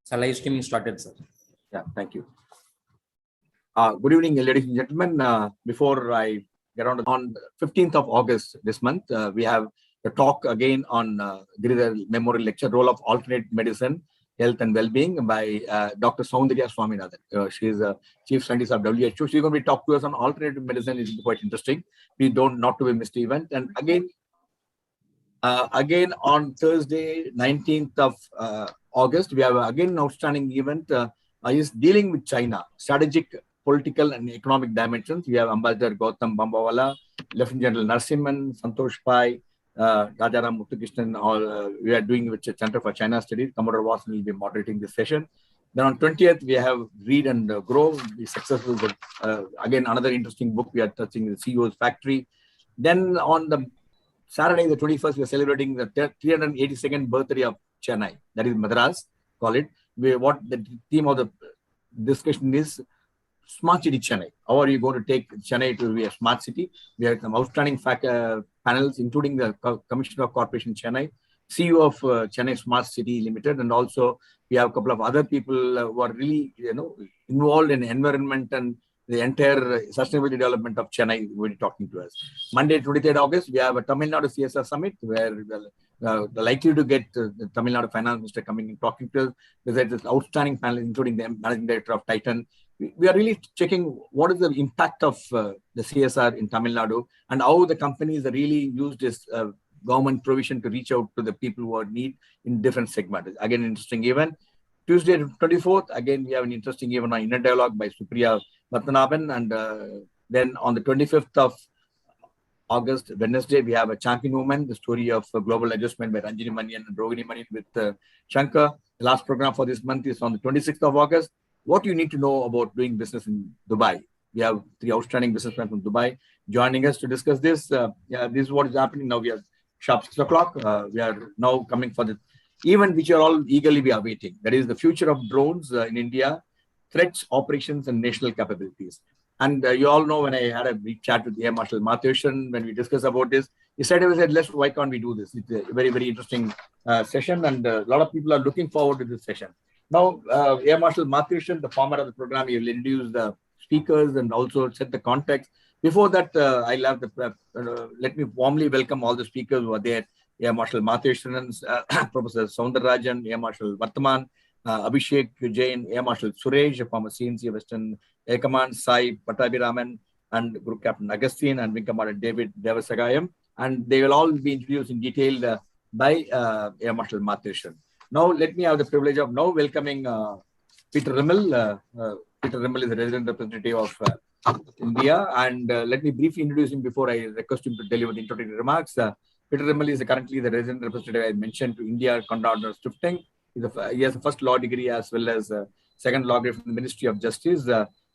So live streaming started, sir. Yeah, thank you. Good evening, ladies and gentlemen. Before I get on 15th of August this month, we have a talk again on Giridhar Memorial Lecture, Role of Alternate Medicine, Health and Well-being by Dr. Soundarya Swaminathan. She is a Chief Scientist of WHO. She's going to be talk to us on alternative medicine. It's quite interesting. We don't not to be missed event. And again on Thursday, 19th of August, we have again an outstanding event. Is dealing with China, strategic, political, and economic dimensions. We have Ambassador Gautam Bambawala, Lieutenant General Narasimhan, Santosh Pai, Rajaram Muthukrishnan. All we are doing with the Center for China Studies. Commodore Watson will be moderating this session. Then on 20th, we have Read and Grow, the successful book. Again, another interesting book we are touching, the CEO's Factory. Then on the Saturday, the 21st, we are celebrating the 382nd birthday of Chennai, that is Madras, call it. What the theme of the discussion is Smart City Chennai. How are you going to take Chennai to be a smart city? We have some outstanding panels, including the Commissioner of Corporation Chennai, CEO of Chennai Smart City Limited, and also we have a couple of other people who are really involved in environment and the entire sustainability development of Chennai will be talking to us. Monday, 23rd August, we have a Tamil Nadu CSR Summit where we're likely to get the Tamil Nadu Finance Minister coming and talking to us. There's this outstanding panel, including the Managing Director of Titan. We are really checking what is the impact of the CSR in Tamil Nadu and how the companies really use this government provision to reach out to the people who are in need in different segments. Again, an interesting event. Tuesday, 24th, again, we have an interesting event on Inner Dialogue by Supriya Vatanaban. And then on the 25th of August, Wednesday, we have a champion woman, the story of global adjustment by Ranjini Manian and Rohini Manian with Shankar. The last program for this month is on the 26th of August. What you need to know about doing business in Dubai. We have 3 outstanding businessmen from Dubai joining us to discuss this. This is what is happening now. We are sharp 6 o'clock. We are now coming for the event which you are all eagerly be awaiting. That is the future of drones in India, threats, operations, and national capabilities. And you all know when I had a brief chat with Air Marshal Mathusan, when we discussed about this, he said, why can't we do this? It's a very, very interesting session, and a lot of people are looking forward to this session. Now, Air Marshal Mathusan, the format of the program, he will introduce the speakers and also set the context. Before that, I'll have let me warmly welcome all the speakers who are there. Air Marshal Mathusan, Professor Soundararajan, Air Marshal Vartaman, Abhishek Jain, Air Marshal Suresh, former CNC Western Air Command, Sai Pattabhiraman, and Group Captain Agustin, and Wing Commander David Devasagayam. And they will all be introduced in detail by Air Marshal Mathusan. Now, let me have the privilege of now welcoming Peter Rimmel. Peter Rimmel is the resident representative of India. And let me briefly introduce him before I request him to deliver the introductory remarks. Peter Rimmel is currently the resident representative I mentioned to India Condor Stifting. He has a first law degree as well as a second law degree from the Ministry of Justice.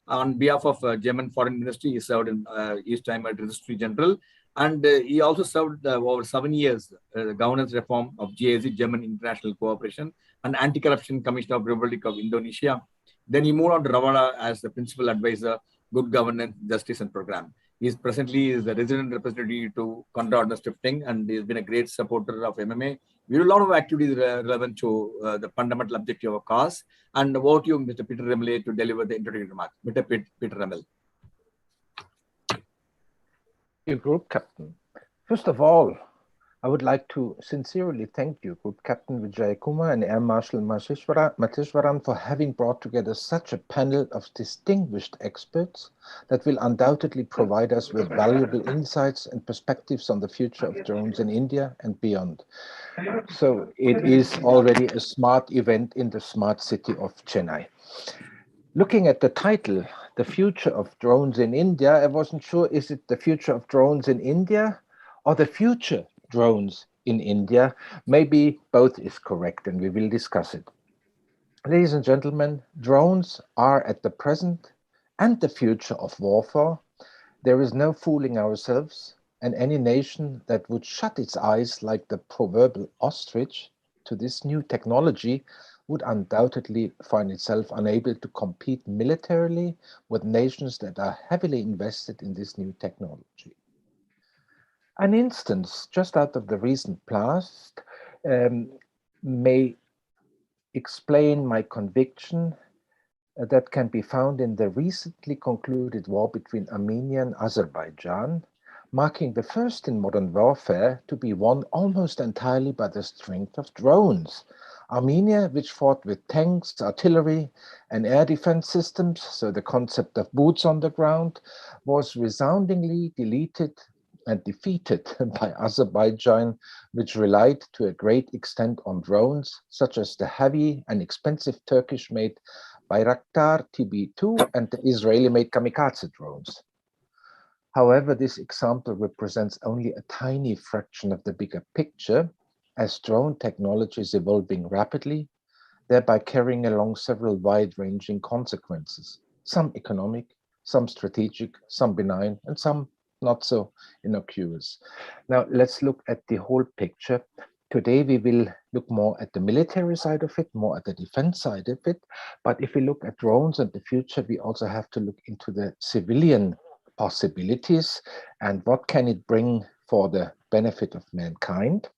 On behalf of German Foreign Ministry, he served in East Timor Registry General. And he also served over 7 years governance reform of GIZ, German International Cooperation, and Anti-Corruption Commission of Republic of Indonesia. Then he moved on to Rwanda as the Principal Advisor, Good Governance, Justice and Program. He is presently the resident representative to Condor Stifting, and he has been a great supporter of MMA. We do a lot of activities relevant to the fundamental objective of KAS. And over to you, Mr. Peter Rimmel, to deliver the introductory remarks. Mr. Peter Rimmel. You, Group Captain. First of all, I would like to sincerely thank you, Group Captain Vijay Kumar and Air Marshal Matishwaran, for having brought together such a panel of distinguished experts that will undoubtedly provide us with valuable insights and perspectives on the future of drones in India and beyond. So it is already a smart event in the smart city of Chennai. Looking at the title, The Future of Drones in India, I wasn't sure, is it the future of drones in India or the future drones in India? Maybe both is correct, and we will discuss it. Ladies and gentlemen, drones are at the present and the future of warfare. There is no fooling ourselves, and any nation that would shut its eyes like the proverbial ostrich to this new technology would undoubtedly find itself unable to compete militarily with nations that are heavily invested in this new technology. An instance just out of the recent past may explain my conviction that can be found in the recently concluded war between Armenia and Azerbaijan, marking the first in modern warfare to be won almost entirely by the strength of drones. Armenia, which fought with tanks, artillery, and air defense systems, so the concept of boots on the ground, was resoundingly deleted and defeated by Azerbaijan, which relied to a great extent on drones, such as the heavy and expensive Turkish-made Bayraktar TB2 and the Israeli-made kamikaze drones. However, this example represents only a tiny fraction of the bigger picture, as drone technology is evolving rapidly, thereby carrying along several wide-ranging consequences, some economic, some strategic, some benign, and some not so innocuous. Now, let's look at the whole picture. Today, we will look more at the military side of it, more at the defense side of it. But if we look at drones and the future, we also have to look into the civilian possibilities and what can it bring for the benefit of mankind.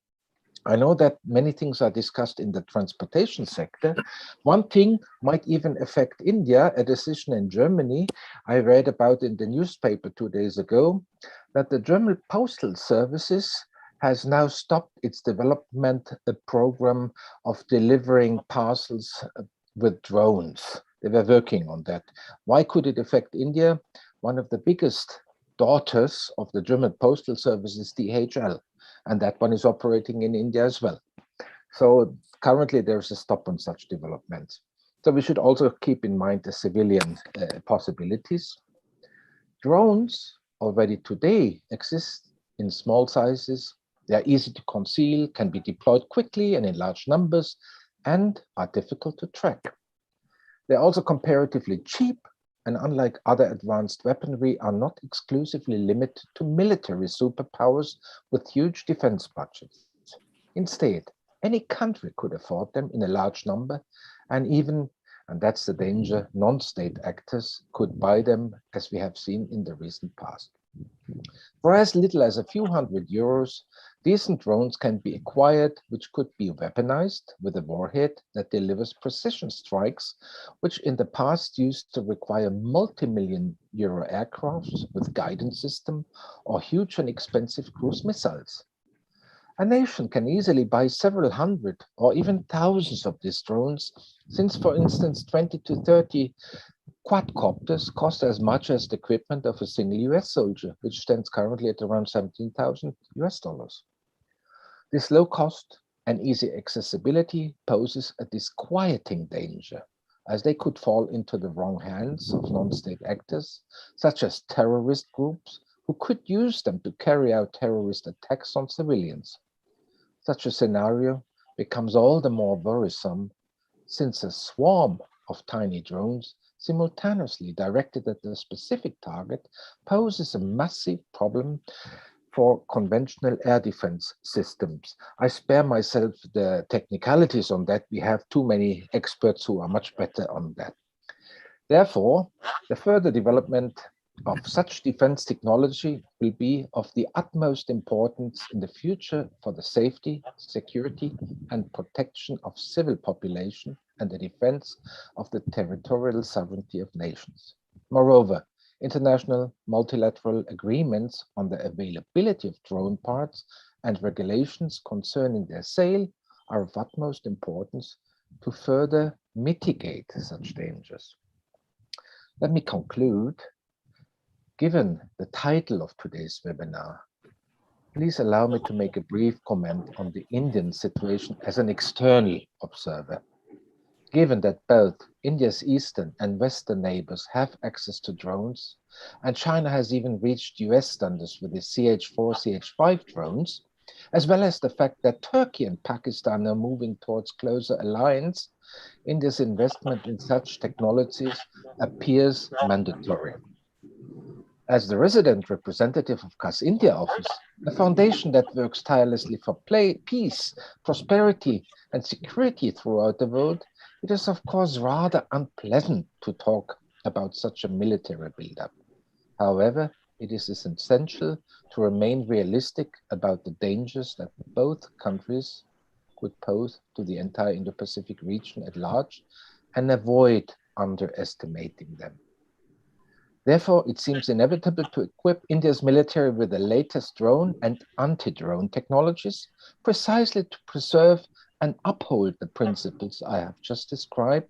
I know that many things are discussed in the transportation sector. One thing might even affect India, a decision in Germany I read about in the newspaper 2 days ago, that the German postal services has now stopped its development program of delivering parcels with drones. They were working on that. Why could it affect India? One of the biggest daughters of the German postal service is DHL, and that one is operating in India as well. So currently there's a stop on such developments. So we should also keep in mind the civilian possibilities. Drones already today exist in small sizes. They are easy to conceal, can be deployed quickly and in large numbers, and are difficult to track. They're also comparatively cheap, and unlike other advanced weaponry, are not exclusively limited to military superpowers with huge defense budgets. Instead, any country could afford them in a large number, and even, and that's the danger, non-state actors could buy them, as we have seen in the recent past. For as little as a few €100, decent drones can be acquired, which could be weaponized with a warhead that delivers precision strikes, which in the past used to require multi-million euro aircrafts with guidance system or huge and expensive cruise missiles. A nation can easily buy several hundred or even thousands of these drones, since, for instance, 20 to 30 quadcopters cost as much as the equipment of a single US soldier, which stands currently at around $17,000. This low cost and easy accessibility poses a disquieting danger, as they could fall into the wrong hands of non-state actors, such as terrorist groups, who could use them to carry out terrorist attacks on civilians. Such a scenario becomes all the more worrisome, since a swarm of tiny drones simultaneously directed at a specific target poses a massive problem for conventional air defense systems. I spare myself the technicalities on that. We have too many experts who are much better on that. Therefore, the further development of such defense technology will be of the utmost importance in the future for the safety, security, and protection of civil population and the defense of the territorial sovereignty of nations. Moreover, international multilateral agreements on the availability of drone parts and regulations concerning their sale are of utmost importance to further mitigate such dangers. Let me conclude. Given the title of today's webinar, please allow me to make a brief comment on the Indian situation as an external observer. Given that both India's eastern and western neighbors have access to drones, and China has even reached US standards with its CH-4, CH-5 drones, as well as the fact that Turkey and Pakistan are moving towards closer alliance, India's investment in such technologies appears mandatory. As the resident representative of KAS India office, a foundation that works tirelessly for peace, prosperity, and security throughout the world, it is of course rather unpleasant to talk about such a military buildup. However, it is essential to remain realistic about the dangers that both countries could pose to the entire Indo-Pacific region at large and avoid underestimating them. Therefore, it seems inevitable to equip India's military with the latest drone and anti-drone technologies, precisely to preserve and uphold the principles I have just described,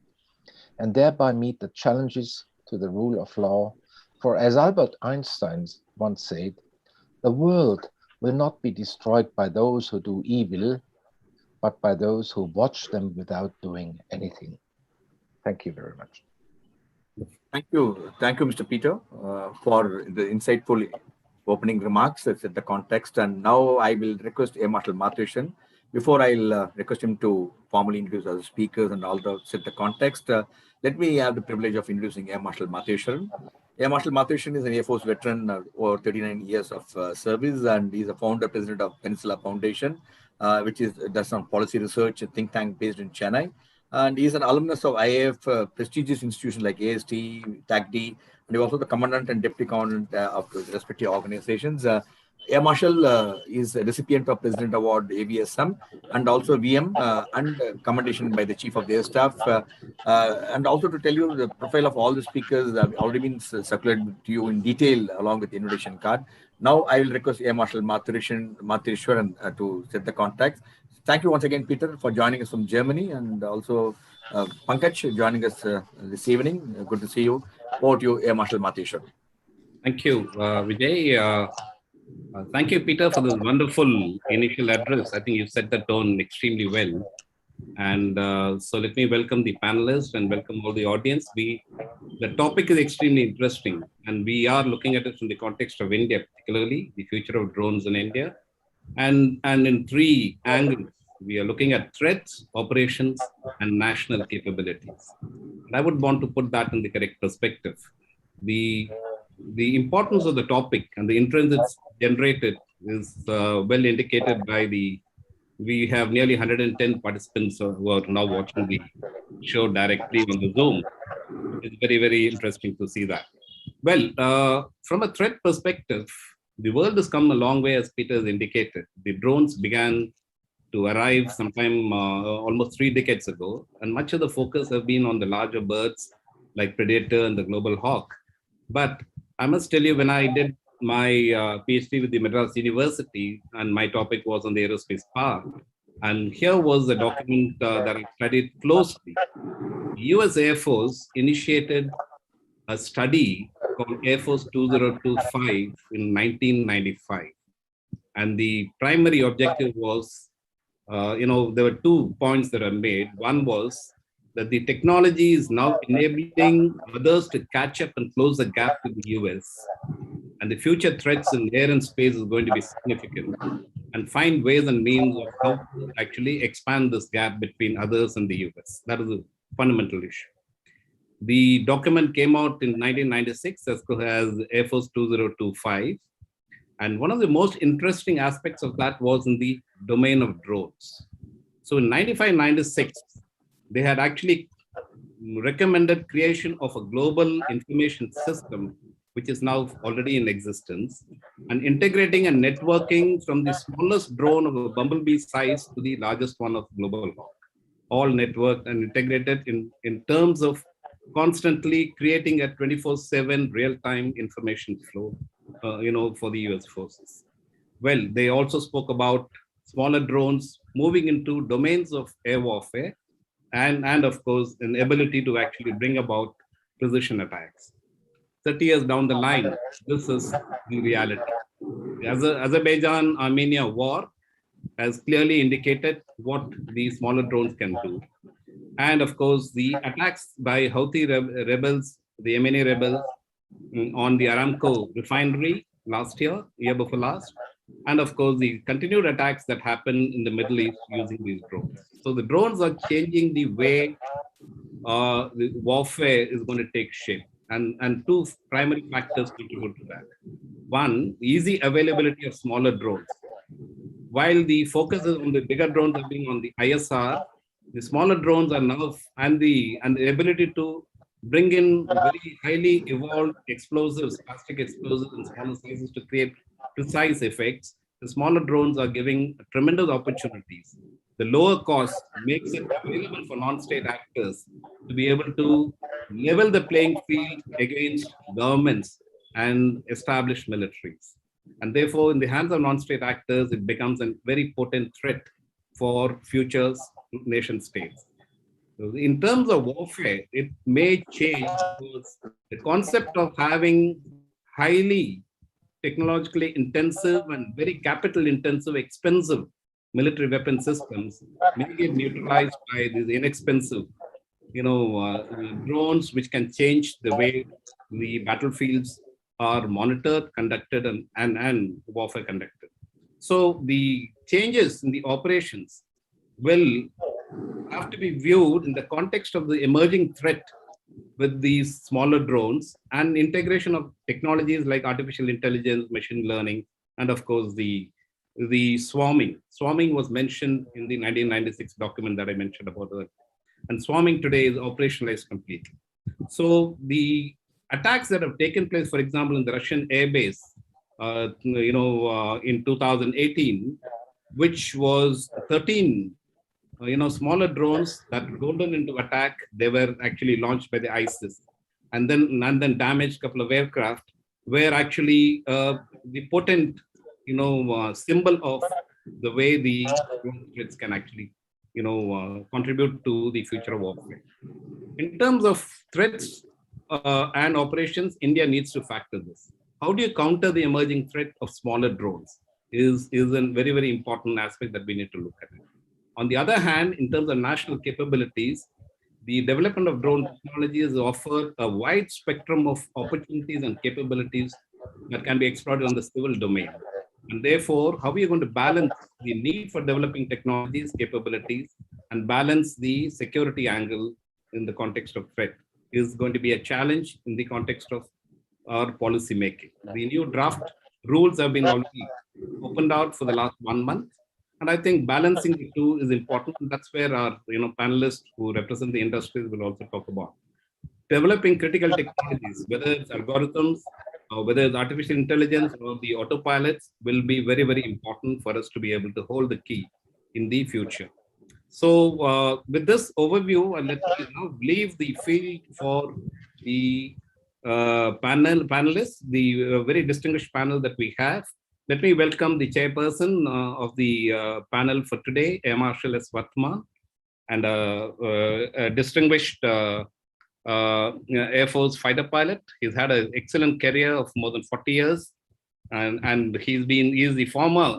and thereby meet the challenges to the rule of law. For as Albert Einstein once said, the world will not be destroyed by those who do evil, but by those who watch them without doing anything. Thank you very much. Thank you, Mr. Peter, for the insightful opening remarks that set the context. And now I will request Air Marshal Mathishan. Before I'll request him to formally introduce other speakers and all the set the context, let me have the privilege of introducing Air Marshal Mathishan. Air Marshal Mathishan is an Air Force veteran, over 39 years of service, and he's a founder president of Peninsula Foundation, which does some policy research, a think tank based in Chennai. And he's an alumnus of IAF prestigious institutions like AST, TACD, and he's also the commandant and deputy commandant of the respective organizations. Air Marshal is a recipient of President Award AVSM and also VM and commendation by the Chief of the Air Staff. And also to tell you the profile of all the speakers have already been circulated to you in detail along with the invitation card. Now I will request Air Marshal Mathirishwaran to set the context. Thank you once again, Peter, for joining us from Germany, and also Pankaj joining us this evening. Good to see you. Over to you, Air Marshal Mathishwaran. Thank you, Vijay. Thank you, Peter, for this wonderful initial address. I think you set the tone extremely well. And so let me welcome the panelists and welcome all the audience. The topic is extremely interesting, and we are looking at it from the context of India, particularly the future of drones in India. And in three angles, we are looking at threats, operations, and national capabilities. And I would want to put that in the correct perspective. The importance of the topic and the interest it's generated is well indicated by we have nearly 110 participants who are now watching the show directly on the Zoom. It's very, very interesting to see that. Well, from a threat perspective, the world has come a long way, as Peter has indicated. The drones began to arrive sometime almost 3 decades ago, and much of the focus has been on the larger birds like Predator and the global hawk. But I must tell you, when I did my PhD with the Madras University, and my topic was on the aerospace power, and here was a document that I studied closely. The US Air Force initiated a study called Air Force 2025 in 1995. And the primary objective was, there were 2 points that are made. One was that the technology is now enabling others to catch up and close the gap with the US. And the future threats in air and space is going to be significant, and find ways and means of how to actually expand this gap between others and the US. That is a fundamental issue. The document came out in 1996 as Air Force 2025. And one of the most interesting aspects of that was in the domain of drones. So in 95-96, they had actually recommended creation of a global information system, which is now already in existence, and integrating and networking from the smallest drone of a bumblebee size to the largest one of global hawk, all networked and integrated in terms of constantly creating a 24/7 real-time information flow, for the US forces. Well, they also spoke about smaller drones moving into domains of air warfare, and of course, an ability to actually bring about precision attacks. 30 years down the line, this is the reality. The Azerbaijan-Armenia war has clearly indicated what these smaller drones can do. And of course, the attacks by Houthi rebels, the Yemeni rebels, on the Aramco refinery year before last, and of course, the continued attacks that happen in the Middle East using these drones. So the drones are changing the way the warfare is going to take shape. And 2 primary factors contribute to that. One, easy availability of smaller drones. While the focus is on the bigger drones are being on the ISR, the smaller drones are now, and the ability to bring in very highly evolved explosives, plastic explosives in smaller sizes to create precise effects. The smaller drones are giving tremendous opportunities the lower cost makes it available for non-state actors to be able to level the playing field against governments and established militaries. And therefore, in the hands of non-state actors, it becomes a very potent threat for future nation states. So in terms of warfare, it may change because the concept of having highly technologically intensive and very capital intensive, expensive military weapon systems may get neutralized by these inexpensive, drones, which can change the way the battlefields are monitored, conducted, and warfare conducted. So the changes in the operations will have to be viewed in the context of the emerging threat with these smaller drones and integration of technologies like artificial intelligence, machine learning, and of course the swarming. Swarming was mentioned in the 1996 document that I mentioned about it. And swarming today is operationalized completely. So the attacks that have taken place, for example, in the Russian airbase, in 2018, which was 13 smaller drones that rolled into attack. They were actually launched by the ISIS, and then damaged a couple of aircraft. Were actually the potent, symbol of the way the drone threats can actually, contribute to the future of warfare. In terms of threats and operations, India needs to factor this. How do you counter the emerging threat of smaller drones? Is a very, very important aspect that we need to look at. On the other hand, in terms of national capabilities, the development of drone technologies offer a wide spectrum of opportunities and capabilities that can be exploited on the civil domain. And therefore, how are you going to balance the need for developing technologies, capabilities, and balance the security angle in the context of threat is going to be a challenge in the context of our policy making. The new draft rules have been already opened out for the last 1 month. And I think balancing the two is important. That's where our panelists who represent the industries will also talk about. Developing critical technologies, whether it's algorithms, or whether it's artificial intelligence or the autopilots, will be very, very important for us to be able to hold the key in the future. So with this overview, let me now leave the field for the panelists, the very distinguished panel that we have. Let me welcome the chairperson of the panel for today, Air Marshal S. Vathman, and a distinguished Air Force fighter pilot. He's had an excellent career of more than 40 years, and he is the former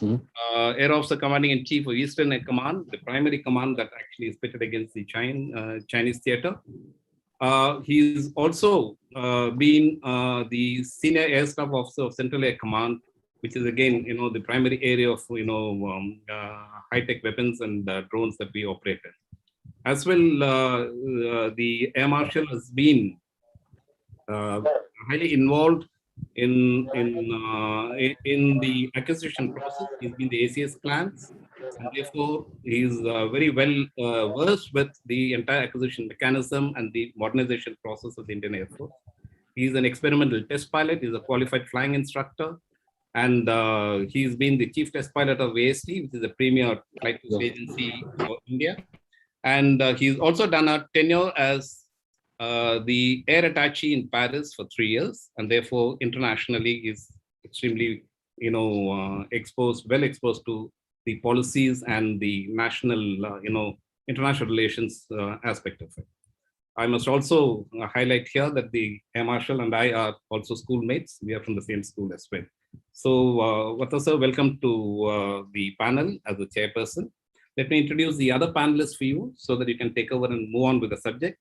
Air Officer Commanding in Chief of Eastern Air Command, the primary command that actually is pitted against the Chinese theater. He's also been the Senior Air Staff Officer of Central Air Command, which is again, the primary area of, high-tech weapons and drones that we operate in. As well, the Air Marshal has been highly involved in the acquisition process. He's been the ACS plans, and therefore he's very well versed with the entire acquisition mechanism and the modernization process of the Indian Air Force. He's an experimental test pilot. He's a qualified flying instructor. And he's been the chief test pilot of AST, which is a premier flight test agency for India. And he's also done a tenure as the air attaché in Paris for 3 years, and therefore internationally is extremely, well exposed to the policies and the national, international relations aspect of it. I must also highlight here that the Air Marshal and I are also schoolmates. We are from the same school as well. So, Vathman sir, welcome to the panel as the chairperson. Let me introduce the other panelists for you so that you can take over and move on with the subject.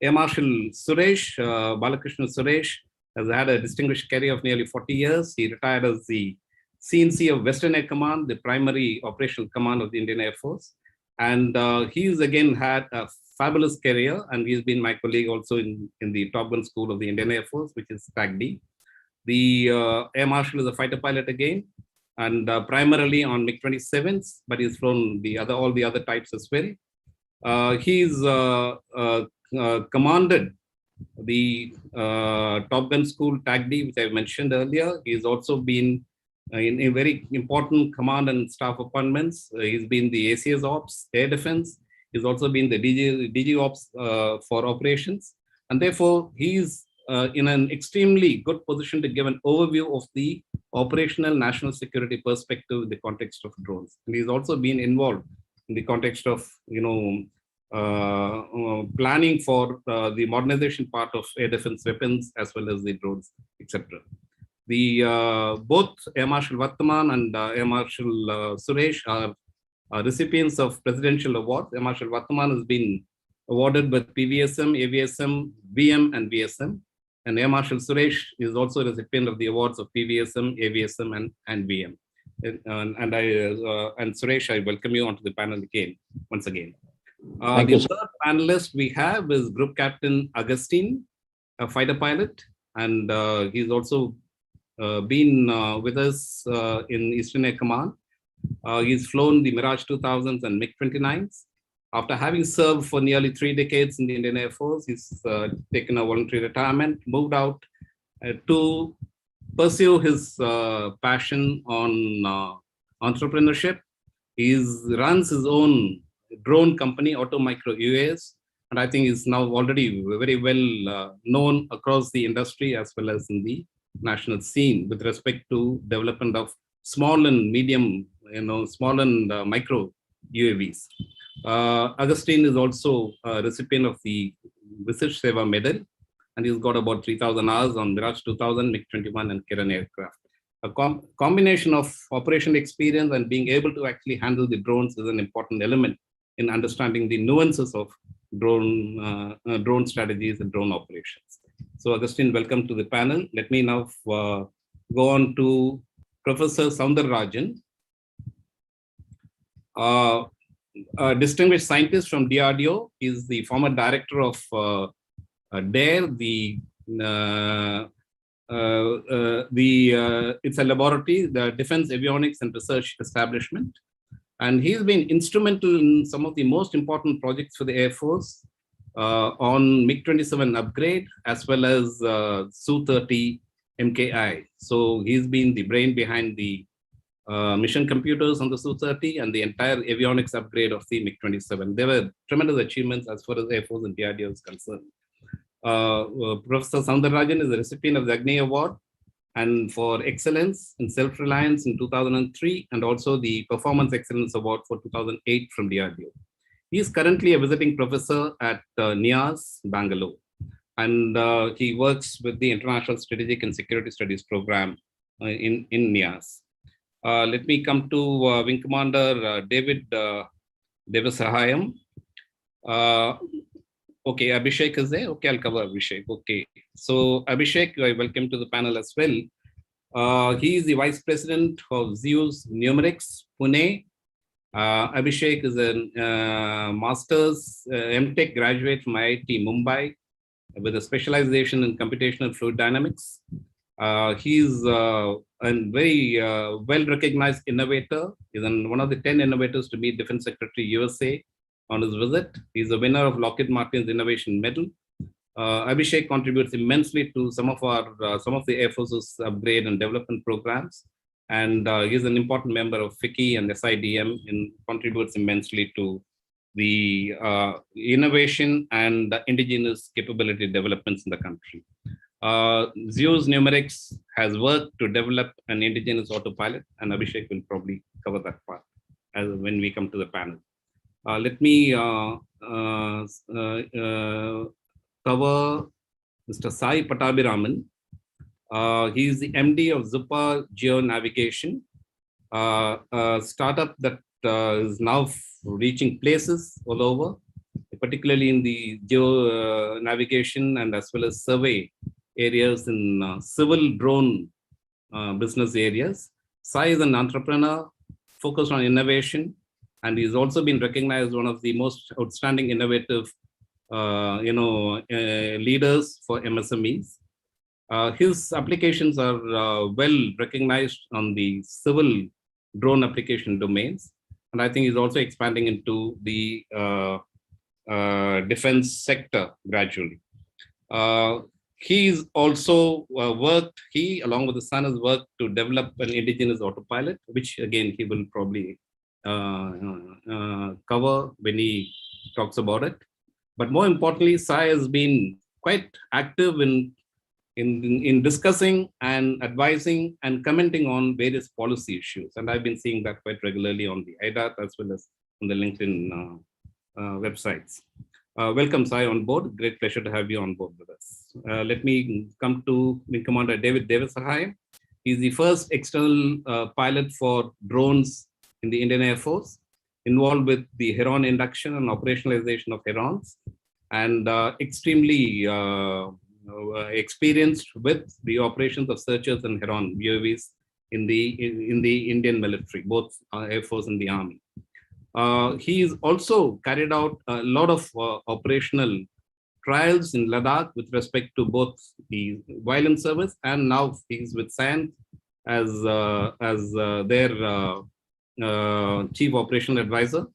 Air Marshal Suresh, Balakrishna Suresh, has had a distinguished career of nearly 40 years. He retired as the CNC of Western Air Command, the primary operational command of the Indian Air Force. And he's again had a fabulous career, and he's been my colleague also in the Top Gun School of the Indian Air Force, which is TAC-D. The Air Marshal is a fighter pilot again, and primarily on MiG-27s, but he's flown all the other types as well. He's commanded the Top Gun School TAC-D, which I mentioned earlier. He's also been in very important command and staff appointments. He's been the ACS Ops, Air Defense. He's also been the DG Ops for operations. And therefore, he's in an extremely good position to give an overview of the operational national security perspective in the context of drones. And he's also been involved in the context of, planning for the modernization part of air defense weapons as well as the drones, etc. Both Air Marshal Varthaman and Air Marshal Suresh are recipients of presidential awards. Air Marshal Varthaman has been awarded with PVSM, AVSM, VM, and VSM. And Air Marshal Suresh is also a recipient of the awards of PVSM, AVSM, and VM. And Suresh, I welcome you onto the panel again, once again. The third panelist we have is Group Captain Augustine, a fighter pilot, and he's also been with us in Eastern Air Command. He's flown the Mirage 2000s and MiG-29s. After having served for nearly 3 decades in the Indian Air Force, he's taken a voluntary retirement, moved out to pursue his passion on entrepreneurship. He runs his own drone company, Auto Micro UAS, and I think is now already very well known across the industry as well as in the national scene with respect to development of small and medium, small and micro UAVs. Augustine is also a recipient of the Visish Seva Medal, and he's got about 3,000 hours on Mirage 2000, MiG-21, and Kiran aircraft. A combination of operational experience and being able to actually handle the drones is an important element in understanding the nuances of drone strategies and drone operations. So Augustine, welcome to the panel. Let me now go on to Professor Soundararajan. A distinguished scientist from DRDO. Is the former director of DARE, it's a laboratory, the Defense Avionics and Research Establishment. And he's been instrumental in some of the most important projects for the Air Force on MiG-27 upgrade, as well as Su-30 MKI. So he's been the brain behind the mission computers on the Su-30 and the entire avionics upgrade of the MiG-27. There were tremendous achievements as far as Air Force and DRDO is concerned. Professor Soundararajan is a recipient of the Agni Award and for excellence in self-reliance in 2003, and also the Performance Excellence Award for 2008 from DRDO. He is currently a visiting professor at NIAS, Bangalore, and he works with the International Strategic and Security Studies program in NIAS. Let me come to Wing Commander David Devasahayam. Okay, Abhishek is there. Okay, I'll cover Abhishek. Okay, so Abhishek, I welcome to the panel as well. He is the Vice President of Zeus Numerics, Pune. Abhishek is a Master's MTech graduate from IIT Mumbai with a specialization in computational fluid dynamics. He's a very well-recognized innovator. He's one of the 10 innovators to meet Defense Secretary USA on his visit. He's a winner of Lockheed Martin's Innovation Medal. Abhishek contributes immensely to some of the Air Force's upgrade and development programs, and he's an important member of FICCI and SIDM and contributes immensely to the innovation and the indigenous capability developments in the country. Zeus Numerics has worked to develop an indigenous autopilot, and Abhishek will probably cover that part when we come to the panel. Let me cover Mr. Sai Pattabhiraman. He is the MD of Zupa Geo Navigation, a startup that is now reaching places all over, particularly in the geo navigation and as well as survey areas in civil drone business areas. Sai is an entrepreneur focused on innovation, and he's also been recognized as one of the most outstanding innovative leaders for MSMEs. His applications are well recognized on the civil drone application domains, and I think he's also expanding into the defense sector gradually. He's also he along with his son has worked to develop an indigenous autopilot, which again he will probably cover when he talks about it. But more importantly, Sai has been quite active in discussing and advising and commenting on various policy issues. And I've been seeing that quite regularly on the IDAT as well as on the LinkedIn websites. Welcome, Sai, on board. Great pleasure to have you on board with us. Let me come to Wing Commander David Devasahai. He's the first external pilot for drones in the Indian Air Force, involved with the Heron induction and operationalization of Herons, and extremely experienced with the operations of searchers and Heron UAVs in the Indian military, both Air Force and the Army. He's also carried out a lot of operational trials in Ladakh with respect to both the violent service, and now he's with SAND as their chief operational advisor.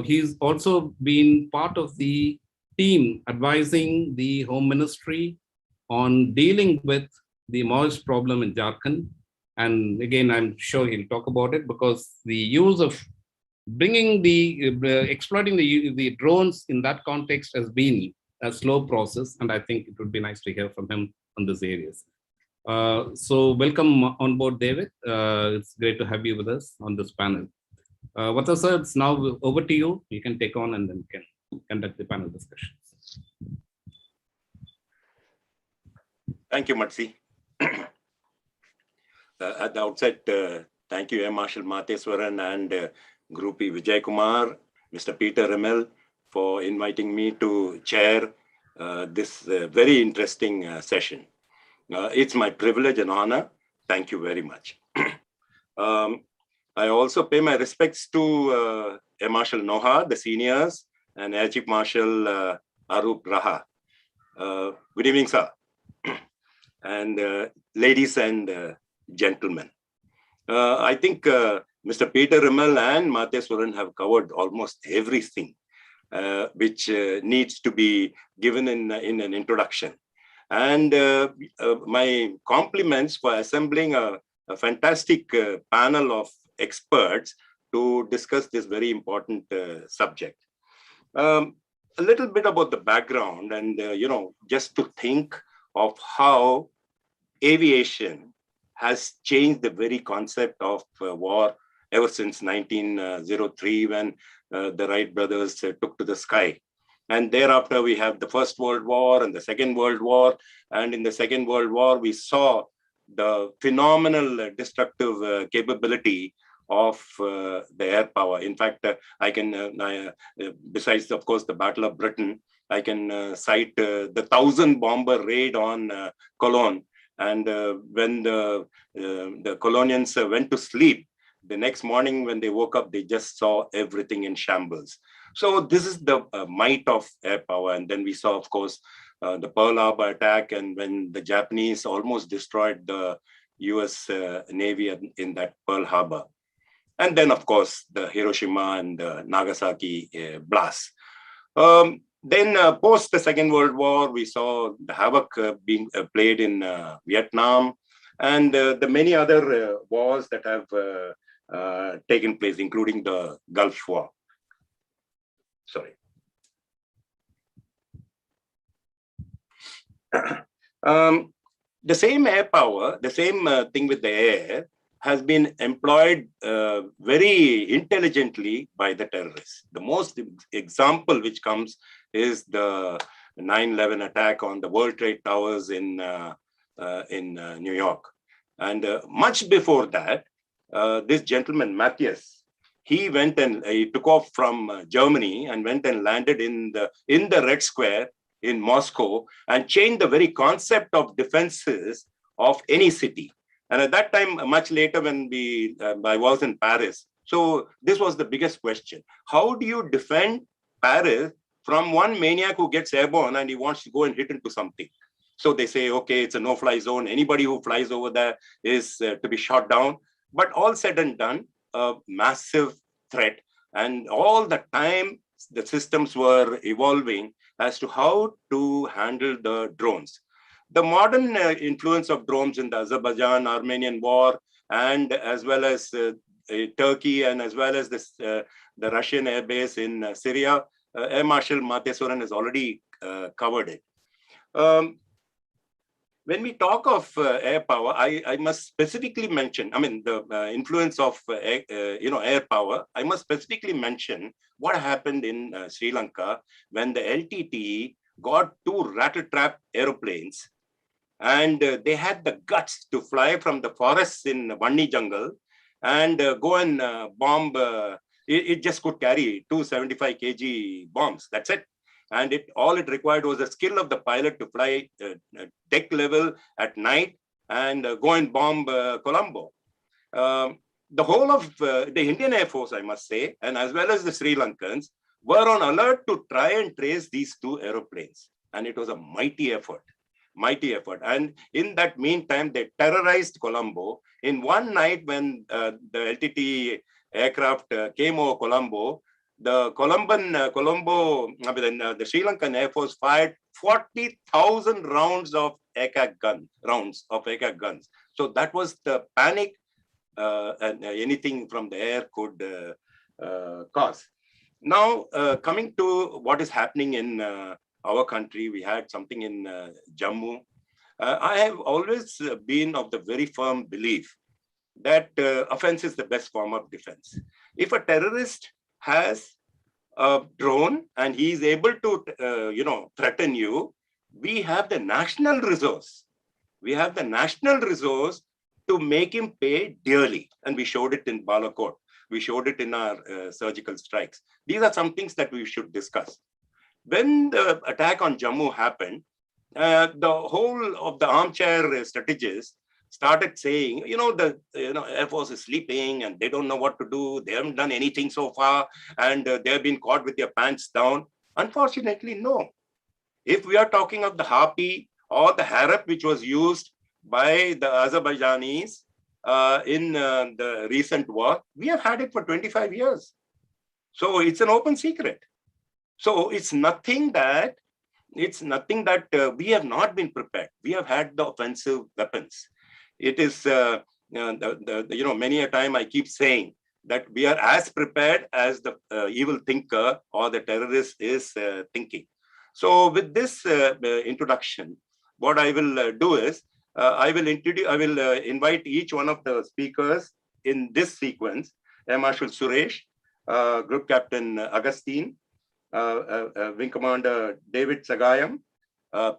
He's also been part of the team advising the Home Ministry on dealing with the Maoist problem in Jharkhand. And again, I'm sure he'll talk about it, because the use of bringing exploiting the drones in that context has been a slow process, and I think it would be nice to hear from him on these areas. So welcome on board, David. It's great to have you with us on this panel. Vata sir, it's now over to you. You can take on and then can conduct the panel discussions. Thank you, Matsi. At the outset, thank you, Air Marshal Matheswaran and Groupie Vijay Kumar, Mr. Peter Rimmel, for inviting me to chair this very interesting session. It's my privilege and honor. Thank you very much. I also pay my respects to Air Marshal Noha, the seniors, and Air Chief Marshal Arup Raha. Good evening, sir. And ladies and gentlemen. I think Mr. Peter Rimmel and Matheswaran have covered almost everything which needs to be given in an introduction. And my compliments for assembling a fantastic panel of experts to discuss this very important subject. A little bit about the background and, just to think of how aviation has changed the very concept of war ever since 1903, when the Wright brothers took to the sky. And thereafter, we have the First World War and the Second World War. And in the Second World War, we saw the phenomenal destructive capability of the air power. In fact, I can, besides, of course, the Battle of Britain, I can cite the 1,000 bomber raid on Cologne. And when the Colonians went to sleep, the next morning when they woke up, they just saw everything in shambles. So this is the might of air power. And then we saw, of course, the Pearl Harbor attack, and when the Japanese almost destroyed the US Navy in that Pearl Harbor. And then, of course, the Hiroshima and Nagasaki blast. Then post the Second World War, we saw the havoc being played in Vietnam, and the many other wars that have taken place, including the Gulf War. Sorry. The same air power, the same thing with the air, has been employed very intelligently by the terrorists. The most example which comes is the 9/11 attack on the World Trade Towers in New York. And much before that, this gentleman, Matthias, he went and he took off from Germany and went and landed in the Red Square in Moscow and changed the very concept of defenses of any city. And at that time, much later when I was in Paris, so this was the biggest question. How do you defend Paris from one maniac who gets airborne and he wants to go and hit into something? So they say, okay, it's a no-fly zone. Anybody who flies over there is to be shot down. But all said and done, a massive threat. And all the time, the systems were evolving as to how to handle the drones. the modern influence of drones in the Azerbaijan-Armenian war, and as well as Turkey, and as well as this, the Russian air base in Syria, Air Marshal Mathesuran has already covered it. When we talk of air power, I must specifically mention, I mean, the influence of air power. I must specifically mention what happened in Sri Lanka when the LTTE got 2 rat-trap aeroplanes, and they had the guts to fly from the forests in Vanni jungle and go and bomb. It just could carry 275 kg bombs. That's it. And all it required was the skill of the pilot to fly deck level at night and go and bomb Colombo. The whole of the Indian Air Force, I must say, and as well as the Sri Lankans, were on alert to try and trace these 2 aeroplanes. And it was a mighty effort. And in that meantime, they terrorized Colombo. In one night when the LTT aircraft came over Colombo, the the Sri Lankan Air Force fired 40,000 rounds of ACAC guns. So that was the panic and anything from the air could cause. Now, coming to what is happening in our country, we had something in Jammu. I have always been of the very firm belief that offense is the best form of defense. If a terrorist has a drone and he is able to, threaten you, we have the national resource. We have the national resource to make him pay dearly. And we showed it in Balakot. We showed it in our surgical strikes. These are some things that we should discuss. When the attack on Jammu happened, the whole of the armchair strategists started saying, the Air Force is sleeping and they don't know what to do. They haven't done anything so far, and they've been caught with their pants down. Unfortunately, no. If we are talking of the Harpy or the Harap, which was used by the Azerbaijanis in the recent war, we have had it for 25 years. So it's an open secret. So it's nothing that we have not been prepared. We have had the offensive weapons. It is, many a time I keep saying that we are as prepared as the evil thinker or the terrorist is thinking. So with this introduction, what I will do is I will invite each one of the speakers in this sequence: Air Marshal Suresh, Group Captain Agustin, Wing Commander David Sagayam,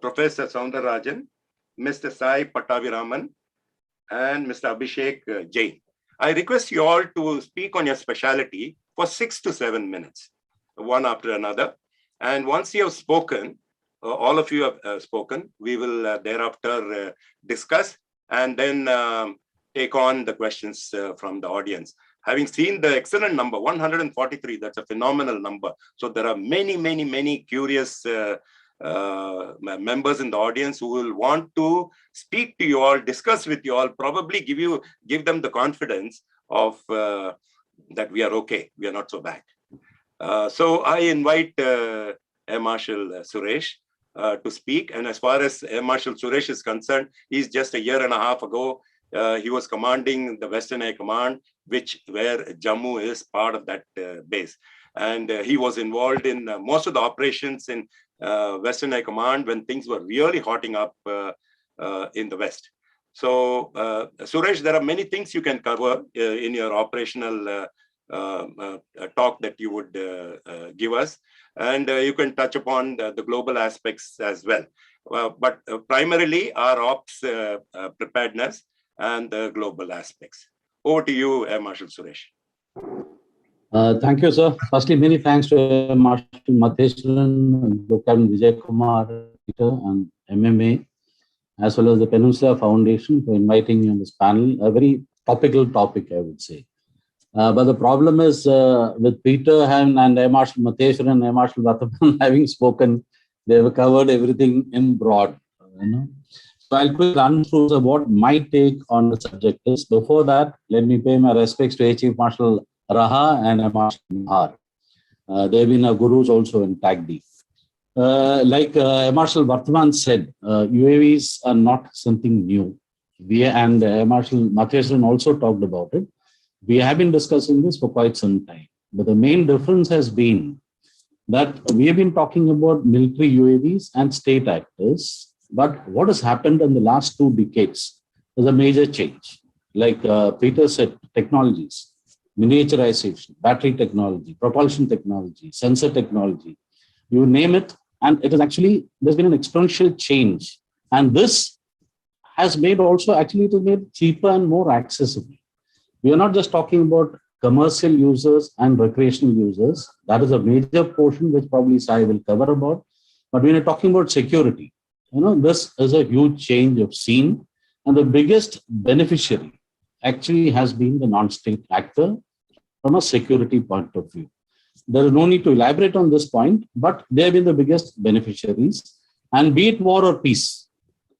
Professor Soundarajan, Mr. Sai Pattaviraman, and Mr. Abhishek Jain. I request you all to speak on your specialty for 6 to 7 minutes, one after another. And once you have spoken, all of you have spoken, we will thereafter discuss and then take on the questions from the audience. Having seen the excellent number, 143, that's a phenomenal number. So there are many curious members in the audience who will want to speak to you all, discuss with you all, probably give them the confidence of that we are okay, we are not so bad. So I invite Air Marshal Suresh to speak. And as far as Air Marshal Suresh is concerned, he's just a year and a half ago, he was commanding the Western Air Command, where Jammu is part of that base. And he was involved in most of the operations in Western Air Command when things were really hotting up in the West. So, Suresh, there are many things you can cover in your operational talk that you would give us. And you can touch upon the global aspects as well. But primarily our ops preparedness and the global aspects. Over to you, Air Marshal Suresh. Thank you, sir. Firstly, many thanks to Air Marshal Mathesuran, Dr. Vijay Kumar, Peter, and MMA, as well as the Peninsula Foundation for inviting me on this panel. A very topical topic, I would say. But the problem is with Peter and Air Marshal Mathesuran and Air Marshal Vathapan having spoken, they have covered everything in broad. So I'll quickly run through what my take on the subject is. Before that, let me pay my respects to Air Chief Marshal Raha and Air Marshal Nahar. They've been our gurus also in TAC-D. Marshal Vartman said, UAVs are not something new. Marshal Matheson also talked about it. We have been discussing this for quite some time. But the main difference has been that we have been talking about military UAVs and state actors. But what has happened in the last 2 decades is a major change. Like Peter said, technologies, miniaturization, battery technology, propulsion technology, sensor technology, you name it. And it is actually, there's been an exponential change. And this has made also, actually, it has made cheaper and more accessible. We are not just talking about commercial users and recreational users. That is a major portion which probably Sai will cover about. But when you're talking about security, this is a huge change of scene. And the biggest beneficiary actually has been the non-state actor from a security point of view. There is no need to elaborate on this point, but they have been the biggest beneficiaries. And be it war or peace.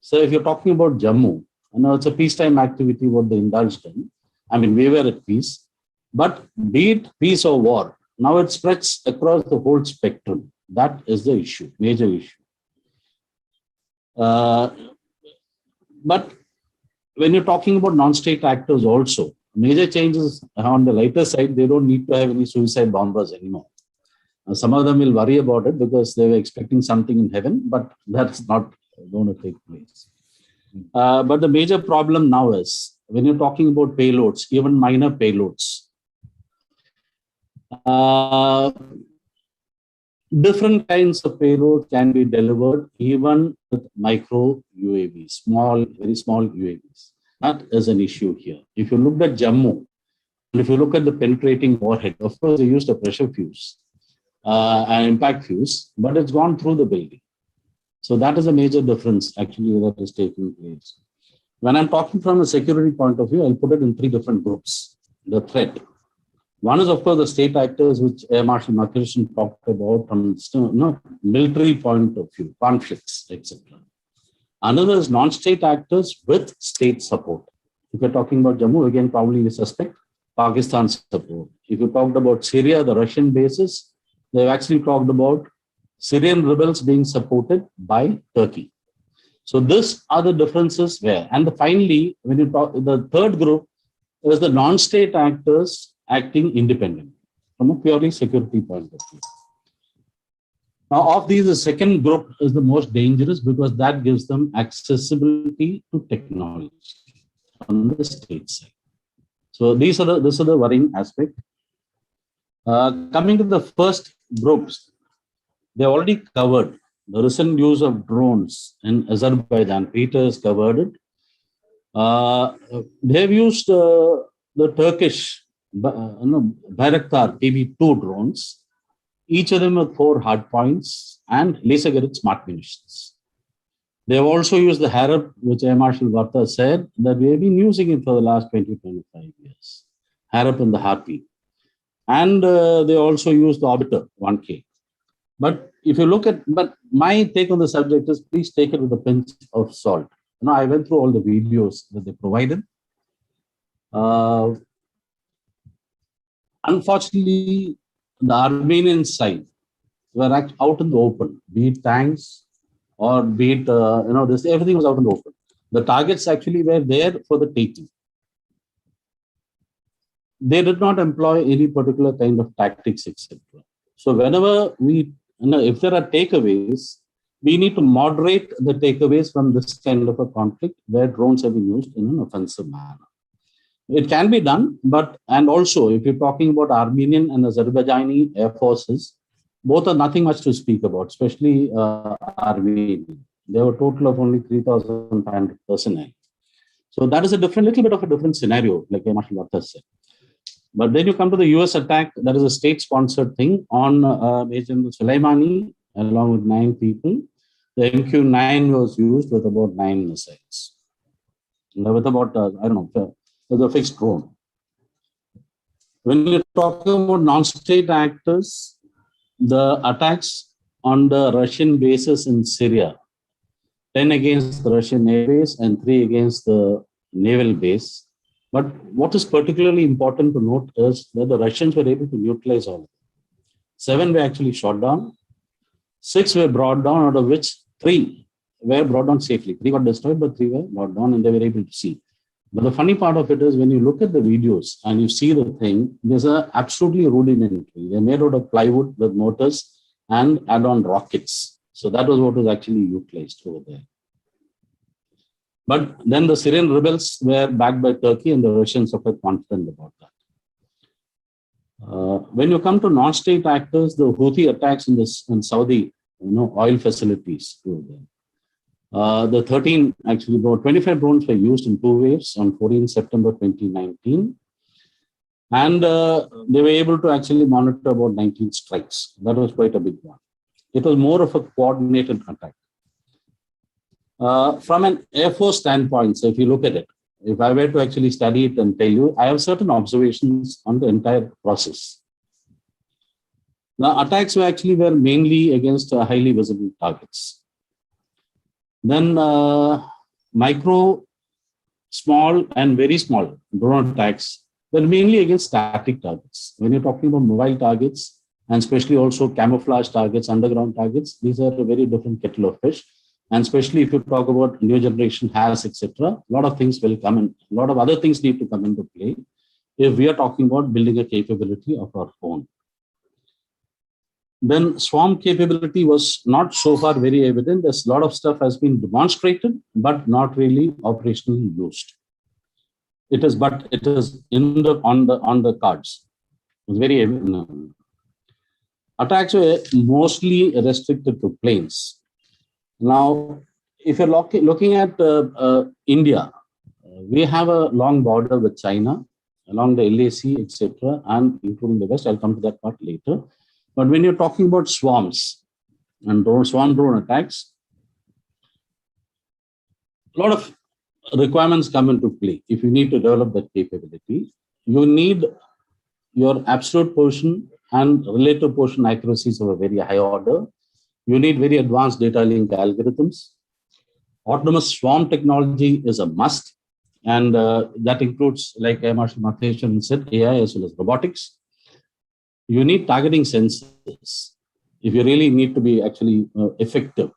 So if you're talking about Jammu, it's a peacetime activity what they indulged in. I mean, we were at peace. But be it peace or war, now it spreads across the whole spectrum. That is the issue, major issue. But when you're talking about non-state actors also, major changes on the lighter side, they don't need to have any suicide bombers anymore. Some of them will worry about it because they were expecting something in heaven, but that's not going to take place. But the major problem now is when you're talking about payloads, even minor payloads, different kinds of payload can be delivered even with micro UAVs, very small UAVs. That is an issue here. If you look at Jammu, and if you look at the penetrating warhead, of course, they used a pressure fuse, an impact fuse, but it's gone through the building. So that is a major difference actually that is taking place. When I'm talking from a security point of view, I'll put it in 3 different groups. The threat. One is, of course, the state actors, which Air Marshal Matheson talked about from military point of view, conflicts, etc. Another is non-state actors with state support. If you're talking about Jammu, again, probably we suspect Pakistan's support. If you talked about Syria, the Russian bases, they've actually talked about Syrian rebels being supported by Turkey. So these are the differences where. And finally, when you talk, the third group is the non-state actors acting independently from a purely security point of view. Now, of these, the second group is the most dangerous because that gives them accessibility to technology on the state side. So this is the worrying aspect. Coming to the first groups, they already covered the recent use of drones in Azerbaijan. Peter has covered it. They've used the Turkish Bayraktar PB2 drones, each of them with 4 hard points and laser-guided smart munitions. They have also used the Harap, which Air Marshal Varta said that we have been using it for the last 20-25 years. Harap and the Harpy. And they also used the Orbiter 1K. But if you look at, my take on the subject is please take it with a pinch of salt. I went through all the videos that they provided. Unfortunately, the Armenian side were out in the open, be it tanks or be it, everything was out in the open. The targets actually were there for the taking. They did not employ any particular kind of tactics, etc. So whenever if there are takeaways, we need to moderate the takeaways from this kind of a conflict where drones have been used in an offensive manner. It can be done, and also if you're talking about Armenian and Azerbaijani air forces, both are nothing much to speak about, especially Armenian. There were a total of only 3,500 personnel. So that is a little bit of a different scenario, like Marshal Varta said. But then you come to the US attack, that is a state-sponsored thing on Major General Soleimani, along with 9 people. The MQ-9 was used with about 9 missiles. With about, with a fixed drone. When you're talking about non-state actors, the attacks on the Russian bases in Syria, 10 against the Russian air base and 3 against the naval base. But what is particularly important to note is that the Russians were able to neutralize all of them. 7 were actually shot down. 6 were brought down, out of which 3 were brought down safely. 3 got destroyed, but 3 were brought down and they were able to see. But the funny part of it is when you look at the videos and you see the thing, there's a absolutely rudimentary. They're made out of plywood with motors and add-on rockets. So that was what was actually utilized over there. But then the Syrian rebels were backed by Turkey and the Russians were quite confident about that. When you come to non-state actors, the Houthi attacks in Saudi, oil facilities over there. The 13, actually, about 25 drones were used in 2 waves on 14 September 2019. And they were able to actually monitor about 19 strikes. That was quite a big one. It was more of a coordinated attack. From an Air Force standpoint, so if you look at it, if I were to actually study it and tell you, I have certain observations on the entire process. The attacks were mainly against highly visible targets. Then micro, small, and very small drone attacks were mainly against static targets. When you're talking about mobile targets, and especially also camouflage targets, underground targets, these are a very different kettle of fish. And especially if you talk about new generation HAS, etc., a lot of things will come in, a lot of other things need to come into play if we are talking about building a capability of our own. Then swarm capability was not so far very evident. There's a lot of stuff has been demonstrated, but not really operationally used. It is on the cards. It's very evident. Attacks were mostly restricted to planes. Now, if you're looking at India, we have a long border with China along the LAC, etc., and including the West. I'll come to that part later. But when you're talking about swarms and swarm drone attacks, a lot of requirements come into play. If you need to develop that capability, you need your absolute portion and relative portion accuracies of a very high order. You need very advanced data link algorithms. Autonomous swarm technology is a must. And that includes, like Marshal Mathesh said, AI as well as robotics. You need targeting sensors if you really need to be actually effective.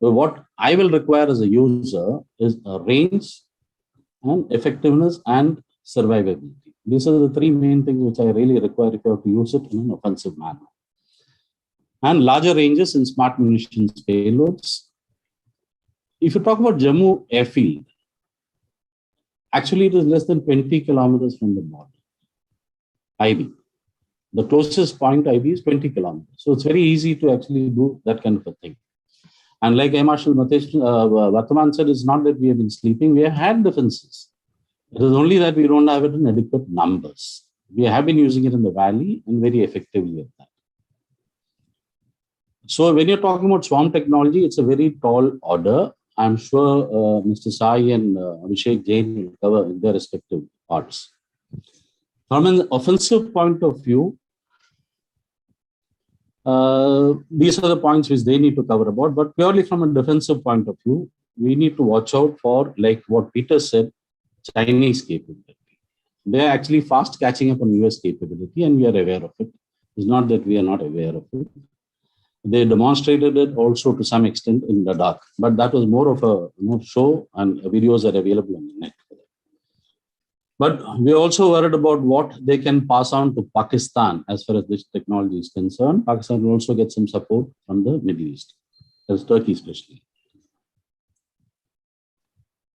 So what I will require as a user is a range and effectiveness and survivability. These are the 3 main things which I really require if you have to use it in an offensive manner. And larger ranges in smart munitions payloads. If you talk about Jammu airfield, actually it is less than 20 kilometers from the border. IB. The closest point IB is 20 kilometers. So it's very easy to actually do that kind of a thing. And like Marshal Mathesh Vartaman said, it's not that we have been sleeping. We have had defenses. It is only that we don't have it in adequate numbers. We have been using it in the valley and very effectively at that. So when you're talking about swarm technology, it's a very tall order. I'm sure Mr. Sai and Abhishek Jain will cover in their respective parts. From an offensive point of view, these are the points which they need to cover about, but purely from a defensive point of view, we need to watch out for, like what Peter said, Chinese capability. They're actually fast catching up on US capability and we are aware of it. It's not that we are not aware of it. They demonstrated it also to some extent in Ladakh, but that was more of a show and videos are available on the net. But we're also worried about what they can pass on to Pakistan as far as this technology is concerned. Pakistan will also get some support from the Middle East, as Turkey especially.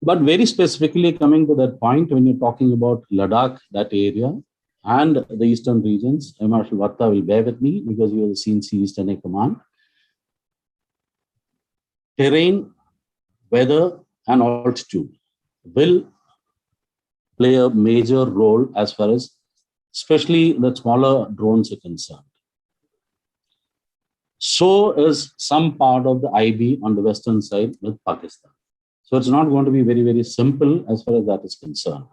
But very specifically coming to that point, when you're talking about Ladakh, that area, and the eastern regions, Marshal Vatta will bear with me because you have seen Eastern Air Command. Terrain, weather, and altitude will play a major role as far as especially the smaller drones are concerned. So is some part of the IB on the western side with Pakistan. So it's not going to be very, very simple as far as that is concerned.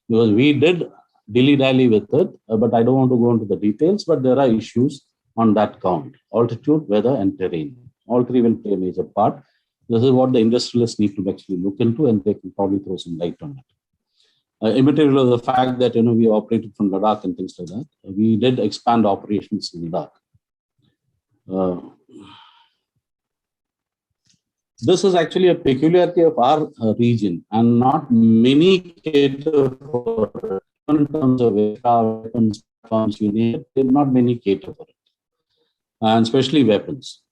Because we did dilly-dally with it, but I don't want to go into the details, but there are issues on that count. Altitude, weather, and terrain. All 3 will play a major part. This is what the industrialists need to actually look into, and they can probably throw some light on it. Immaterial of the fact that we operated from Ladakh and things like that. We did expand operations in Ladakh. this is actually a peculiarity of our region, and not many cater for it. In terms of weapons, platforms, you need it, not many cater for it, and especially weapons.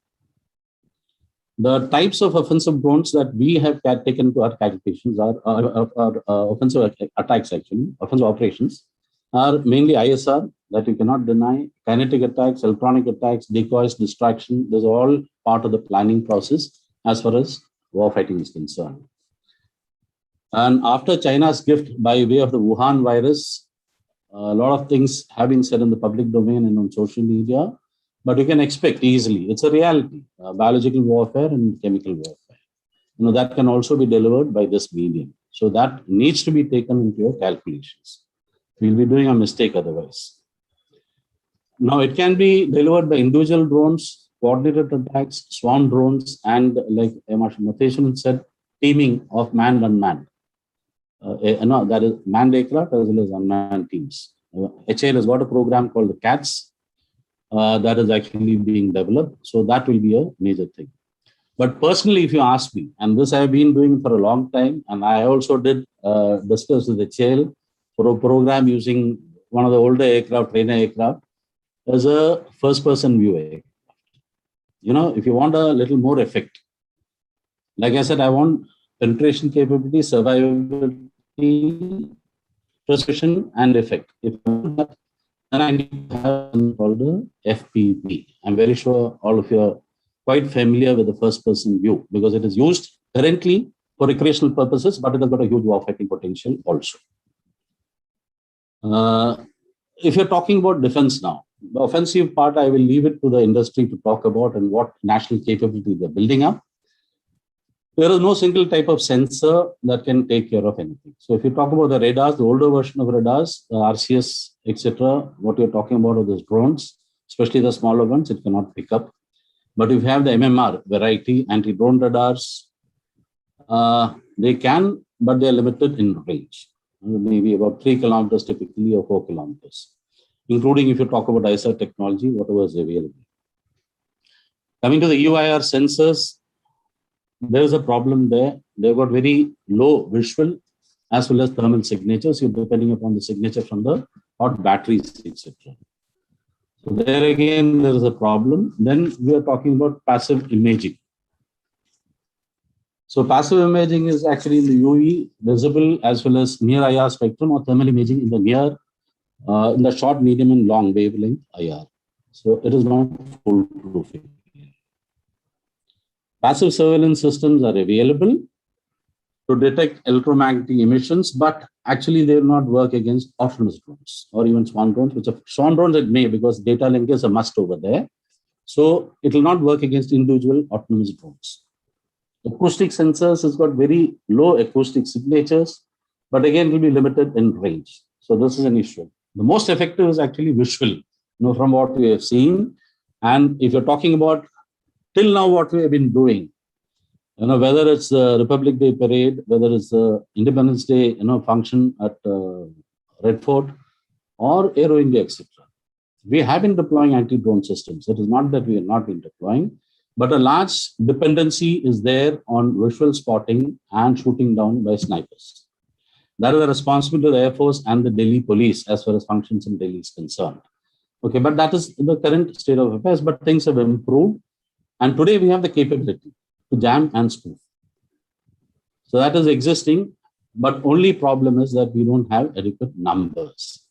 The types of offensive drones that we have taken to our calculations are offensive attacks, actually, offensive operations, are mainly ISR, that you cannot deny, kinetic attacks, electronic attacks, decoys, distraction. Those are all part of the planning process as far as warfighting is concerned. And after China's gift by way of the Wuhan virus, a lot of things have been said in the public domain and on social media, but you can expect easily. It's a reality, biological warfare and chemical warfare. That can also be delivered by this medium. So that needs to be taken into your calculations. We'll be doing a mistake otherwise. Now, it can be delivered by individual drones, coordinated attacks, swarm drones, and like Marshal Matheson said, teaming of manned and unmanned. That is manned aircraft as well as unmanned teams. HAL has got a program called the KAS-The that is actually being developed. So that will be a major thing. But personally, if you ask me, and this I have been doing for a long time, and I also did discuss with HAL for a program using one of the older aircraft, trainer aircraft, as a first-person view aircraft. If you want a little more effect, like I said, I want penetration capability, survivability, precision, and effect. If I want that, then I need to have something called the FPV. I'm very sure all of you are quite familiar with the first-person view because it is used currently for recreational purposes, but it has got a huge warfighting potential also. If you're talking about defense now, the offensive part, I will leave it to the industry to talk about and what national capability they're building up. There is no single type of sensor that can take care of anything. So if you talk about the radars, the older version of radars, the RCS, etc., what you're talking about are those drones, especially the smaller ones, it cannot pick up. But if you have the MMR variety, anti-drone radars, they can, but they're limited in range. Maybe about 3 kilometers typically or 4 kilometers, including if you talk about ISR technology, whatever is available. Coming to the UIR sensors, there is a problem there. They've got very low visual as well as thermal signatures, depending upon the signature from the hot batteries, etc. So there again, there is a problem. Then we are talking about passive imaging. So passive imaging is actually in the UV, visible as well as near IR spectrum, or thermal imaging in the near, in the short, medium, and long wavelength IR. So it is not foolproof. Passive surveillance systems are available to detect electromagnetic emissions, but actually they will not work against autonomous drones or even swarm drones, which are swarm drones it may, because data link is a must over there. So it will not work against individual autonomous drones. Acoustic sensors has got very low acoustic signatures, but again, it will be limited in range. So this is an issue. The most effective is actually visual, from what we have seen. And if you're talking about till now what we have been doing, whether it's the Republic Day parade, whether it's the Independence Day, function at Red Fort or Aero India, etc. We have been deploying anti-drone systems. It is not that we have not been deploying, but a large dependency is there on visual spotting and shooting down by snipers. That is the responsibility of the Air Force and the Delhi police as far as functions in Delhi is concerned. Okay, but that is the current state of affairs, but things have improved. And today we have the capability to jam and spoof. So that is existing, but only problem is that we don't have adequate numbers.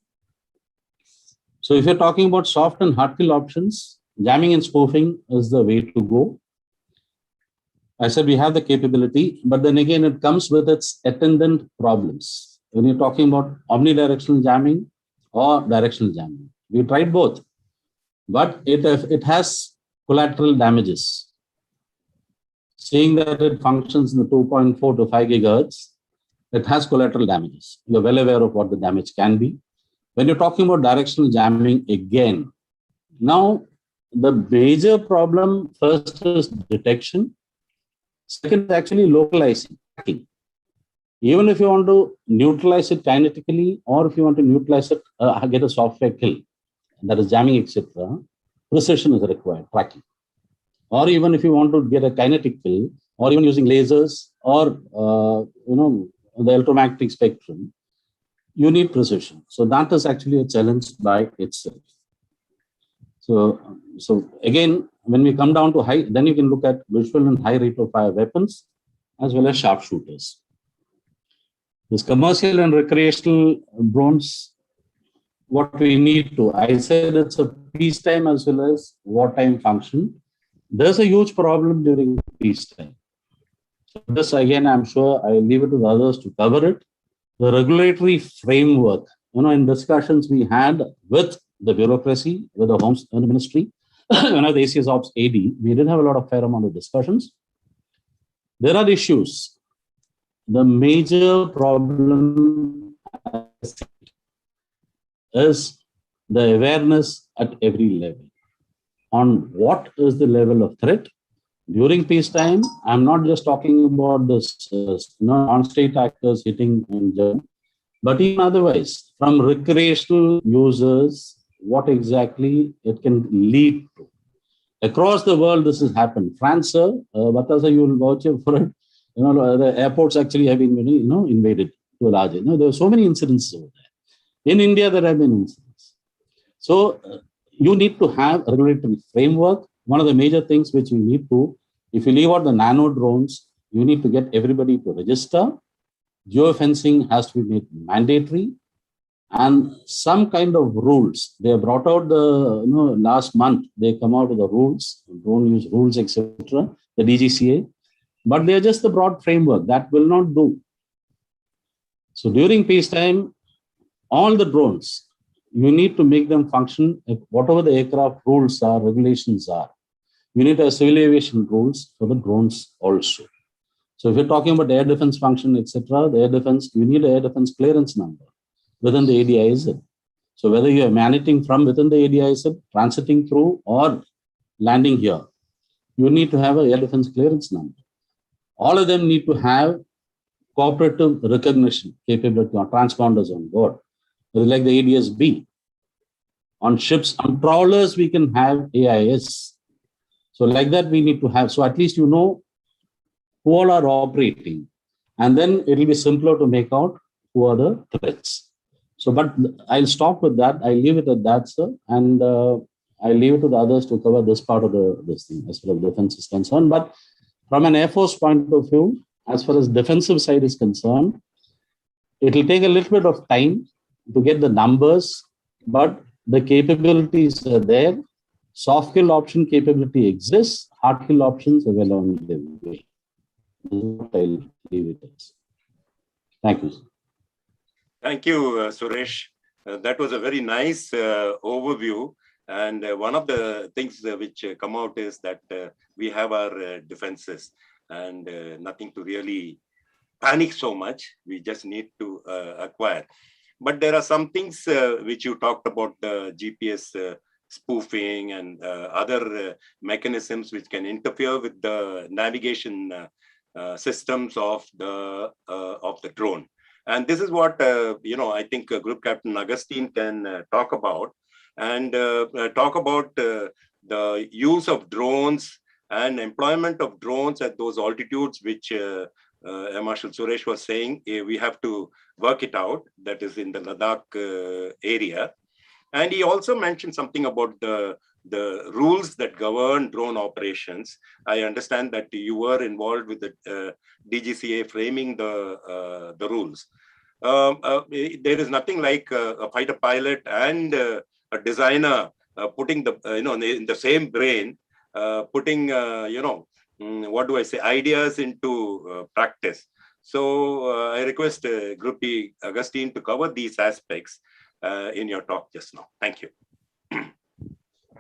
So if you're talking about soft and hard kill options, jamming and spoofing is the way to go. I said we have the capability, but then again, it comes with its attendant problems. When you're talking about omnidirectional jamming or directional jamming, we tried both, but it has collateral damages. Seeing that it functions in the 2.4 to 5 gigahertz, it has collateral damages. You're well aware of what the damage can be. When you're talking about directional jamming, again, now the major problem first is detection. Second is actually localizing. Even if you want to neutralize it kinetically, or if you want to neutralize it, get a software kill, that is jamming, etc., precision is required, tracking. Or even if you want to get a kinetic kill, or even using lasers or, the electromagnetic spectrum, you need precision. So that is actually a challenge by itself. So again, when we come down to high, then you can look at visual and high rate of fire weapons as well as sharpshooters. This commercial and recreational drones, what we need to, I said it's a peacetime as well as wartime function. There's a huge problem during peacetime. So this again, I'm sure I'll leave it to the others to cover it. The regulatory framework, in discussions we had with the bureaucracy, with the Home Ministry, the ACS Ops AD, we did have a lot of fair amount of discussions. There are issues. The major problem is the awareness at every level on what is the level of threat. During peacetime, I'm not just talking about this non-state actors hitting in Germany, but even otherwise, from recreational users, what exactly it can lead to. Across the world, this has happened. France, sir, Batasa, you will vouch for it. The airports actually have been, invaded to a large. There are so many incidents over there. In India, there have been incidents. So you need to have a regulatory framework. One of the major things which we need to, if you leave out the nano drones, you need to get everybody to register. Geofencing has to be made mandatory, and some kind of rules. They brought out last month, they come out with the rules, drone use rules, etc., the DGCA, but they are just the broad framework. That will not do. So during peacetime, all the drones, you need to make them function, whatever the aircraft rules are, regulations are. You need to have civil aviation rules for the drones also. So if you're talking about air defense function, etc., the air defense, you need an air defense clearance number within the ADIZ. So whether you're emanating from within the ADIZ, transiting through, or landing here, you need to have an air defense clearance number. All of them need to have cooperative recognition capability on transponders on board. It's like the ADS-B. On ships, on trawlers, we can have AIS. So like that, we need to have, so at least who all are operating. And then it will be simpler to make out who are the threats. So, but I'll stop with that. I'll leave it at that, sir. And I'll leave it to the others to cover this part of this thing as far as defense is concerned. But from an Air Force point of view, as far as defensive side is concerned, it will take a little bit of time to get the numbers, but the capabilities are there. Soft kill option capability exists. Hard kill options are well on the way. I'll leave it at. Thank you. Thank you, Suresh. That was a very nice overview. And one of the things which come out is that we have our defenses and nothing to really panic so much. We just need to acquire. But there are some things which you talked about, the GPS spoofing and other mechanisms which can interfere with the navigation systems of the drone. And this is what, I think Group Captain Augustine can talk about, and talk about the use of drones and employment of drones at those altitudes, which Air Marshal Suresh was saying, we have to work it out, that is in the Ladakh area. And he also mentioned something about the rules that govern drone operations. I understand that you were involved with the DGCA framing the rules. There is nothing like a fighter pilot and a designer putting in the same brain, putting what do I say, ideas into practice. So I request Group P Augustine to cover these aspects in your talk just now. Thank you.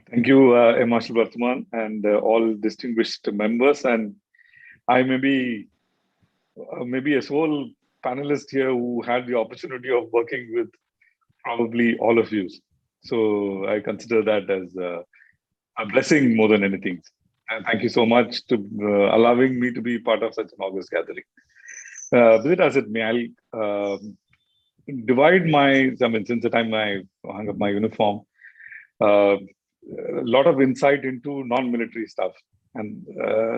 Thank you, Air Marshal Varthaman, and all distinguished members. And I may be a sole panelist here who had the opportunity of working with probably all of you. So I consider that as a blessing more than anything. And thank you so much to allowing me to be part of such an august gathering. With it as it may, I'll divide since the time I hung up my uniform, a lot of insight into non-military stuff. And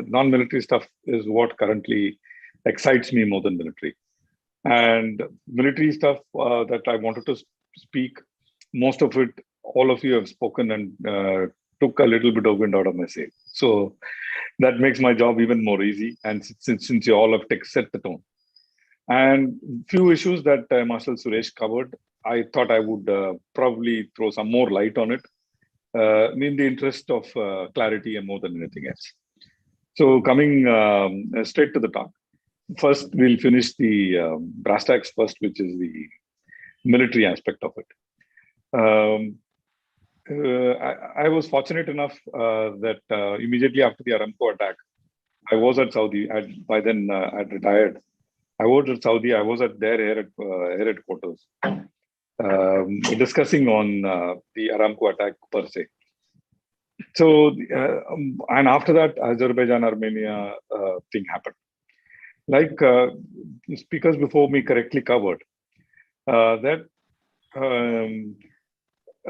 non-military stuff is what currently excites me more than military. And military stuff that I wanted to speak, most of it, all of you have spoken and took a little bit of wind out of my sail. So that makes my job even more easy. And since you all have set the tone. And few issues that Marshal Suresh covered, I thought I would probably throw some more light on it in the interest of clarity and more than anything else. So coming straight to the talk. First, we'll finish the brass tacks first, which is the military aspect of it. I was fortunate enough that immediately after the Aramco attack, I was at Saudi. By then, I'd retired. I was at Saudi. I was at their air headquarters, discussing on the Aramco attack per se. So, and after that, Azerbaijan-Armenia thing happened. Like speakers before me correctly covered, that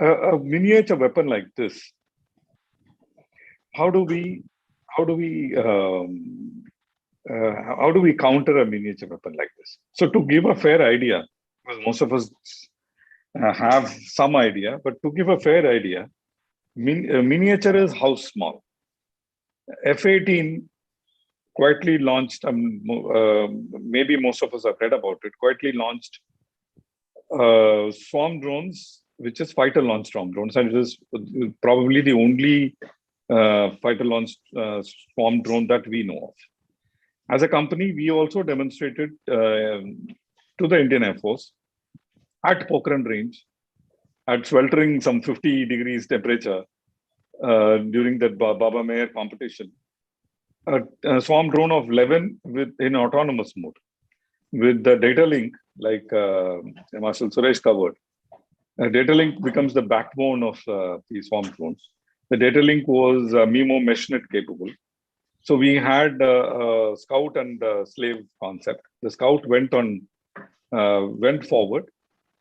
a miniature weapon like this, how do we counter a miniature weapon like this? So to give a fair idea, because most of us have some idea, but to give a fair idea, miniature is how small. F-18 quietly launched, maybe most of us have read about it, quietly launched swarm drones, which is fighter launched swarm drones, and it is probably the only fighter launched swarm drone that we know of. As a company, we also demonstrated to the Indian Air Force at Pokhran range, at sweltering some 50 degrees temperature during that Baba Mayer competition, a swarm drone of 11 in autonomous mode with the data link, like Marshal Suresh covered. Data link becomes the backbone of these swarm drones. The data link was MIMO meshnet capable. So we had a scout and slave concept. The scout went forward,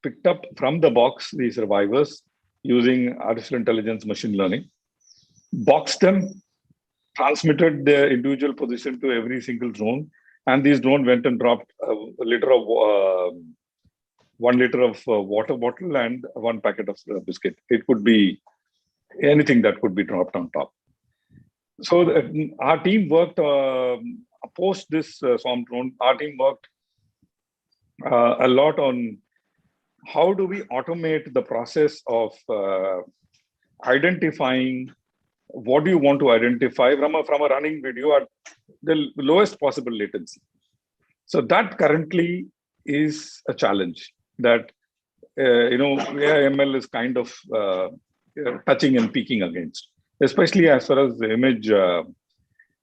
picked up from the box the survivors using artificial intelligence, machine learning, boxed them, transmitted their individual position to every single drone, and these drone went and dropped a liter of 1 liter of water bottle and 1 packet of biscuit. It could be anything that could be dropped on top. So our team worked post this swarm drone. Our team worked a lot on how do we automate the process of identifying what do you want to identify from a running video at the lowest possible latency. So that currently is a challenge that AIML is kind of touching and peaking against, especially as far as the image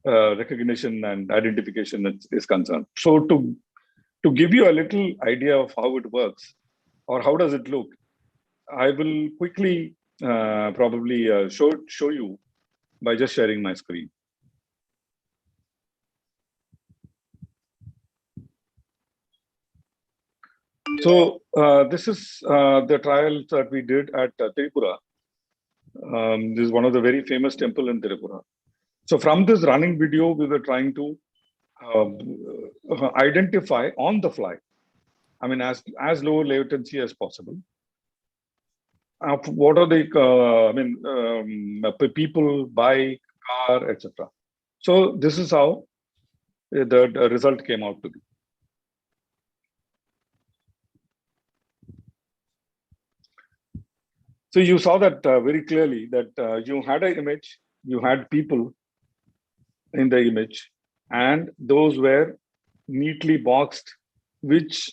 recognition and identification is concerned. So to give you a little idea of how it works or how does it look, I will quickly probably show you by just sharing my screen. So this is the trial that we did at Tripura. This is one of the very famous temple in Tripura. So from this running video, we were trying to identify on the fly, I mean, as low latency as possible. What are the people, bike, car, etc. So this is how the result came out to be. So you saw that very clearly that you had an image, you had people in the image, and those were neatly boxed, which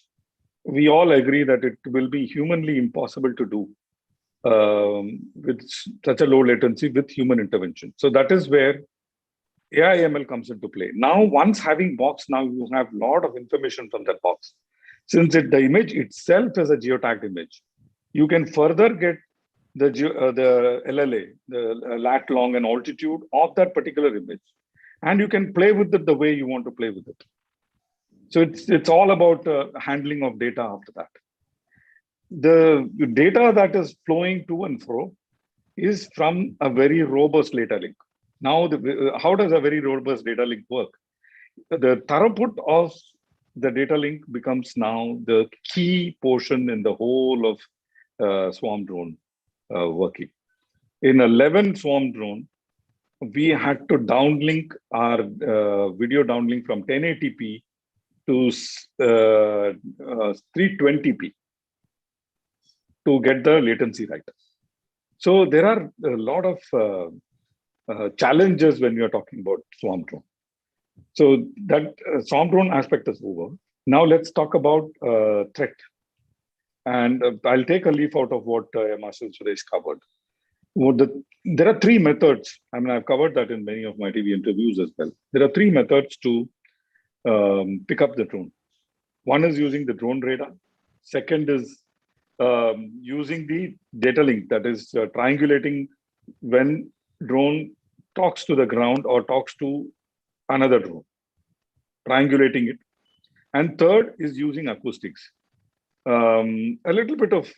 we all agree that it will be humanly impossible to do with such a low latency with human intervention. So that is where AI/ML comes into play. Now, once having box, now you have a lot of information from that box. Since the image itself is a geotagged image, you can further get the LLA, the lat, long, and altitude of that particular image, and you can play with it the way you want to play with it. So it's all about handling of data after that. The data that is flowing to and fro is from a very robust data link. Now, how does a very robust data link work? The throughput of the data link becomes now the key portion in the whole of swarm drone working. In 11 swarm drone, we had to downlink our video downlink from 1080p to 320p to get the latency right. So there are a lot of challenges when you are talking about swarm drone. So that swarm drone aspect is over. Now let's talk about threat. And I'll take a leaf out of what Marshal Suresh covered. There are three methods. I mean, I've covered that in many of my TV interviews as well. There are three methods to pick up the drone. One is using the drone radar. Second is using the data link, that is triangulating when drone talks to the ground or talks to another drone, triangulating it. And third is using acoustics. A little bit of,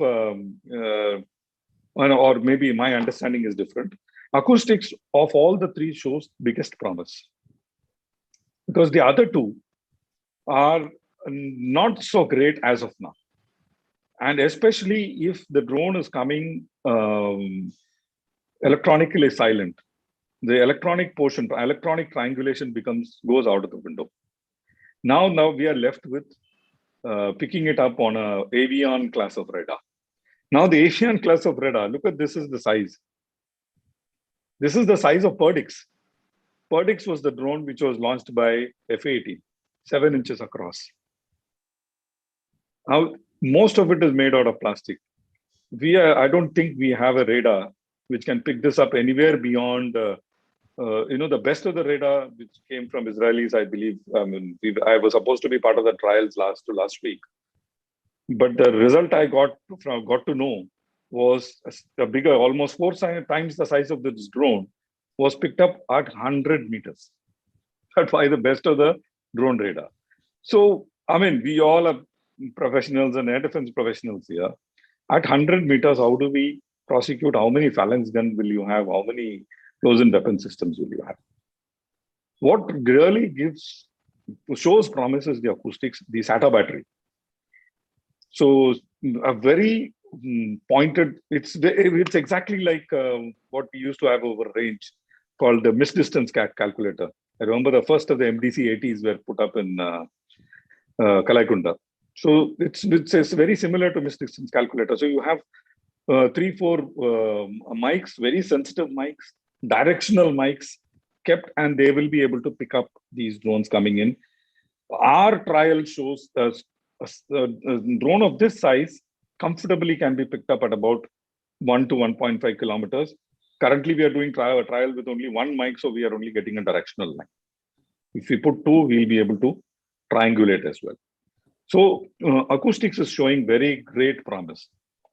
or maybe my understanding is different. Acoustics of all the three shows biggest promise, because the other two are not so great as of now. And especially if the drone is coming electronically silent, the electronic portion, electronic triangulation goes out of the window. Now we are left with picking it up on a Avian class of radar. Now the Avian class of radar, look at this is the size. This is the size of Perdix. Perdix was the drone which was launched by F-18, 7 inches across. Now, most of it is made out of plastic. I don't think we have a radar which can pick this up anywhere beyond, the best of the radar, which came from Israelis, I believe. I mean, I was supposed to be part of the trials last week. But the result I got to know was a bigger, almost 4 times the size of this drone, was picked up at 100 meters. That's why the best of the drone radar. So, I mean, we all are professionals and air defense professionals here. At 100 meters, how do we prosecute? How many phalanx guns will you have? How many close-in weapon systems will you have? What really shows promise is the acoustics, the SATA battery. So a very pointed, it's exactly like what we used to have over range called the misdistance calculator. I remember the first of the MDC-80s were put up in Kalaikunda. So it's very similar to misdistance calculator. So you have 3-4 mics, very sensitive mics, directional mics kept, and they will be able to pick up these drones coming in. Our trial shows a drone of this size comfortably can be picked up at about 1 to 1.5 kilometers. Currently, we are doing a trial with only one mic, so we are only getting a directional line. If we put 2, we'll be able to triangulate as well. So acoustics is showing very great promise.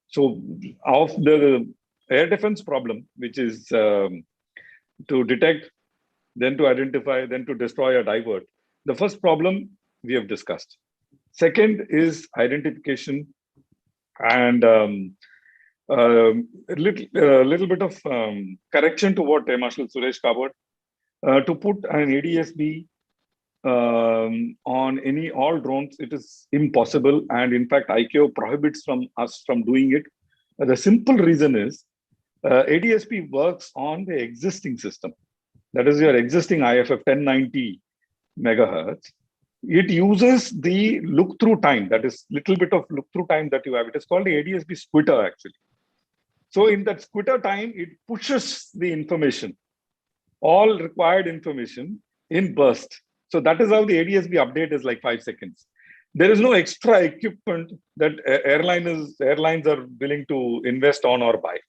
So of the air defense problem, which is to detect, then to identify, then to destroy or divert, the first problem we have discussed. Second is identification and a little bit of correction to what Marshal Suresh covered. To put an ADSB on all drones, it is impossible, and in fact ICAO prohibits us from doing it. The simple reason is ADSB works on the existing system, that is your existing IFF 1090 megahertz. It uses the look-through time, that is little bit of look-through time that you have. It is called the ADSB squitter actually. So in that squitter time, it pushes the information, all required information in burst. So that is how the ADSB update is like 5 seconds. There is no extra equipment that airlines are willing to invest on or buy.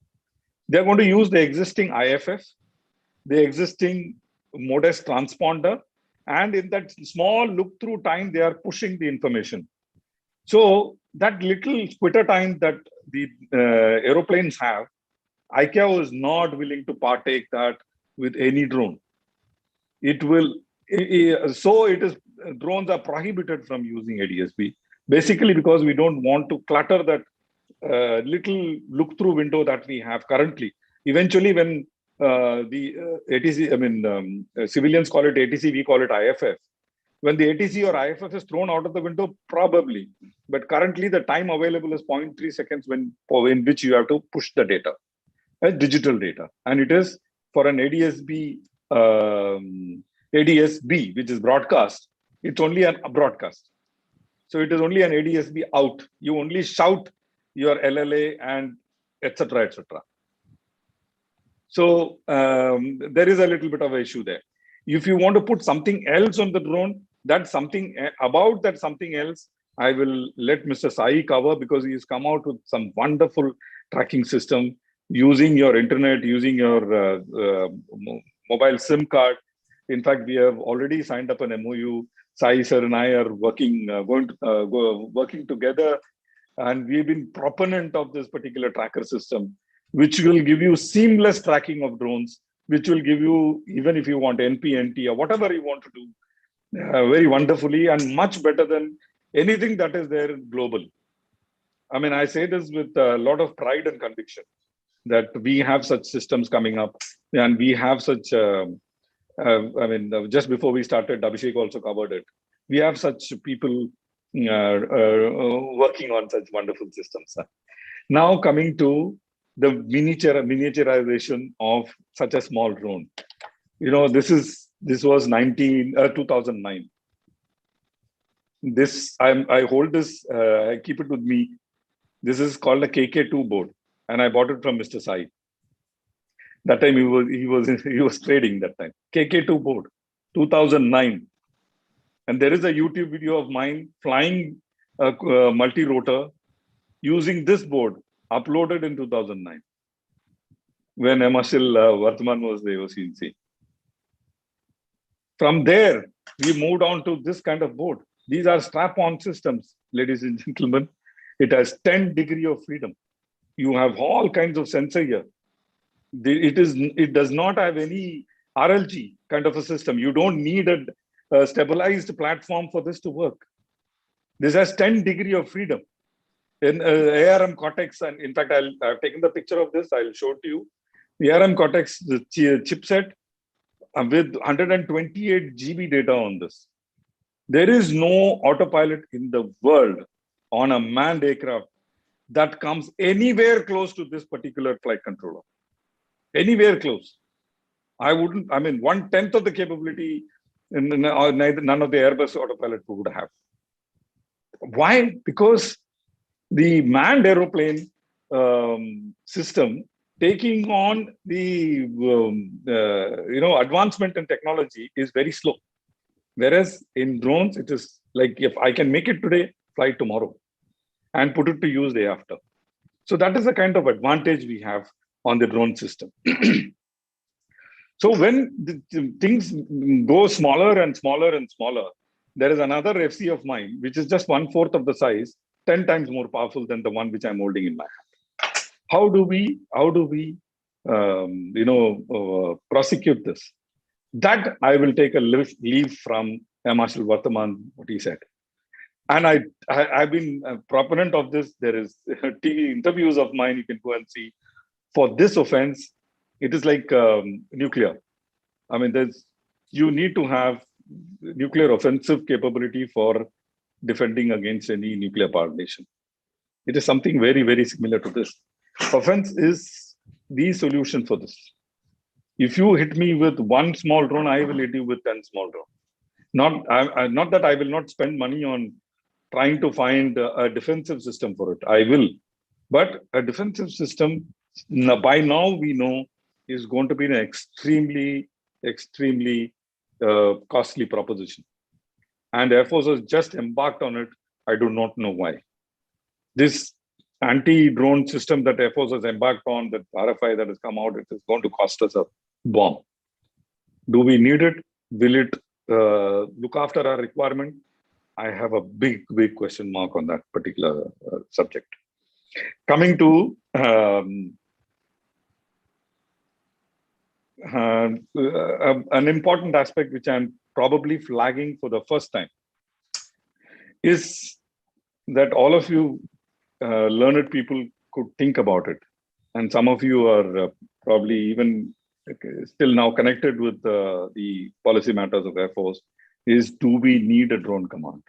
They're going to use the existing IFF, the existing modest transponder, and in that small look-through time, they are pushing the information. So that little squitter time that the aeroplanes have, ICAO is not willing to partake that with any drone. Drones are prohibited from using ADSB, basically because we don't want to clutter that little look-through window that we have currently. Eventually, when ATC, I mean, civilians call it ATC, we call it IFF. When the ATC or IFF is thrown out of the window, probably. But currently, the time available is 0.3 seconds in which you have to push the data, digital data. And it is for an ADSB, which is broadcast, it's only a broadcast. So it is only an ADSB out. You only shout your LLA and etc. etc. So there is a little bit of an issue there. If you want to put something else on the drone, that's something about that something else, I will let Mr. Sai cover, because he's come out with some wonderful tracking system using your internet, using your mobile SIM card. In fact, we have already signed up an MOU. Sai sir and I are working, working together, and we've been proponent of this particular tracker system, which will give you seamless tracking of drones, which will give you, even if you want NP, NT, or whatever you want to do, very wonderfully and much better than anything that is there global. I mean, I say this with a lot of pride and conviction that we have such systems coming up, and we have such, I mean, just before we started, Abhishek also covered it. We have such people working on such wonderful systems. Now coming to the miniaturization of such a small drone. You know, this was 2009. This I hold this, I keep it with me. This is called a KK2 board, and I bought it from Mr. Sai. That time he was trading that time. KK2 board, 2009, and there is a YouTube video of mine flying a multi-rotor using this board, uploaded in 2009, when Marshal Vartman was the OCNC. From there, we moved on to this kind of board. These are strap-on systems, ladies and gentlemen. It has 10 degrees of freedom. You have all kinds of sensor here. It does not have any RLG kind of a system. You don't need a stabilized platform for this to work. This has 10 degrees of freedom. In ARM Cortex, and in fact, I've taken the picture of this, I'll show it to you. The ARM Cortex, the chipset with 128 GB data on this. There is no autopilot in the world on a manned aircraft that comes anywhere close to this particular flight controller. Anywhere close. I mean, 1/10 of the capability none of the Airbus autopilot would have. Why? Because the manned aeroplane system taking on the advancement in technology is very slow. Whereas in drones, it is like, if I can make it today, fly tomorrow and put it to use day after. So that is the kind of advantage we have on the drone system. So when things go smaller and smaller and smaller, there is another FC of mine, which is just 1/4 of the size, 10 times more powerful than the one which I'm holding in my hand. How do we prosecute this? That I will take a leave from Marshal Vartman, what he said. And I've been a proponent of this. There is TV interviews of mine, you can go and see. For this offense, it is like nuclear. I mean, you need to have nuclear offensive capability for defending against any nuclear powered nation. It is something very, very similar to this. Offense is the solution for this. If you hit me with one small drone, I will hit you with 10 small drones. Not that I will not spend money on trying to find a defensive system for it. I will. But a defensive system, by now we know, is going to be an extremely, extremely costly proposition. And Air Force has just embarked on it. I do not know why. This anti-drone system that Air Force has embarked on, that RFI that has come out, it is going to cost us a bomb. Do we need it? Will it look after our requirement? I have a big, big question mark on that particular subject. Coming to an important aspect which I'm probably flagging for the first time is that all of you learned people could think about it. And some of you are probably even still now connected with the policy matters of Air Force is, do we need a drone command?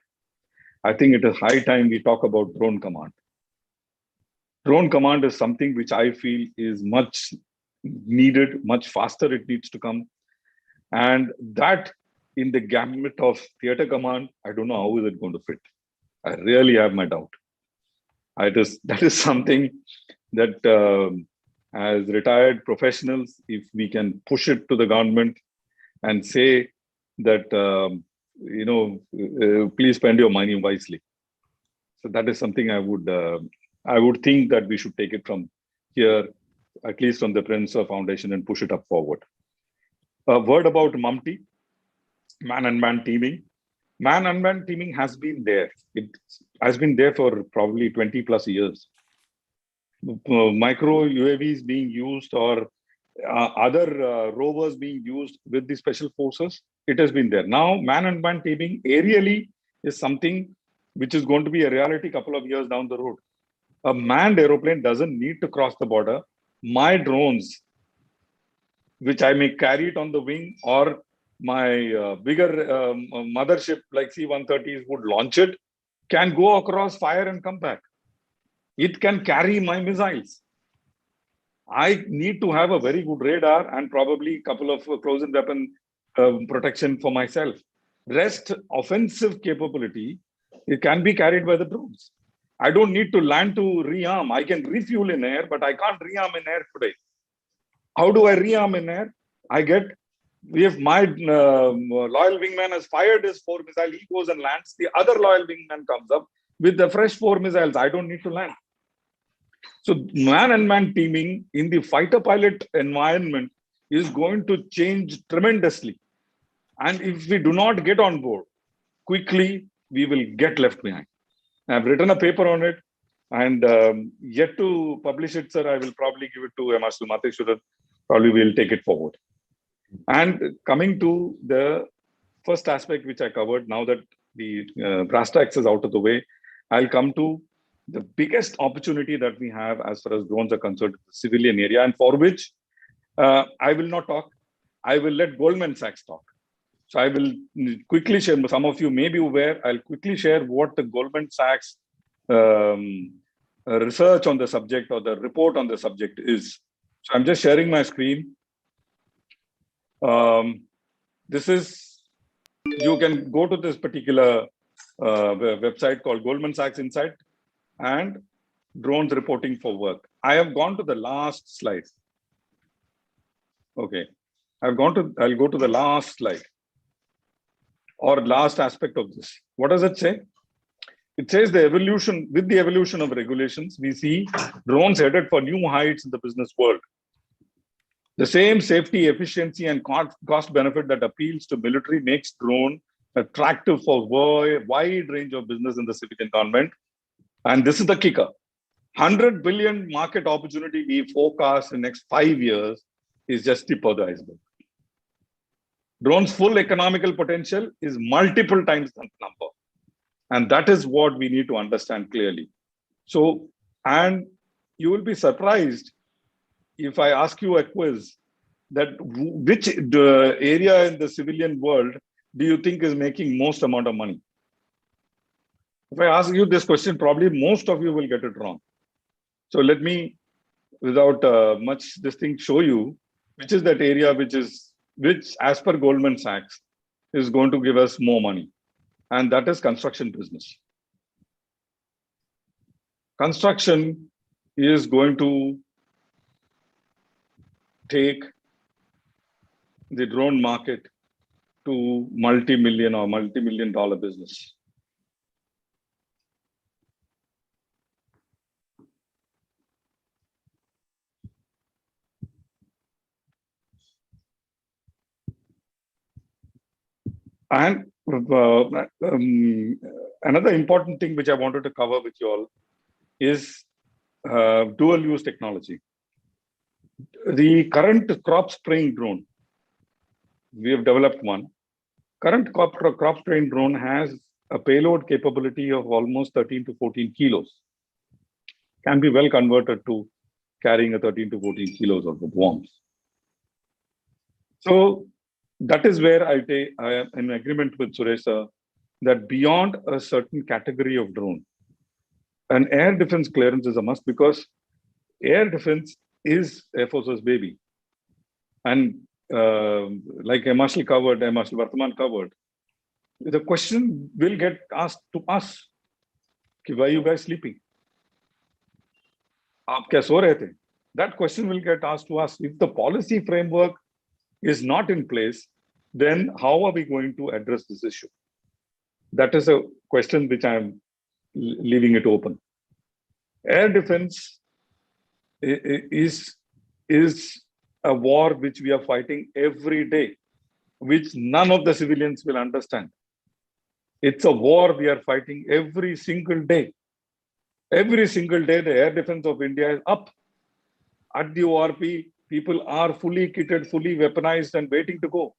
I think it is high time we talk about drone command. Drone command is something which I feel is much needed, much faster it needs to come. And that in the gamut of theater command, I don't know how is it going to fit. I really have my doubt. That is something that as retired professionals, if we can push it to the government and say that, please spend your money wisely. So that is something I would think that we should take it from here, at least from the Peninsula Foundation, and push it up forward. A word about MUMTI, man-unmanned teaming. Man-unmanned teaming has been there. It has been there for probably 20 plus years. Micro UAVs being used or other rovers being used with the special forces, it has been there. Now, man-unmanned teaming aerially is something which is going to be a reality a couple of years down the road. A manned aeroplane doesn't need to cross the border. My drones, which I may carry it on the wing, or my bigger mothership like C-130s would launch it, can go across, fire and come back. It can carry my missiles. I need to have a very good radar and probably a couple of close-in weapon protection for myself. Rest offensive capability, it can be carried by the drones. I don't need to land to rearm. I can refuel in air, but I can't rearm in air today. How do I rearm in air? If my loyal wingman has fired his 4 missiles, he goes and lands. The other loyal wingman comes up with the fresh 4 missiles. I don't need to land. So man-and-man teaming in the fighter pilot environment is going to change tremendously. And if we do not get on board quickly, we will get left behind. I've written a paper on it and yet to publish it, sir. I will probably give it to Marshal Matheshwaran. Probably we'll take it forward. And coming to the first aspect, which I covered, now that the brass tacks is out of the way, I'll come to the biggest opportunity that we have as far as drones are concerned, the civilian area, and for which I will not talk. I will let Goldman Sachs talk. So I will quickly share, some of you may be aware, I'll quickly share what the Goldman Sachs research on the subject or the report on the subject is. So I'm just sharing my screen. This is, you can go to this particular website called Goldman Sachs Insight and drones reporting for work. I have gone to the last slide. Okay, I'll go to the last slide or last aspect of this. What does it say? It says with the evolution of regulations, we see drones headed for new heights in the business world. The same safety, efficiency, and cost benefit that appeals to military makes drone attractive for a wide range of business in the civilian environment. And this is the kicker. 100 billion market opportunity we forecast in the next 5 years is just tip of the iceberg. Drone's full economical potential is multiple times that number. And that is what we need to understand clearly. So, and you will be surprised if I ask you a quiz that which area in the civilian world do you think is making most amount of money? If I ask you this question, probably most of you will get it wrong. So let me, without much this thing, show you which is that area which as per Goldman Sachs is going to give us more money. And that is construction business. Construction is going to take the drone market to multi-million or multi-million dollar business. And another important thing which I wanted to cover with you all is dual use technology. The current crop spraying drone, we have developed one. Current crop spraying drone has a payload capability of almost 13 to 14 kilos. Can be well converted to carrying a 13 to 14 kilos of the worms. So that is where I am in agreement with Suresh that beyond a certain category of drone, an air defense clearance is a must, because air defense is Air Force's baby. And like Marshal Vartaman covered, the question will get asked to us, why are you guys sleeping? Aap kya so rahe the? That question will get asked to us. If the policy framework is not in place, then how are we going to address this issue? That is a question which I am leaving it open. Air defense is a war which we are fighting every day, which none of the civilians will understand. It's a war we are fighting every single day. Every single day, the air defense of India is up. At the ORP, people are fully kitted, fully weaponized and waiting to go.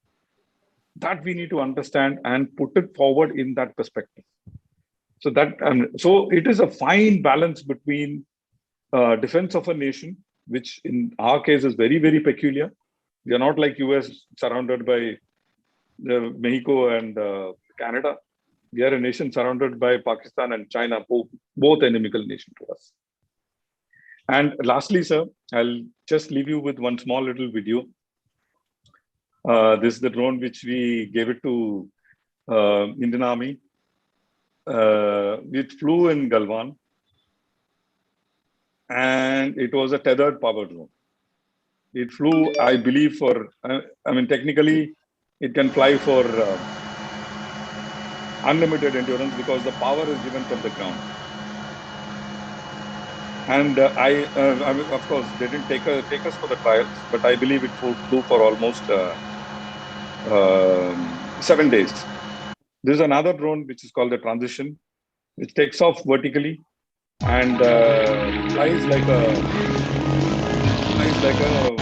That we need to understand and put it forward in that perspective. So so it is a fine balance between defense of a nation, which in our case is very, very peculiar. We are not like US surrounded by Mexico and Canada. We are a nation surrounded by Pakistan and China, both inimical nations to us. And lastly, sir, I'll just leave you with one small little video. This is the drone which we gave it to Indian Army. It flew in Galwan, and it was a tethered power drone. It flew, I believe, technically, it can fly for unlimited endurance because the power is given from the ground. And of course, they didn't take us for the trials, but I believe it flew for almost 7 days. This is another drone which is called the Transition, which takes off vertically and flies like a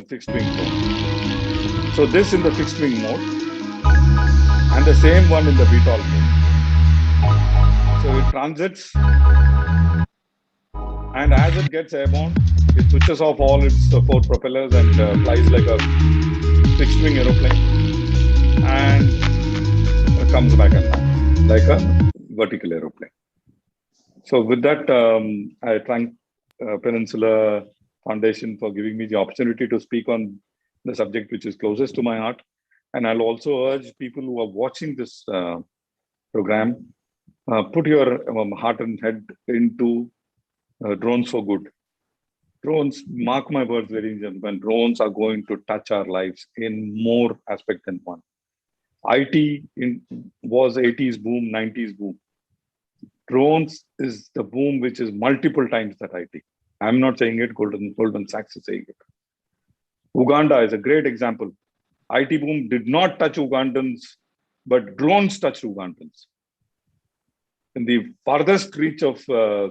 fixed wing drone. So this in the fixed wing mode, and the same one in the VTOL mode. So it transits, and as it gets airborne, it switches off all its 4 propellers and flies like a fixed wing aeroplane, and comes back and lands like a vertical aeroplane. So with that, I thank Peninsula Foundation for giving me the opportunity to speak on the subject which is closest to my heart. And I'll also urge people who are watching this program, put your heart and head into drones for good. Drones, mark my words, ladies and gentlemen, drones are going to touch our lives in more aspects than one. IT was 80s boom, 90s boom. Drones is the boom which is multiple times that IT. I'm not saying it, Goldman Sachs is saying it. Uganda is a great example. IT boom did not touch Ugandans, but drones touched Ugandans. In the farthest reach of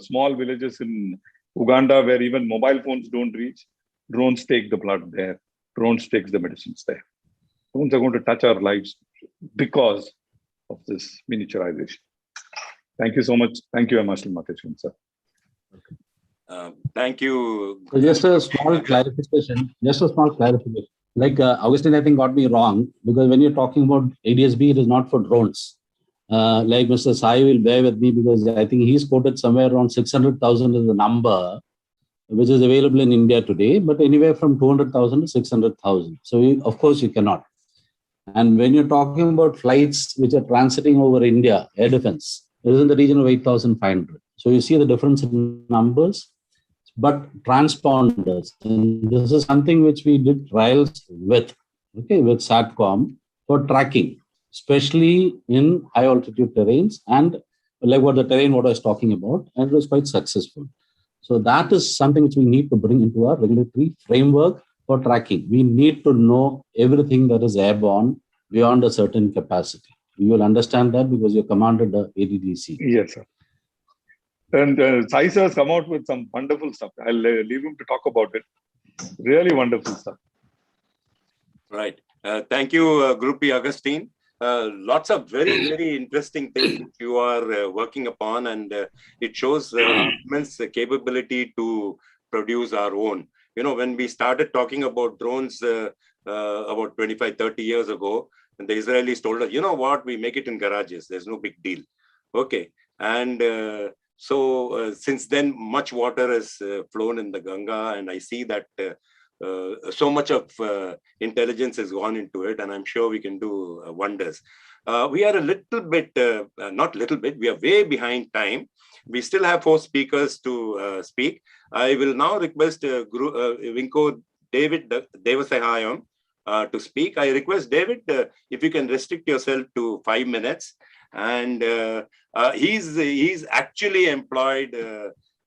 small villages in Uganda, where even mobile phones don't reach, drones take the blood there. Drones take the medicines there. Drones are going to touch our lives because of this miniaturization. Thank you so much. Thank you, Marshal Matheswaran, sir. Thank you. So just a small clarification. Like Augustine, I think, got me wrong, because when you're talking about ADSB, it is not for drones. Like Mr. Sai will bear with me, because I think he's quoted somewhere around 600,000 is the number which is available in India today, but anywhere from 200,000 to 600,000. So of course you cannot. And when you're talking about flights which are transiting over India, air defense, it is in the region of 8,500. So you see the difference in numbers, but transponders, and this is something which we did trials with SATCOM for tracking, especially in high altitude terrains, and like what I was talking about, and it was quite successful. So that is something which we need to bring into our regulatory framework for tracking. We need to know everything that is airborne beyond a certain capacity. You will understand that because you commanded the ADDC. Yes, sir. And Sai sir has come out with some wonderful stuff. I'll leave him to talk about it. Really wonderful stuff. Right. Thank you, Group P. Augustine. Lots of very, very interesting things you are working upon, and it shows immense capability to produce our own. You know, when we started talking about drones, about 25, 30 years ago. And the Israelis told us, you know what, we make it in garages. There's no big deal. Okay. And since then, much water has flown in the Ganga, and I see that so much of intelligence has gone into it, and I'm sure we can do wonders. We are a little bit, not little bit, we are way behind time. We still have 4 speakers to speak. I will now request Vinko David Devasahayam to speak. I request David, if you can restrict yourself to 5 minutes. And he's actually employed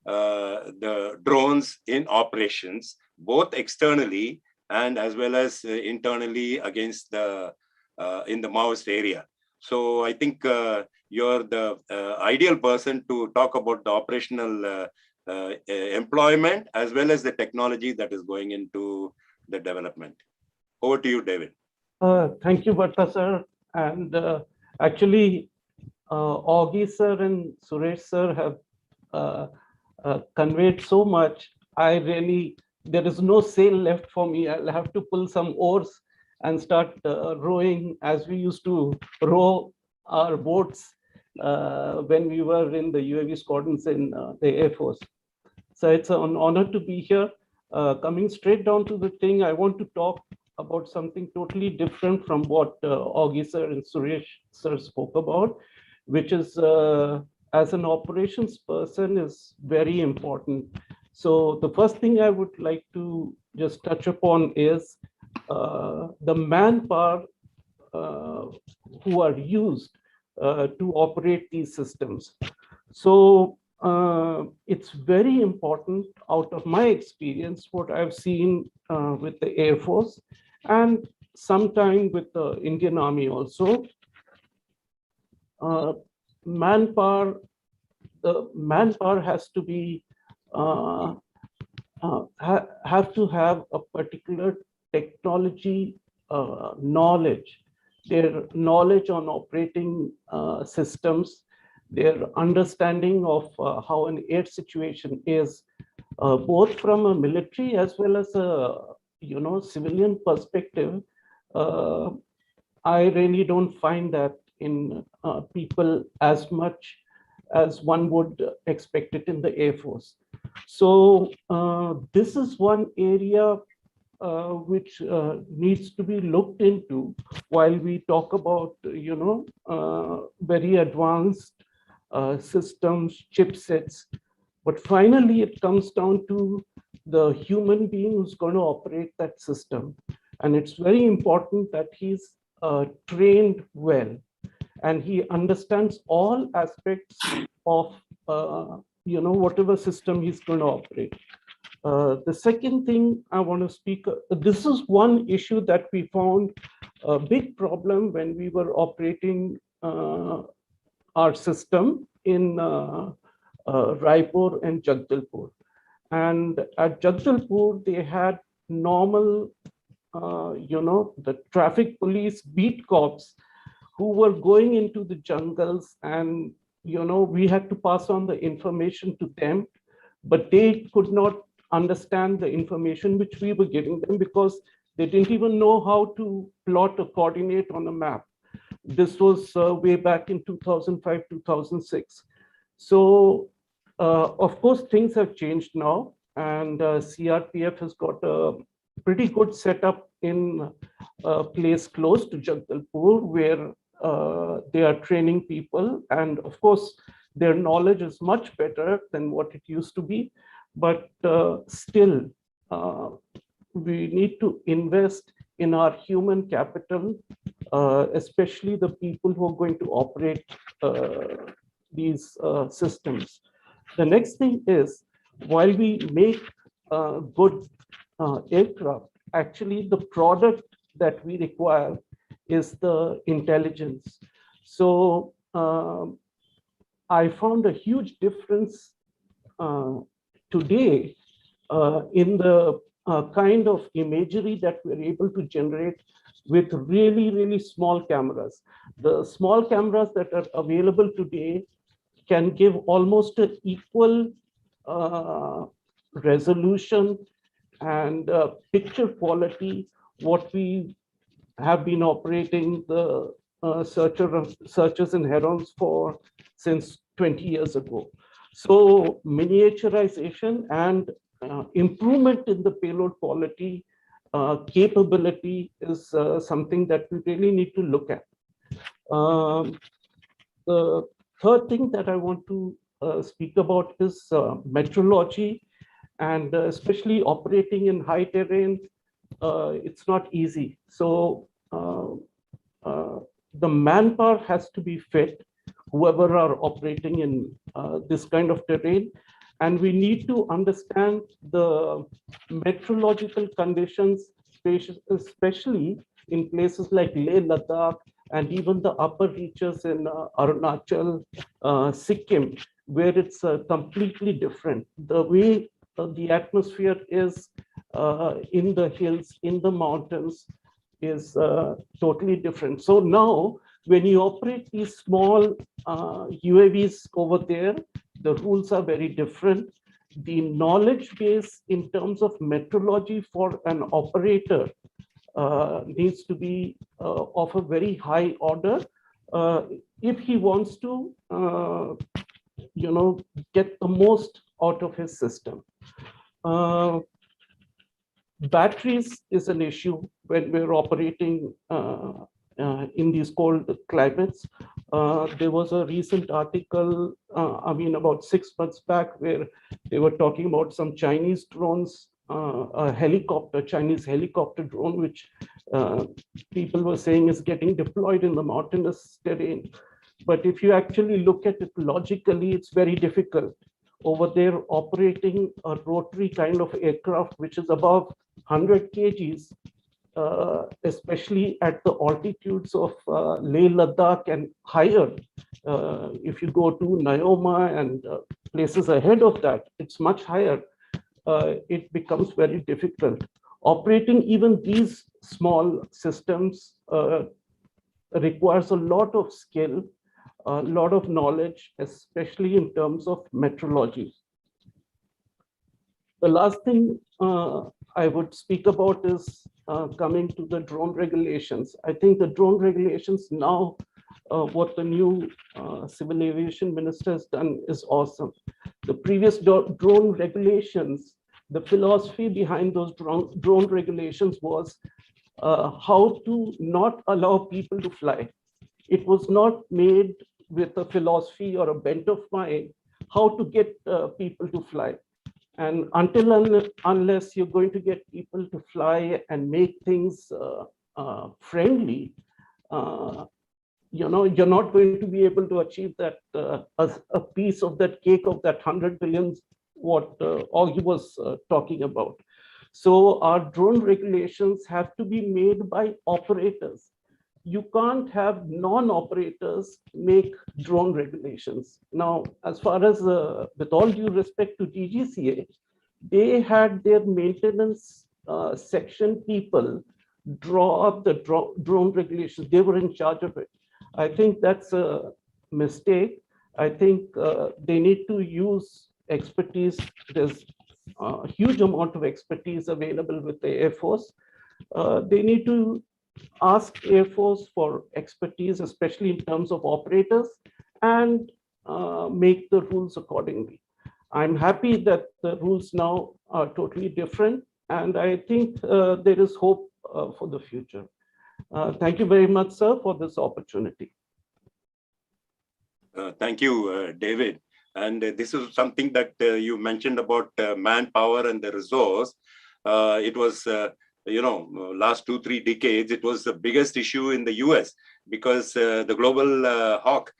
the drones in operations, both externally and as well as internally against the in the Maoist area. So I think you're the ideal person to talk about the operational employment as well as the technology that is going into the development. Over to you, David. Thank you, Bhatta sir. And actually, Augie sir and Suresh sir have conveyed so much. There is no sail left for me. I'll have to pull some oars and start rowing as we used to row our boats when we were in the UAV squadrons in the Air Force. So it's an honor to be here. Coming straight down to the thing, I want to talk about something totally different from what Augie sir and Suresh sir spoke about, which is as an operations person is very important. So the first thing I would like to just touch upon is the manpower who are used to operate these systems. So it's very important, out of my experience, what I've seen with the Air Force and sometime with the Indian Army also. Manpower has to be have to have a particular technology knowledge, their knowledge on operating systems, their understanding of how an air situation is, both from a military as well as a civilian perspective. I really don't find that in people as much as one would expect it in the Air Force. So this is one area which needs to be looked into while we talk about, very advanced systems, chipsets. But finally, it comes down to the human being who's going to operate that system. And it's very important that he's trained well and he understands all aspects of whatever system he's going to operate. The second thing I want to speak, this is one issue that we found a big problem when we were operating our system in Raipur and Jagdalpur. And at Jagdalpur, they had normal, the traffic police beat cops who were going into the jungles, and we had to pass on the information to them, but they could not understand the information which we were giving them because they didn't even know how to plot a coordinate on a map. This was way back in 2005, 2006. So, of course, things have changed now, and CRPF has got a pretty good setup in a place close to Jagdalpur where they are training people. And of course, their knowledge is much better than what it used to be. But still, we need to invest in our human capital, especially the people who are going to operate these systems. The next thing is, while we make good aircraft, actually the product that we require is the intelligence. So I found a huge difference today in the kind of imagery that we're able to generate with really, really small cameras. The small cameras that are available today can give almost an equal resolution and picture quality what we have been operating the searchers and herons for since 20 years ago. So miniaturization and improvement in the payload quality capability is something that we really need to look at. The third thing that I want to speak about is metrology, and especially operating in high terrain. It's not easy. So the manpower has to be fit, whoever are operating in this kind of terrain. And we need to understand the meteorological conditions, especially in places like Leh, Ladakh, and even the upper reaches in Arunachal, Sikkim, where it's completely different. The way the atmosphere is in the hills, in the mountains, is totally different. So now, when you operate these small UAVs over there, the rules are very different. The knowledge base in terms of metrology for an operator needs to be of a very high order if he wants to, get the most out of his system. Batteries is an issue when we're operating in these cold climates. There was a recent article, about 6 months back, where they were talking about some Chinese drones, a Chinese helicopter drone, which people were saying is getting deployed in the mountainous terrain. But if you actually look at it logically, it's very difficult. Over there, operating a rotary kind of aircraft, which is above 100 kgs, especially at the altitudes of Leh, Ladakh and higher. If you go to Nyoma and places ahead of that, it's much higher. It becomes very difficult. Operating even these small systems requires a lot of skill, a lot of knowledge, especially in terms of metrology. The last thing I would speak about is coming to the drone regulations. I think the drone regulations now, what the new civil aviation minister has done is awesome. The previous drone regulations, the philosophy behind those drone regulations was how to not allow people to fly. It was not made with a philosophy or a bent of mind how to get people to fly. And unless you're going to get people to fly and make things friendly, you're not going to be able to achieve that a piece of that cake of that 100 billion what Augie was talking about. So our drone regulations have to be made by operators. You can't have non-operators make drone regulations. Now, as far as, with all due respect to DGCA, they had their maintenance section people draw up the drone regulations. They were in charge of it. I think that's a mistake. I think they need to use expertise. There's a huge amount of expertise available with the Air Force. They need to ask Air Force for expertise, especially in terms of operators, and make the rules accordingly. I'm happy that the rules now are totally different, and I think there is hope for the future. Thank you very much, sir, for this opportunity. Thank you, David. And this is something that you mentioned about manpower and the resource. It was last 2-3 decades, it was the biggest issue in the US because the Global Hawk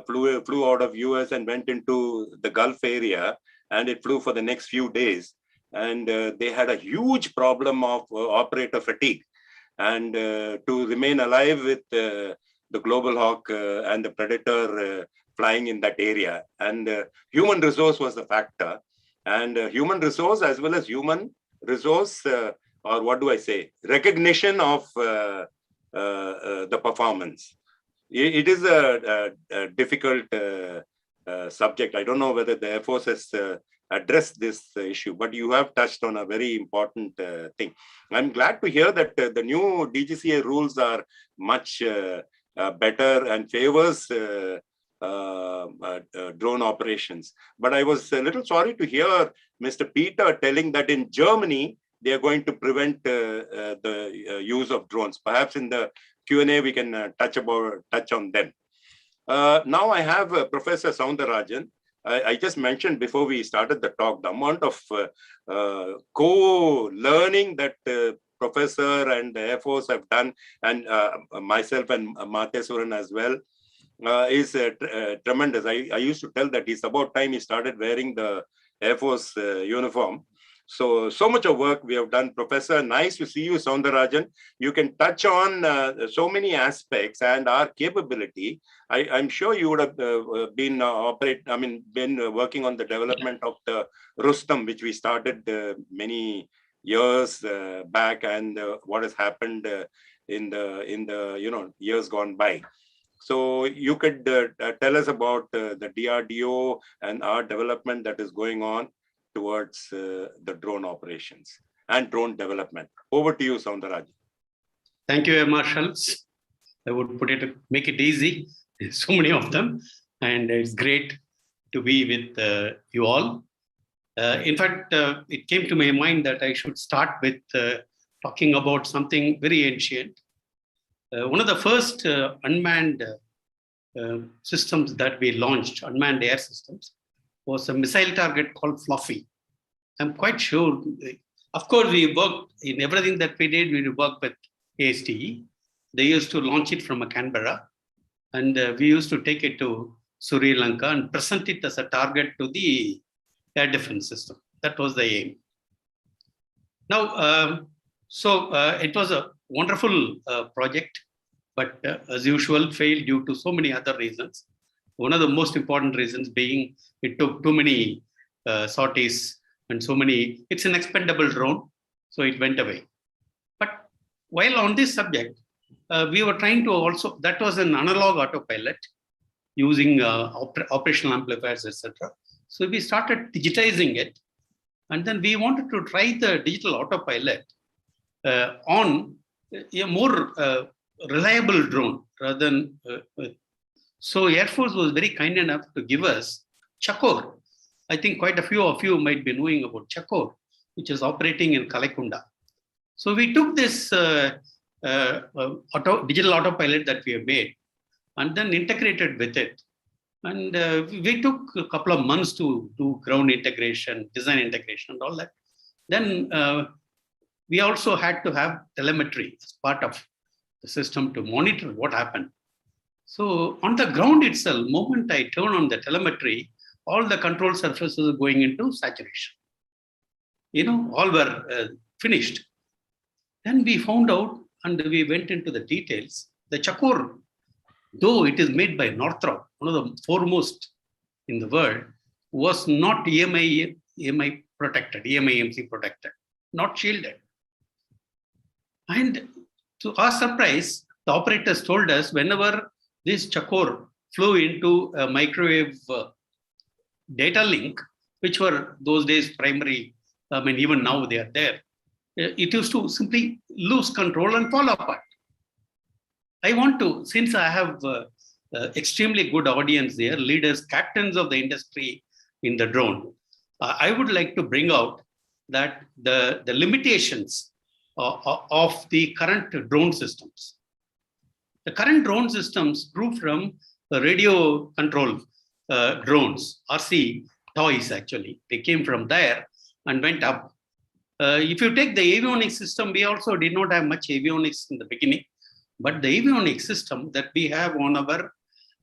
flew out of US and went into the Gulf area, and it flew for the next few days. And they had a huge problem of operator fatigue. And to remain alive with the Global Hawk and the Predator flying in that area. And human resource was the factor. And human resource as well as human resource or what do I say, recognition of the performance. It is a difficult subject. I don't know whether the Air Force has address this issue. But you have touched on a very important thing. I'm glad to hear that the new DGCA rules are much better and favors drone operations. But I was a little sorry to hear Mr. Peter telling that in Germany, they are going to prevent the use of drones. Perhaps in the Q&A, we can touch on them. Now I have Professor Soundarajan. I just mentioned before we started the talk, the amount of co-learning that Professor and the Air Force have done, and myself and Matheswaran as well, is tremendous. I used to tell that it's about time he started wearing the Air Force uniform. So much of work we have done, Professor. Nice to see you, Soundarajan. You can touch on so many aspects and our capability. I'm sure you would have been working on the development of the Rustam, which we started many years back, and what has happened in the years gone by. So you could tell us about the DRDO and our development that is going on towards the drone operations and drone development. Over to you, Soundarajan. Thank you, Air Marshals. I would make it easy. There's so many of them, and it's great to be with you all. In fact, it came to my mind that I should start with talking about something very ancient. One of the first unmanned systems that we launched, unmanned air systems, was a missile target called Fluffy. I'm quite sure, of course, we worked in everything that we did, we worked with ASTE. They used to launch it from Canberra, and we used to take it to Sri Lanka and present it as a target to the air defense system. That was the aim. Now, it was a wonderful project, but as usual, failed due to so many other reasons. One of the most important reasons being it took too many sorties and so many, it's an expendable drone, so it went away. But while on this subject, we were trying to also, that was an analog autopilot using operational amplifiers, etc. So we started digitizing it, and then we wanted to try the digital autopilot on a more reliable drone rather than so Air Force was very kind enough to give us Chakor. I think quite a few of you might be knowing about Chakor, which is operating in Kalekunda. So we took this digital autopilot that we have made and then integrated with it. And we took a couple of months to do ground integration, design integration, and all that. Then we also had to have telemetry as part of the system to monitor what happened. So on the ground itself, moment I turn on the telemetry, all the control surfaces are going into saturation. All were finished. Then we found out, and we went into the details, the Chakor, though it is made by Northrop, one of the foremost in the world, was not EMI protected, EMI-EMC protected, not shielded. And to our surprise, the operators told us whenever this Chakor flew into a microwave data link, which were those days primary, even now they are there, it used to simply lose control and fall apart. I want to, since I have extremely good audience there, leaders, captains of the industry in the drone, I would like to bring out that the limitations of the current drone systems. The current drone systems grew from radio control drones, RC toys actually. They came from there and went up. If you take the avionics system, we also did not have much avionics in the beginning, but the avionics system that we have on our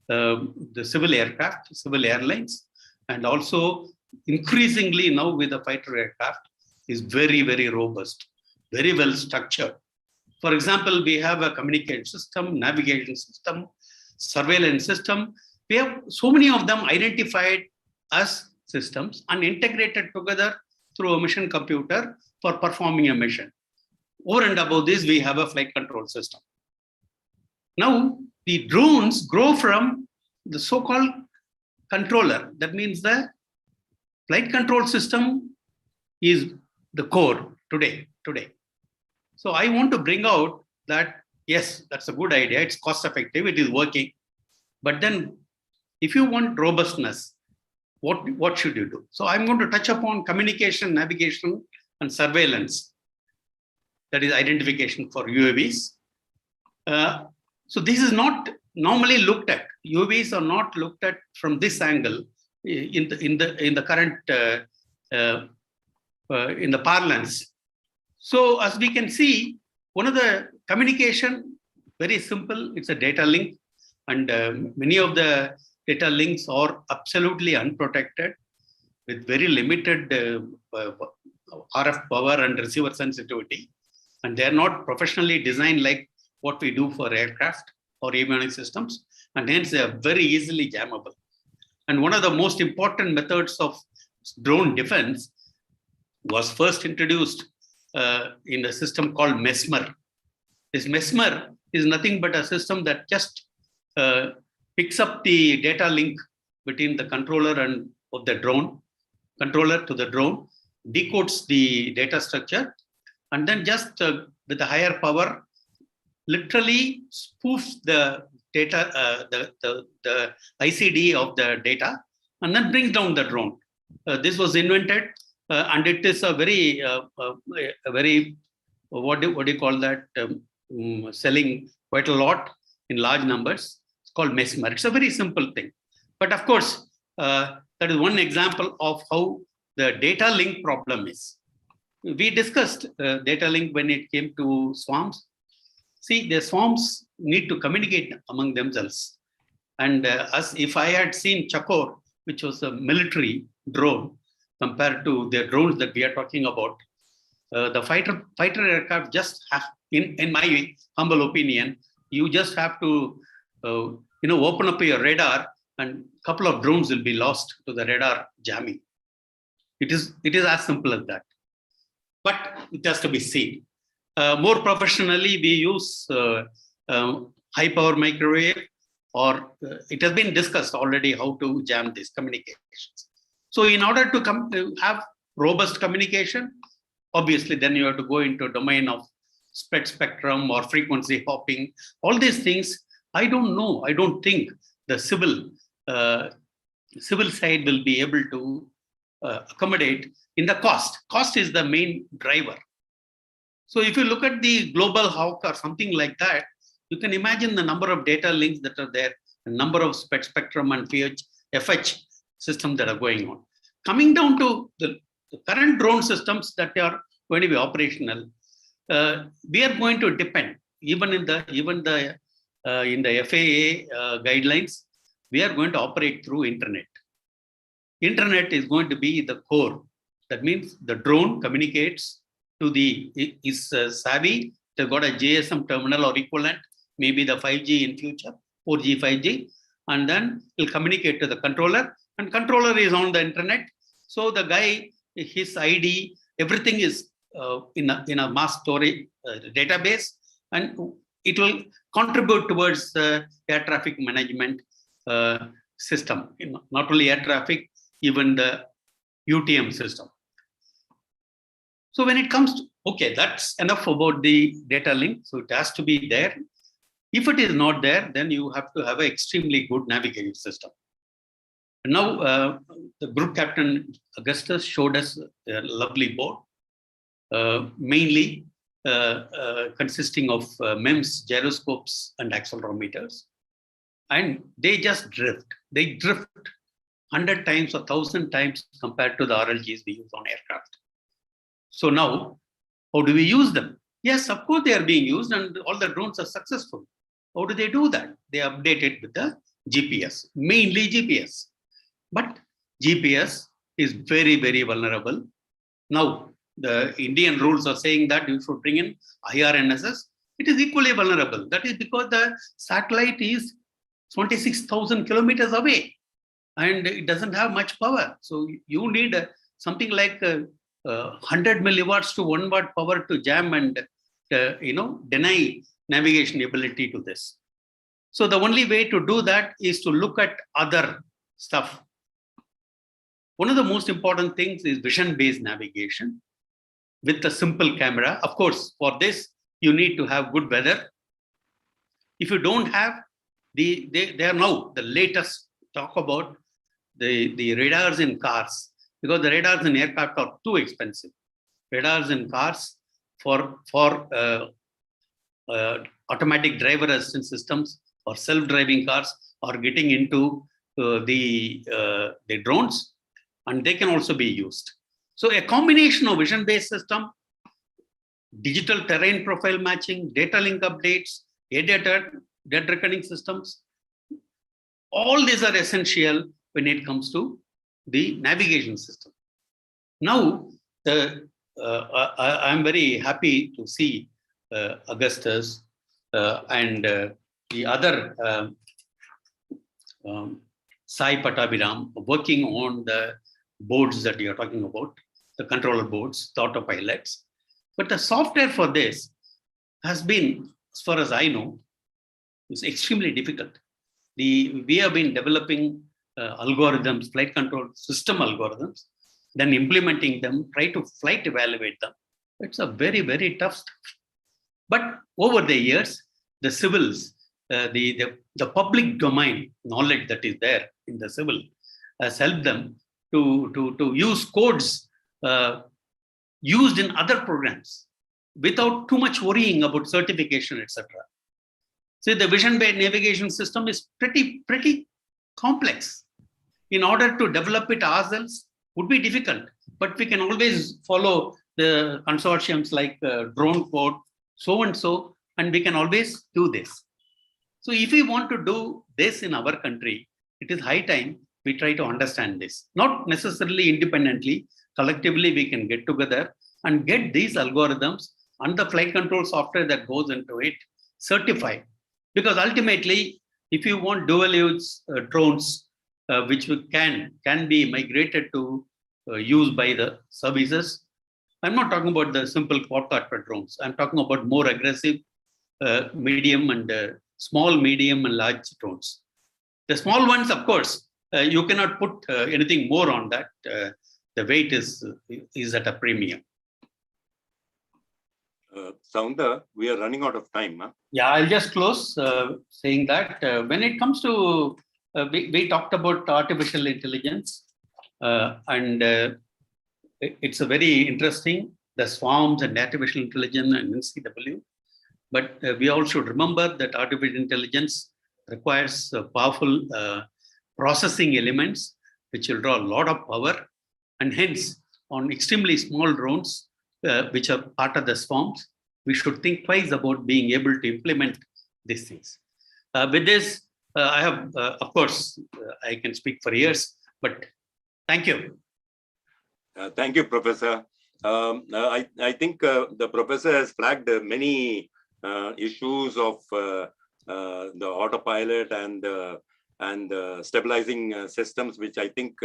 the civil aircraft, civil airlines, and also increasingly now with the fighter aircraft is very, very robust, very well structured. For example, we have a communication system, navigation system, surveillance system. We have so many of them identified as systems and integrated together through a mission computer for performing a mission. Over and above this, we have a flight control system. Now, the drones grow from the so-called controller. That means the flight control system is the core today. So I want to bring out that, yes, that's a good idea. It's cost effective. It is working. But then if you want robustness, what should you do? So I'm going to touch upon communication, navigation, and surveillance. That is identification for UAVs. So this is not normally looked at. UAVs are not looked at from this angle in the current in the parlance. So as we can see, one of the communication, very simple. It's a data link, and many of the data links are absolutely unprotected with very limited RF power and receiver sensitivity. And they're not professionally designed like what we do for aircraft or avionics systems. And hence they are very easily jammable. And one of the most important methods of drone defense was first introduced in a system called MESMER. This MESMER is nothing but a system that just picks up the data link between the controller and of the drone, controller to the drone, decodes the data structure, and then just with a higher power, literally spoofs the data, the ICD of the data, and then brings down the drone. This was invented, and it is a very, what do you call that? Selling quite a lot in large numbers. It's called MESMER. It's a very simple thing. But of course, that is one example of how the data link problem is. We discussed data link when it came to swarms. See, the swarms need to communicate among themselves. And as if I had seen Chakor, which was a military drone, compared to the drones that we are talking about, the fighter aircraft just have, in my humble opinion, you just have to open up your radar, and a couple of drones will be lost to the radar jamming. It is as simple as that. But it has to be seen. More professionally, we use high power microwave, or it has been discussed already how to jam these communications. So in order to have robust communication, obviously then you have to go into a domain of spread spectrum or frequency hopping. All these things, I don't know. I don't think the civil side will be able to accommodate in the cost. Cost is the main driver. So if you look at the global hawk or something like that, you can imagine the number of data links that are there, the number of spread spectrum and FH systems that are going on. Coming down to the current drone systems that are going to be operational, we are going to depend, even in the FAA guidelines, we are going to operate through internet. Internet is going to be the core. That means the drone communicates to is savvy. They've got a GSM terminal or equivalent, maybe the 5G in future, 4G, 5G, and then it'll communicate to the controller, and controller is on the internet. So the guy, his ID, everything is in a mass storage database, and it will contribute towards the air traffic management system. Not only air traffic, even the UTM system. So when it comes to, okay, that's enough about the data link. So it has to be there. If it is not there, then you have to have an extremely good navigating system. And now the group captain Augustus showed us a lovely board, mainly consisting of MEMS, gyroscopes, and accelerometers. And they just drift. They drift 100 times or 1,000 times compared to the RLGs we use on aircraft. So now, how do we use them? Yes, of course they are being used, and all the drones are successful. How do they do that? They update it with the GPS, mainly GPS. But GPS is very, very vulnerable. Now, the Indian rules are saying that you should bring in IRNSS. It is equally vulnerable. That is because the satellite is 26,000 kilometers away, and it doesn't have much power. So you need something like 100 milliwatts to 1 watt power to jam and deny navigation ability to this. So the only way to do that is to look at other stuff. One of the most important things is vision-based navigation with a simple camera. Of course, for this, you need to have good weather. If you don't have, they are now the latest talk about the radars in cars, because the radars in aircraft are too expensive. Radars in cars for automatic driver assistance systems or self-driving cars are getting into the drones, and they can also be used. So a combination of vision-based system, digital terrain profile matching, data link updates, dead reckoning systems, all these are essential when it comes to the navigation system. Now, I'm very happy to see Augustus and the other Sai Pattabhiram working on the boards that you're talking about, the controller boards, the autopilots. But the software for this has been, as far as I know, is extremely difficult. We have been developing algorithms, flight control system algorithms, then implementing them, try to flight evaluate them. It's a very, very tough stuff. But over the years, the civils, the public domain knowledge that is there in the civil has helped them to use codes used in other programs without too much worrying about certification, etc. So the vision-based navigation system is pretty complex. In order to develop it ourselves would be difficult, but we can always follow the consortiums like Drone Code, so and so, and we can always do this. So if we want to do this in our country, it is high time we try to understand this. Not necessarily independently, collectively we can get together and get these algorithms and the flight control software that goes into it certified. Because ultimately, if you want dual use drones, which can be migrated to use by the services, I'm not talking about the simple quadcopter drones. I'm talking about more aggressive, medium and small, medium and large drones. The small ones, of course, you cannot put anything more on that. The weight is at a premium. Sounda, we are running out of time. Huh? Yeah, I'll just close saying that when it comes to, we talked about artificial intelligence, and it's a very interesting, the swarms and artificial intelligence and NCW. But we all should remember that artificial intelligence requires powerful processing elements, which will draw a lot of power. And hence, on extremely small drones, which are part of the swarms, we should think twice about being able to implement these things. With this, I have, of course, I can speak for years, but thank you. Thank you, Professor. I think the professor has flagged many issues of the autopilot and stabilizing systems, which I think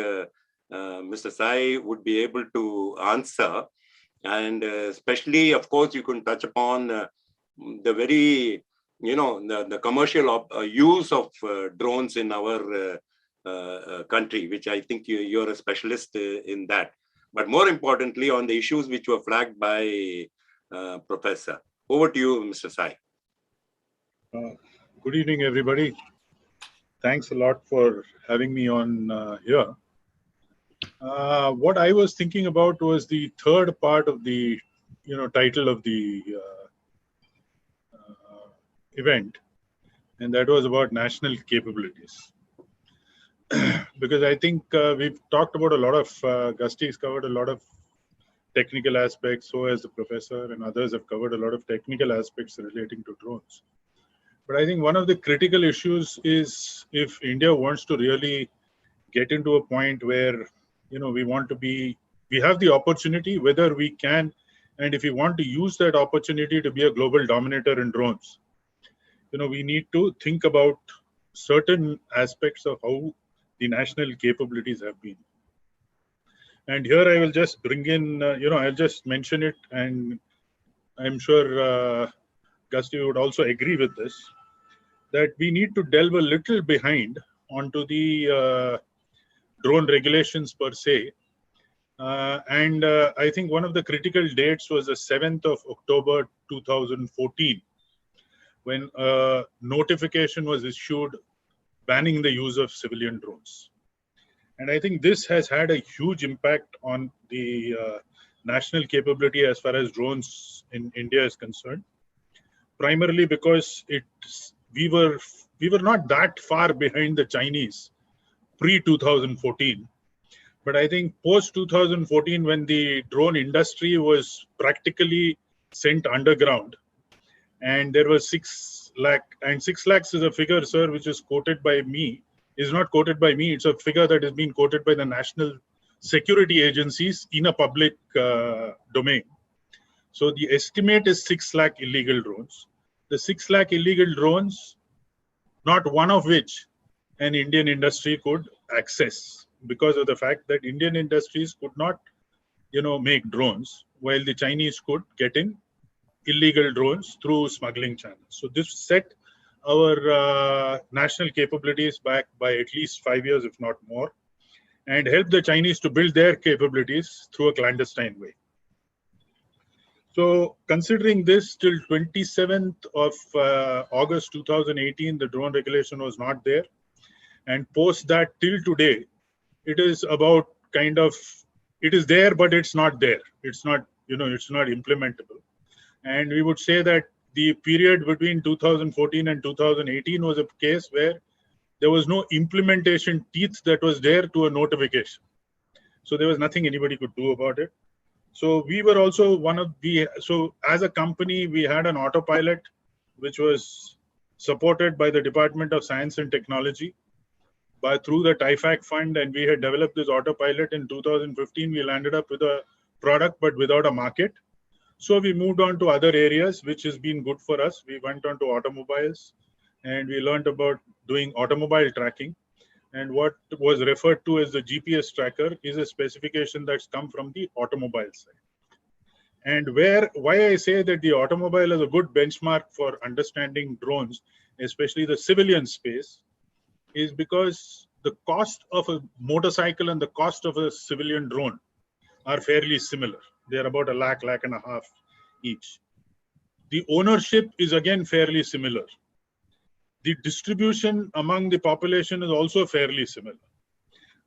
Mr. Sai would be able to answer. And especially, of course, you can touch upon the very, the commercial use of drones in our country, which I think you're a specialist in that. But more importantly, on the issues which were flagged by Professor. Over to you, Mr. Sai. Good evening, everybody. Thanks a lot for having me on here. What I was thinking about was the third part of the, title of the event, and that was about national capabilities. Because I think we've talked about a lot of, Gusty's covered a lot of technical aspects, so has the professor, and others have covered a lot of technical aspects relating to drones. But I think one of the critical issues is if India wants to really get into a point where, we have the opportunity, whether we can, and if we want to use that opportunity to be a global dominator in drones, we need to think about certain aspects of how the national capabilities have been. And here I will just bring in, I'll just mention it, and I'm sure Gusty would also agree with this, that we need to delve a little behind onto the drone regulations per se. I think one of the critical dates was the 7th of October 2014, when a notification was issued banning the use of civilian drones. And I think this has had a huge impact on the national capability as far as drones in India is concerned, primarily because we were not that far behind the Chinese pre-2014. But I think post-2014, when the drone industry was practically sent underground, and there was 6 lakh, and 6 lakhs is a figure, sir, which is quoted by me, is not quoted by me. It's a figure that has been quoted by the national security agencies in a public domain. So the estimate is 6 lakh illegal drones. The 6 lakh illegal drones, not one of which an Indian industry could access, because of the fact that Indian industries could not, make drones, while the Chinese could get in illegal drones through smuggling channels. So this set our national capabilities back by at least 5 years, if not more, and help the Chinese to build their capabilities through a clandestine way. So considering this, till 27th of August 2018, the drone regulation was not there. And post that till today, it is about it is there, but it's not there. It's not, it's not implementable. And we would say that the period between 2014 and 2018 was a case where there was no implementation teeth that was there to a notification. So there was nothing anybody could do about it. So we were also so as a company, we had an autopilot, which was supported by the Department of Science and Technology through the TIFAC fund, and we had developed this autopilot. In 2015, we landed up with a product, but without a market. So we moved on to other areas, which has been good for us. We went on to automobiles, and we learned about doing automobile tracking. And what was referred to as the GPS tracker is a specification that's come from the automobile side. And why I say that the automobile is a good benchmark for understanding drones, especially the civilian space, is because the cost of a motorcycle and the cost of a civilian drone are fairly similar. They're about $1.5 lakh each. The ownership is again fairly similar. The distribution among the population is also fairly similar.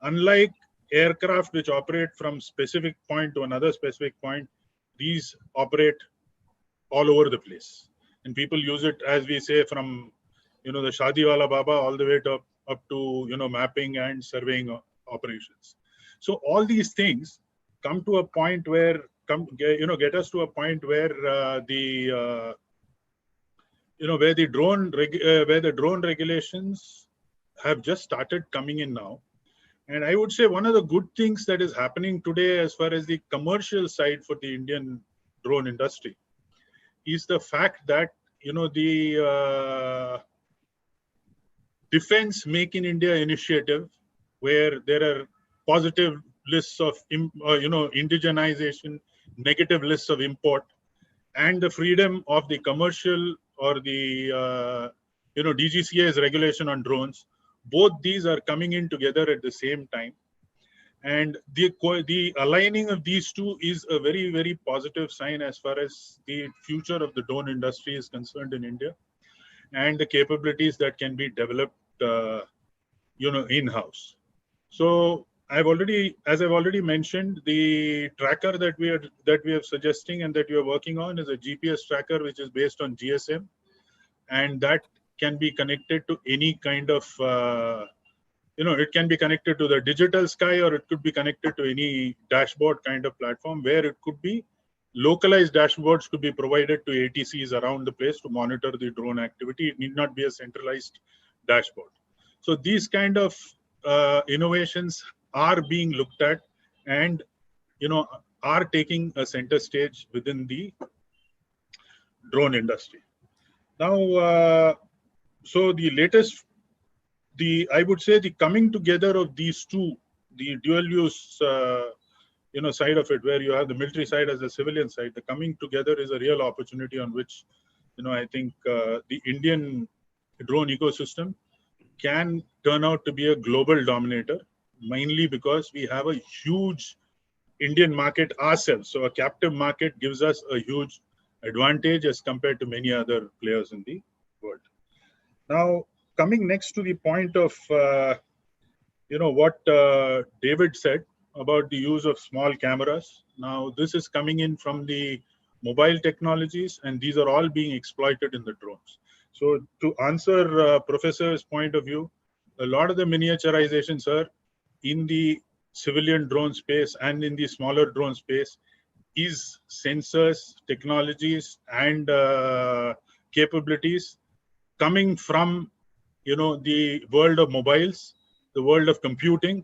Unlike aircraft which operate from specific point to another specific point, these operate all over the place. And people use it, as we say, from the Shadi Wala Baba all the way up to mapping and surveying operations. So all these things come to a point where get us to a point where the drone regulations have just started coming in now. And I would say one of the good things that is happening today as far as the commercial side for the Indian drone industry is the fact that the Defense Make in India initiative, where there are positive lists of indigenization, negative lists of import, and the freedom of the commercial or the DGCA's regulation on drones. Both these are coming in together at the same time, and the aligning of these two is a very, very positive sign as far as the future of the drone industry is concerned in India, and the capabilities that can be developed in-house. So as I've already mentioned, the tracker that we are suggesting and that we are working on is a GPS tracker, which is based on GSM, and that can be connected to any kind of it can be connected to the digital sky, or it could be connected to any dashboard kind of platform, where it could be localized dashboards could be provided to ATCs around the place to monitor the drone activity. It need not be a centralized dashboard. So these kind of innovations are being looked at and are taking a center stage within the drone industry. Now, so the latest, I would say the coming together of these two, the dual use side of it, where you have the military side as the civilian side, the coming together is a real opportunity on which I think the Indian drone ecosystem can turn out to be a global dominator. mainly because we have a huge Indian market ourselves. So a captive market gives us a huge advantage as compared to many other players in the world. Now, coming next to the point of what David said about the use of small cameras. Now, this is coming in from the mobile technologies, and these are all being exploited in the drones. So, to answer Professor's point of view, a lot of the miniaturization, sir, in the civilian drone space and in the smaller drone space is sensors, technologies, and capabilities coming from the world of mobiles, the world of computing,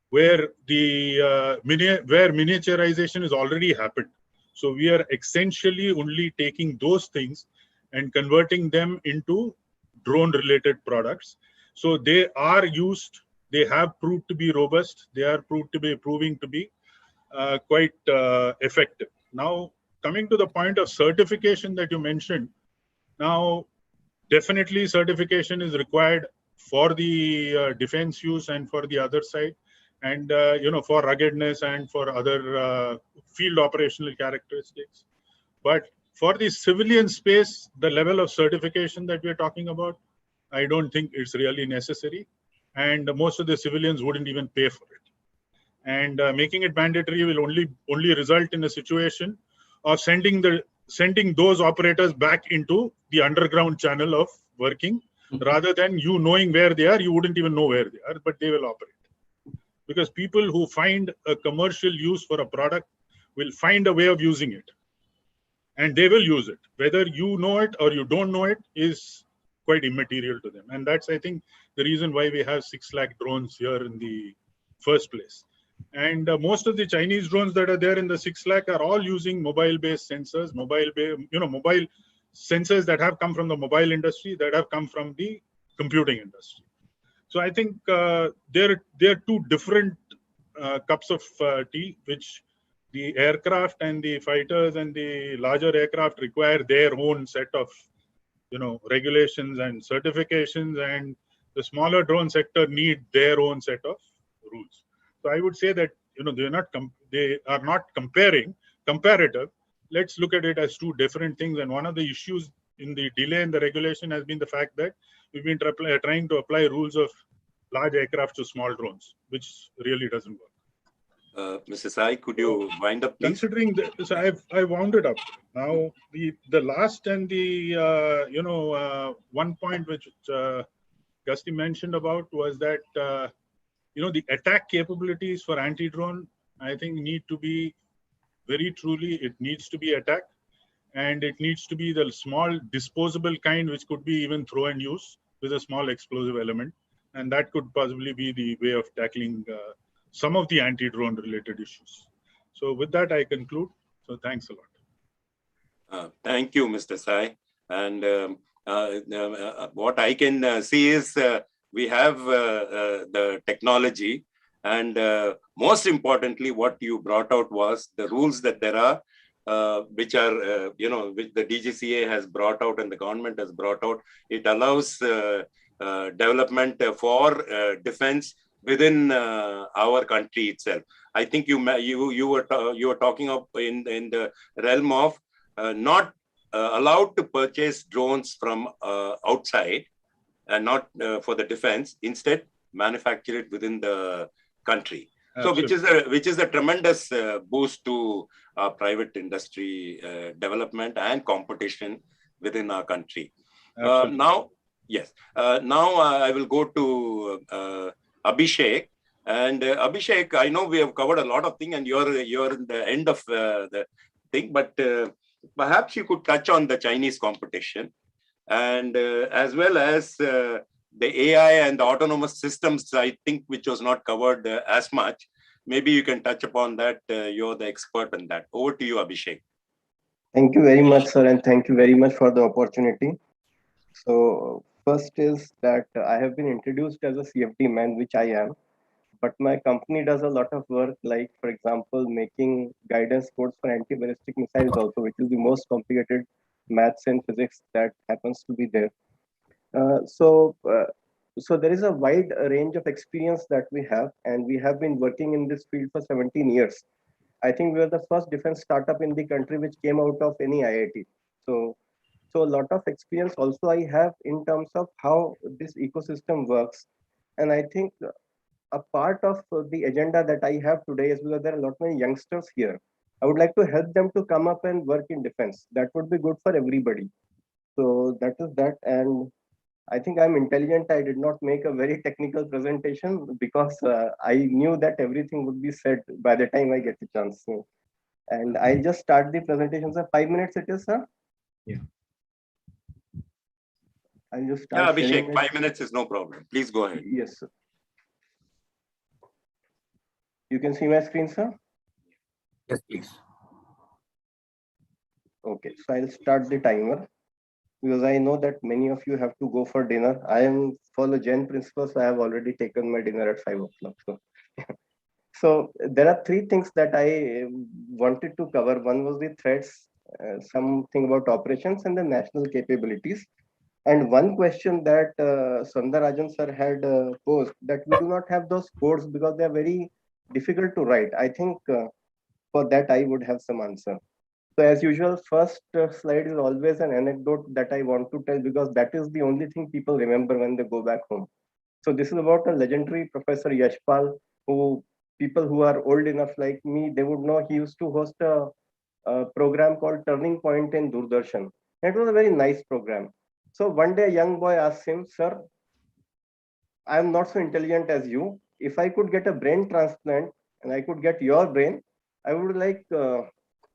where the where miniaturization has already happened. So we are essentially only taking those things and converting them into drone-related products. So they are used. They have proved to be robust. They are proving to be quite effective. Now, coming to the point of certification that you mentioned, now definitely certification is required for the defense use and for the other side, and for ruggedness and for other field operational characteristics. But for the civilian space, the level of certification that we're talking about, I don't think it's really necessary, and most of the civilians wouldn't even pay for it. And making it mandatory will only result in a situation of sending those operators back into the underground channel of working, rather than you knowing where they are. You wouldn't even know where they are, but they will operate. Because people who find a commercial use for a product will find a way of using it, and they will use it. Whether you know it or you don't know it is quite immaterial to them. And that's, I think, the reason why we have 6 lakh drones here in the first place. And most of the Chinese drones that are there in the 6 lakh are all using mobile-based sensors, mobile sensors that have come from the mobile industry, that have come from the computing industry. So I think they're two different cups of tea, which the aircraft and the fighters and the larger aircraft require their own set of regulations and certifications, and the smaller drone sector need their own set of rules. So I would say that they are not comparative. Let's look at it as two different things. And one of the issues in the delay in the regulation has been the fact that we've been trying to apply rules of large aircraft to small drones, which really doesn't work. Mr. Sai, could you wind up, please? Considering that, so I wound it up. Now, the last and the one point which Gusty mentioned about was that the attack capabilities for anti-drone, I think, need to be it needs to be attacked, and it needs to be the small disposable kind, which could be even throw and use with a small explosive element, and that could possibly be the way of tackling some of the anti-drone related issues. So with that, I conclude. So thanks a lot. Thank you, Mr. Sai. And what I can see is we have the technology, and most importantly, what you brought out was the rules that there are, which are, which the DGCA has brought out and the government has brought out. It allows development for defense within our country itself. I think you were talking of in the realm of not allowed to purchase drones from outside, and not for the defense. Instead, manufacture it within the country. Absolutely. So, which is a tremendous boost to private industry development and competition within our country. Now, yes. Now I will go to Abhishek. And Abhishek, I know we have covered a lot of things, and you're in the end of the thing, but perhaps you could touch on the Chinese competition, and as well as the AI and the autonomous systems, I think, which was not covered as much. Maybe you can touch upon that. You're the expert in that. Over to you, Abhishek. Thank you very much, sir, and thank you very much for the opportunity. So first is that I have been introduced as a CFD man, which I am, but my company does a lot of work, like, for example, making guidance codes for anti-ballistic missiles also, which is the most complicated maths and physics that happens to be there. So there is a wide range of experience that we have, and we have been working in this field for 17 years. I think we were the first defense startup in the country which came out of any IIT. So a lot of experience also I have in terms of how this ecosystem works. And I think a part of the agenda that I have today is because there are a lot many youngsters here. I would like to help them to come up and work in defense. That would be good for everybody. So that is that. And I think I'm intelligent. I did not make a very technical presentation because I knew that everything would be said by the time I get the chance. So, and I'll just start the presentation. So 5 minutes it is, sir? Yeah. I'll just Yeah, start. Abhishek, 5 minutes is no problem. Please go ahead. Yes, sir. You can see my screen, sir? Yes, please. Okay, so I'll start the timer because I know that many of you have to go for dinner. I am follow Jain principles, so I have already taken my dinner at 5 o'clock. So, so there are three things that I wanted to cover. One was the threats, something about operations, and the national capabilities. And one question that Sundarajan sir had posed, that we do not have those codes because they are very difficult to write. I think for that I would have some answer. So as usual, first slide is always an anecdote that I want to tell because that is the only thing people remember when they go back home. So this is about a legendary Professor Yashpal, who people who are old enough like me, they would know he used to host a program called Turning Point in Doordarshan. It was a very nice program. So one day a young boy asked him, sir, I am not so intelligent as you. If I could get a brain transplant and I could get your brain, I would like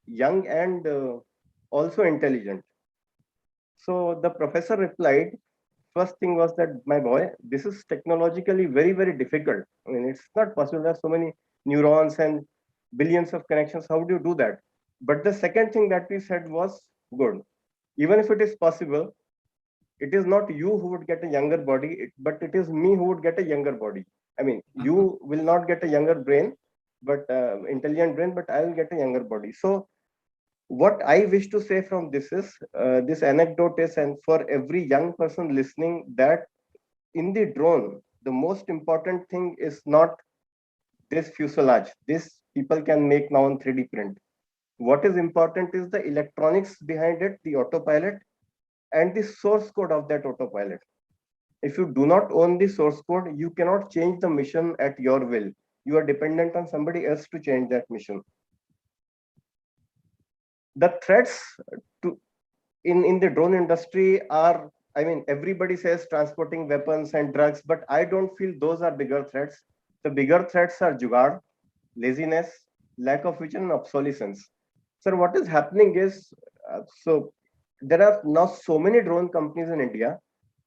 young and also intelligent. So the professor replied, first thing was that, my boy, this is technologically very, very difficult. I mean, it's not possible. There are so many neurons and billions of connections. How do you do that? But the second thing that we said was, good. Even if it is possible, it is not you who would get a younger body, but it is me who would get a younger body. I mean, you will not get a younger brain, but intelligent brain, but I will get a younger body. So what I wish to say from this is, this anecdote is, and for every young person listening, that in the drone, the most important thing is not this fuselage. This people can make now on 3D print. What is important is the electronics behind it, the autopilot, and the source code of that autopilot. If you do not own the source code, you cannot change the mission at your will. You are dependent on somebody else to change that mission. The threats to in the drone industry are, I mean, everybody says transporting weapons and drugs, but I don't feel those are bigger threats. The bigger threats are jugaad, laziness, lack of vision, and obsolescence. Sir, what is happening is, so there are now so many drone companies in India,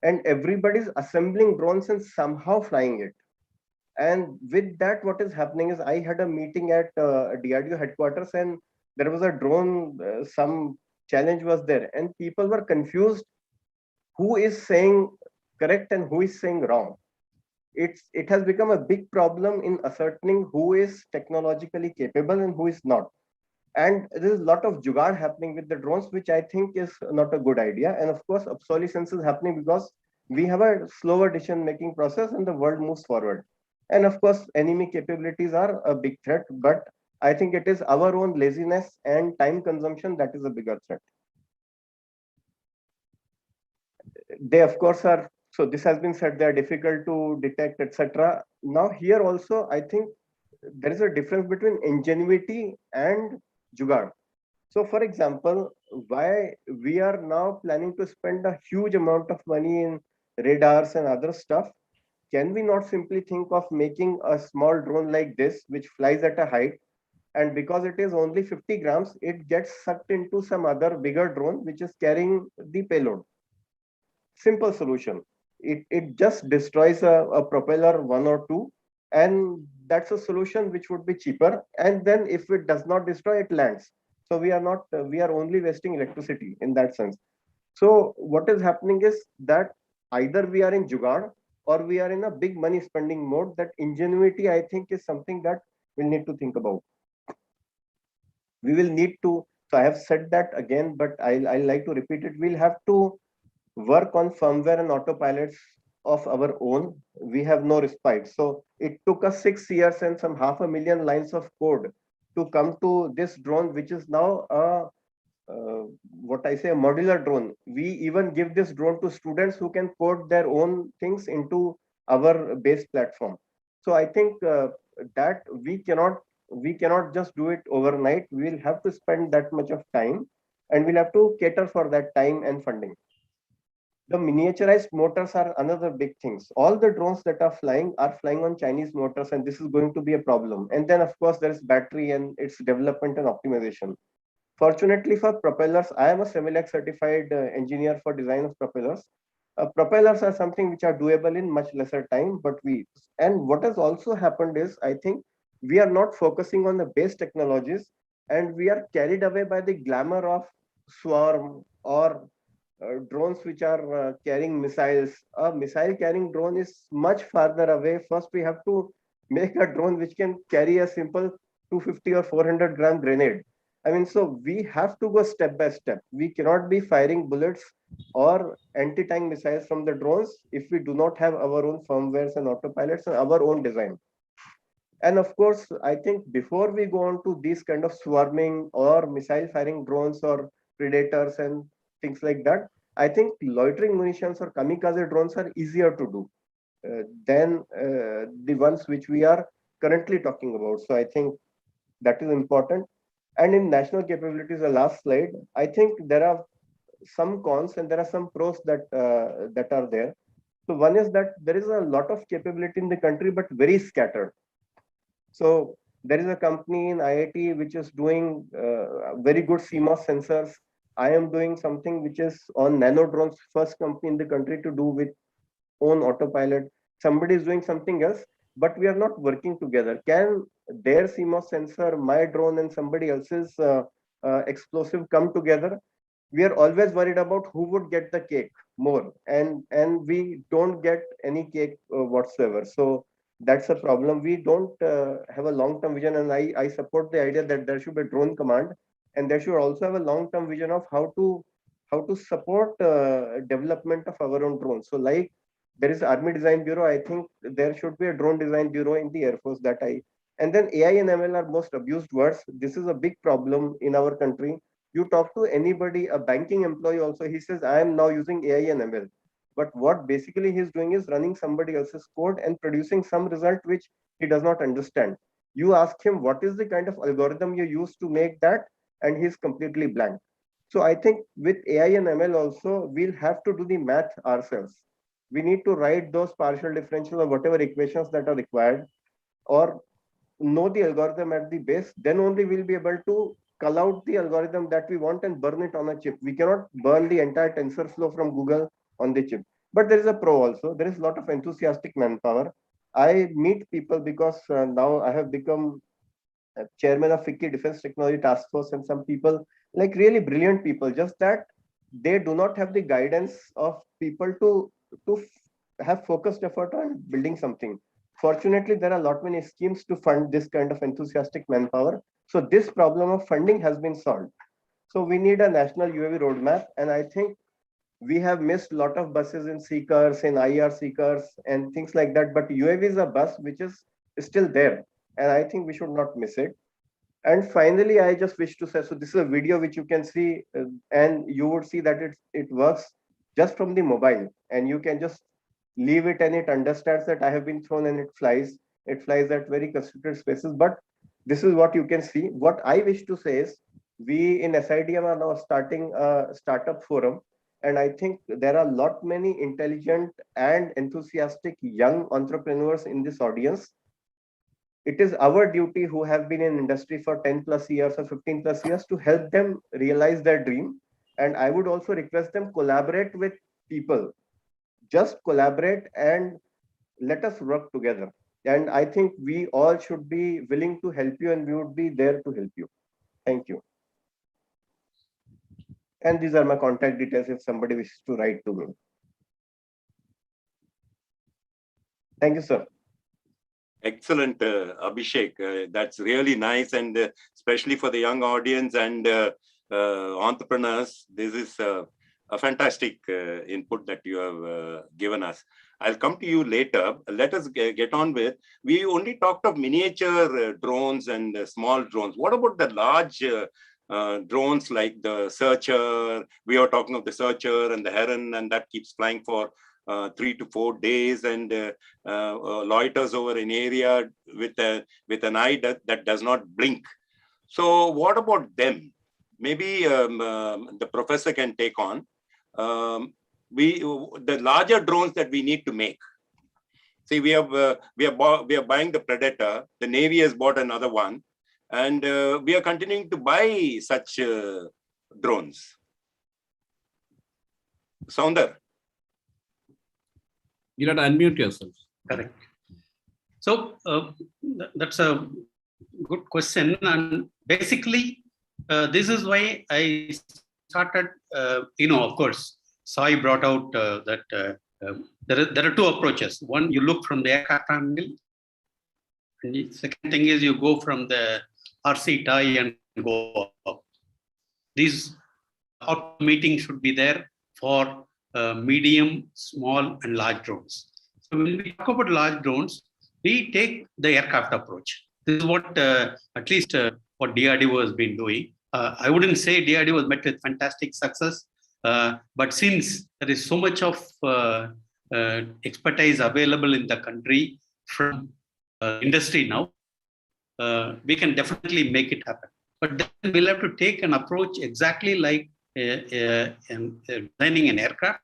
and everybody's assembling drones and somehow flying it. And with that, what is happening is, I had a meeting at DRDO headquarters, and there was a drone, some challenge was there, and people were confused who is saying correct and who is saying wrong. It has become a big problem in ascertaining who is technologically capable and who is not. And there is a lot of jugaad happening with the drones, which I think is not a good idea. And of course, obsolescence is happening because we have a slower decision-making process and the world moves forward. And of course, enemy capabilities are a big threat, but I think it is our own laziness and time consumption that is a bigger threat. They, of course, are, so this has been said, they are difficult to detect, etc. Now here also, I think there is a difference between ingenuity and jugaad. So for example, why we are now planning to spend a huge amount of money in radars and other stuff, can we not simply think of making a small drone like this, which flies at a height, and because it is only 50 grams, it gets sucked into some other bigger drone, which is carrying the payload. Simple solution. It just destroys a propeller, one or two, and that's a solution which would be cheaper. And then if it does not destroy, it lands. So we are not, we are only wasting electricity in that sense. So what is happening is that either we are in jugaad or we are in a big money spending mode. That ingenuity, I think, is something that we'll need to think about. We will need to, so I have said that again, but I like to repeat it. We'll have to work on firmware and autopilots of our own, we have no respite. So it took us 6 years and some 500,000 lines of code to come to this drone, which is now what I say, a modular drone. We even give this drone to students who can code their own things into our base platform. So I think that we cannot just do it overnight. We'll have to spend that much of time, and we'll have to cater for that time and funding. The miniaturized motors are another big things. All the drones that are flying on Chinese motors, and this is going to be a problem. And then of course there is battery and its development and optimization. Fortunately for propellers, I am a Semilac certified engineer for design of propellers. Propellers are something which are doable in much lesser time, and what has also happened is, I think we are not focusing on the base technologies, and we are carried away by the glamour of swarm or drones which are carrying missiles. A missile carrying drone is much farther away. First, we have to make a drone which can carry a simple 250 or 400-gram grenade. I mean, so we have to go step by step. We cannot be firing bullets or anti-tank missiles from the drones if we do not have our own firmwares and autopilots and our own design. And of course, I think before we go on to these kind of swarming or missile firing drones or predators and things like that, I think loitering munitions or kamikaze drones are easier to do than the ones which we are currently talking about. So I think that is important. And in national capabilities, the last slide, I think there are some cons and there are some pros that that are there. So one is that there is a lot of capability in the country, but very scattered. So there is a company in IIT which is doing very good CMOS sensors. I am doing something which is on nano drones, first company in the country to do with own autopilot. Somebody is doing something else, but we are not working together. Can their CMOS sensor, my drone, and somebody else's explosive come together? We are always worried about who would get the cake more, and we don't get any cake whatsoever. So that's a problem. We don't have a long-term vision, and I support the idea that there should be a drone command, and there should also have a long-term vision of how to support development of our own drones. So like there is Army Design Bureau, I think there should be a drone design bureau in the Air Force and then AI and ML are most abused words. This is a big problem in our country. You talk to anybody, a banking employee also, he says, I am now using AI and ML. But what basically he's doing is running somebody else's code and producing some result which he does not understand. You ask him, what is the kind of algorithm you use to make that? And he's completely blank. So I think with AI and ML also, we'll have to do the math ourselves. We need to write those partial differential or whatever equations that are required, or know the algorithm at the base. Then only we'll be able to cull out the algorithm that we want and burn it on a chip. We cannot burn the entire TensorFlow from Google on the chip. But there is a pro also. There is a lot of enthusiastic manpower. I meet people because now I have become chairman of FICCI Defense Technology Task Force, and some people, like really brilliant people, just that they do not have the guidance of people to have focused effort on building something. Fortunately, there are a lot many schemes to fund this kind of enthusiastic manpower. So this problem of funding has been solved. So we need a national UAV roadmap, and I think we have missed a lot of buses in Seekers, in IR Seekers, and things like that. But UAV is a bus which is still there, and I think we should not miss it. And finally, I just wish to say, so this is a video which you can see, and you would see that it works just from the mobile, and you can just leave it and it understands that I have been thrown and it flies. It flies at very constricted spaces, but this is what you can see. What I wish to say is, we in SIDM are now starting a startup forum, and I think there are a lot many intelligent and enthusiastic young entrepreneurs in this audience. It is our duty who have been in industry for 10 plus years or 15 plus years to help them realize their dream. And I would also request them collaborate with people. Just collaborate and let us work together. And I think we all should be willing to help you, and we would be there to help you. Thank you. And these are my contact details if somebody wishes to write to me. Thank you, sir. Excellent, Abhishek. That's really nice, and especially for the young audience and entrepreneurs, this is a fantastic input that you have given us. I'll come to you later. Let us get on with, we only talked of miniature drones and small drones. What about the large drones like the Searcher? We are talking of the Searcher and the Heron, and that keeps flying for 3 to 4 days and loiters over an area with an eye that does not blink. So what about them? Maybe the professor can take on. The larger drones that we need to make. See, we are buying the Predator. The Navy has bought another one, and we are continuing to buy such drones. Sounder. You have to unmute yourself. Correct. So that's a good question, and basically, this is why I started. Of course, Sai brought out that there are two approaches. One, you look from the aircraft angle, and the second thing is you go from the RC tie and go up. These meetings should be there for medium, small, and large drones. So when we talk about large drones, we take the aircraft approach. This is what at least what DRDO has been doing. I wouldn't say DRDO has met with fantastic success, but since there is so much of expertise available in the country from industry now, we can definitely make it happen. But then we'll have to take an approach exactly like designing an aircraft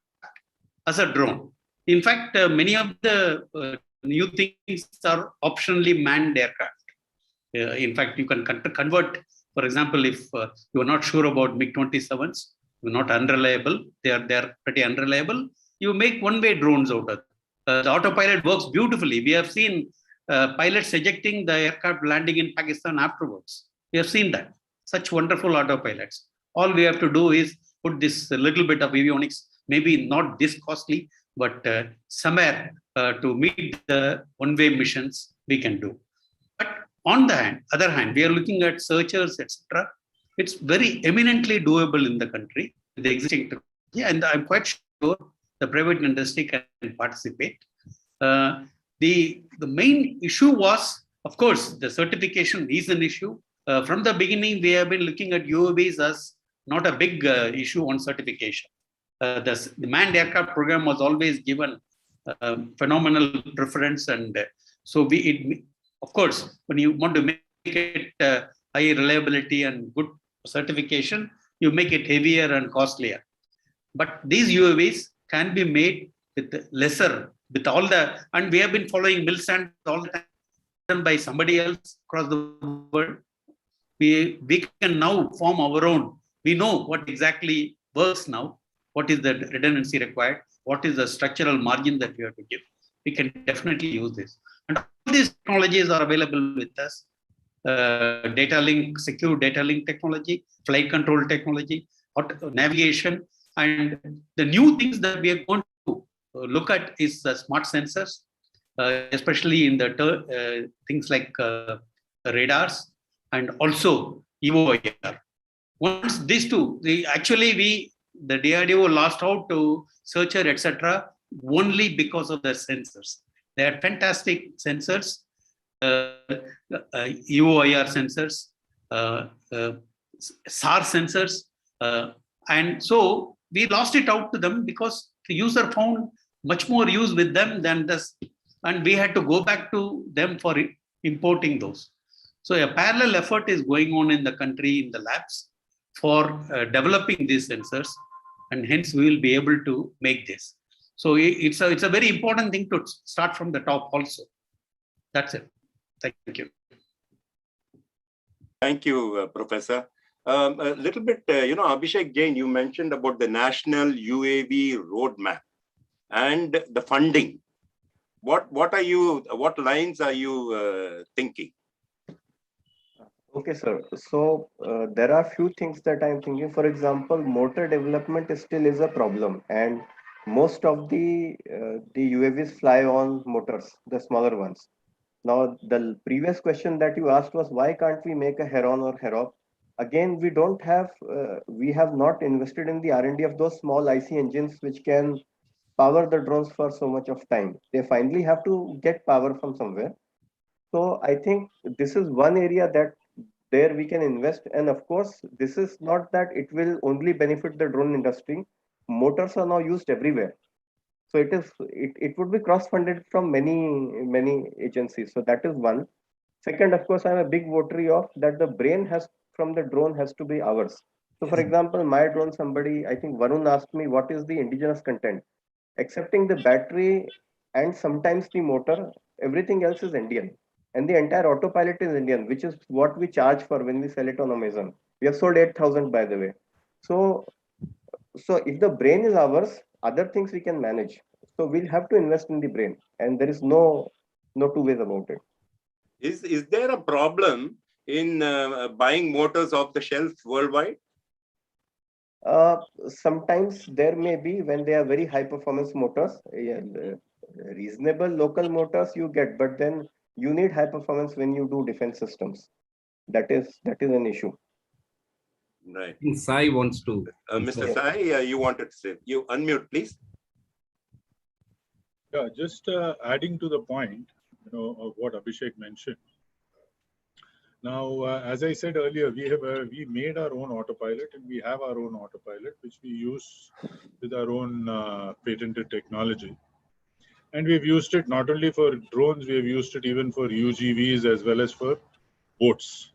as a drone. In fact, many of the new things are optionally manned aircraft. In fact, you can convert, for example, if you are not sure about MiG-27s, you're not unreliable, they are pretty unreliable, you make one-way drones out of it. The autopilot works beautifully. We have seen pilots ejecting the aircraft landing in Pakistan afterwards. We have seen that. Such wonderful autopilots. All we have to do is put this little bit of avionics, maybe not this costly, but somewhere to meet the one-way missions we can do. But on the other hand, we are looking at searchers, etc. It's very eminently doable in the country, the existing technology, and I'm quite sure the private industry can participate. The main issue was, of course, the certification is an issue. From the beginning, we have been looking at UAVs as not a big issue on certification. The manned aircraft program was always given phenomenal preference, and so of course, when you want to make it high reliability and good certification, you make it heavier and costlier. But these UAVs can be made with lesser, with all the, and we have been following mill standards all the time done by somebody else across the world. We can now form our own. We know what exactly works now, what is the redundancy required, what is the structural margin that we have to give. We can definitely use this. And all these technologies are available with us. Data link, secure data link technology, flight control technology, navigation, and the new things that we are going to look at is smart sensors, especially in the things like radars and also EOIR. Once these two, the DRDO lost out to Searcher, etc., only because of the sensors. They are fantastic sensors, EOIR sensors, SAR sensors, and so we lost it out to them because the user found much more use with them than this, and we had to go back to them for importing those. So a parallel effort is going on in the country, in the labs, for developing these sensors, and hence we will be able to make this. So it's a very important thing to start from the top also. That's it. Thank you. Thank you, Professor. A little bit, Abhishek Jain, you mentioned about the national UAV roadmap and the funding. What lines are you thinking? Okay, sir. So there are few things that I'm thinking. For example, motor development still is a problem, and most of the UAVs fly on motors, the smaller ones. Now, the previous question that you asked was why can't we make a Heron or Herop? Again, we have not invested in the R&D of those small IC engines which can power the drones for so much of time. They finally have to get power from somewhere. So I think this is one area that there we can invest. And of course, this is not that it will only benefit the drone industry. Motors are now used everywhere. So it would be cross-funded from many agencies. So that is one. Second, of course, I'm a big votary of that the brain has from the drone has to be ours. So for example, my drone, somebody, I think Varun asked me what is the indigenous content. Excepting the battery and sometimes the motor, everything else is Indian. And the entire autopilot is Indian, which is what we charge for when we sell it on Amazon. We have sold 8,000 by the way. So so if the brain is ours, other things we can manage. So we'll have to invest in the brain. And there is no two ways about it. Is there a problem in buying motors off the shelf worldwide? Sometimes there may be when they are very high performance motors, reasonable local motors you get, but then you need high performance when you do defense systems. That is an issue. Right. Sai wants to. Mr. Sai, you wanted to say. You unmute, please. Yeah, just adding to the point, of what Abhishek mentioned. Now, as I said earlier, we made our own autopilot, and we have our own autopilot, which we use with our own patented technology. And we've used it not only for drones, we have used it even for UGVs as well as for boats,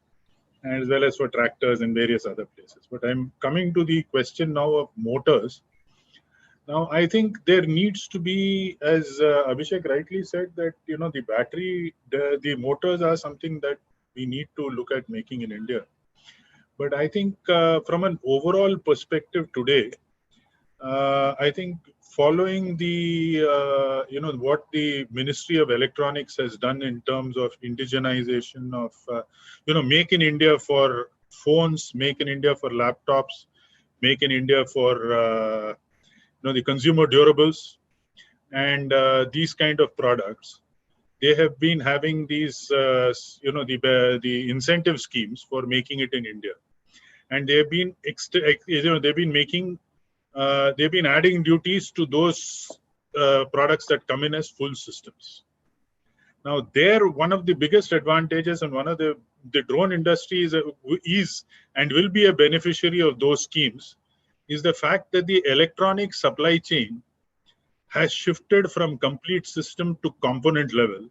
and as well as for tractors and various other places. But I'm coming to the question now of motors. Now, I think there needs to be, as Abhishek rightly said, that the battery, the motors are something that we need to look at making in India. But I think from an overall perspective today, I think following the what the Ministry of Electronics has done in terms of indigenization of make in India for phones, make in India for laptops, make in India for the consumer durables, and these kind of products. They have been having these, the incentive schemes for making it in India, and they have been, they've been adding duties to those products that come in as full systems. Now, one of the biggest advantages, and one of the drone industry is and will be a beneficiary of those schemes, is the fact that the electronic supply chain has shifted from complete system to component level.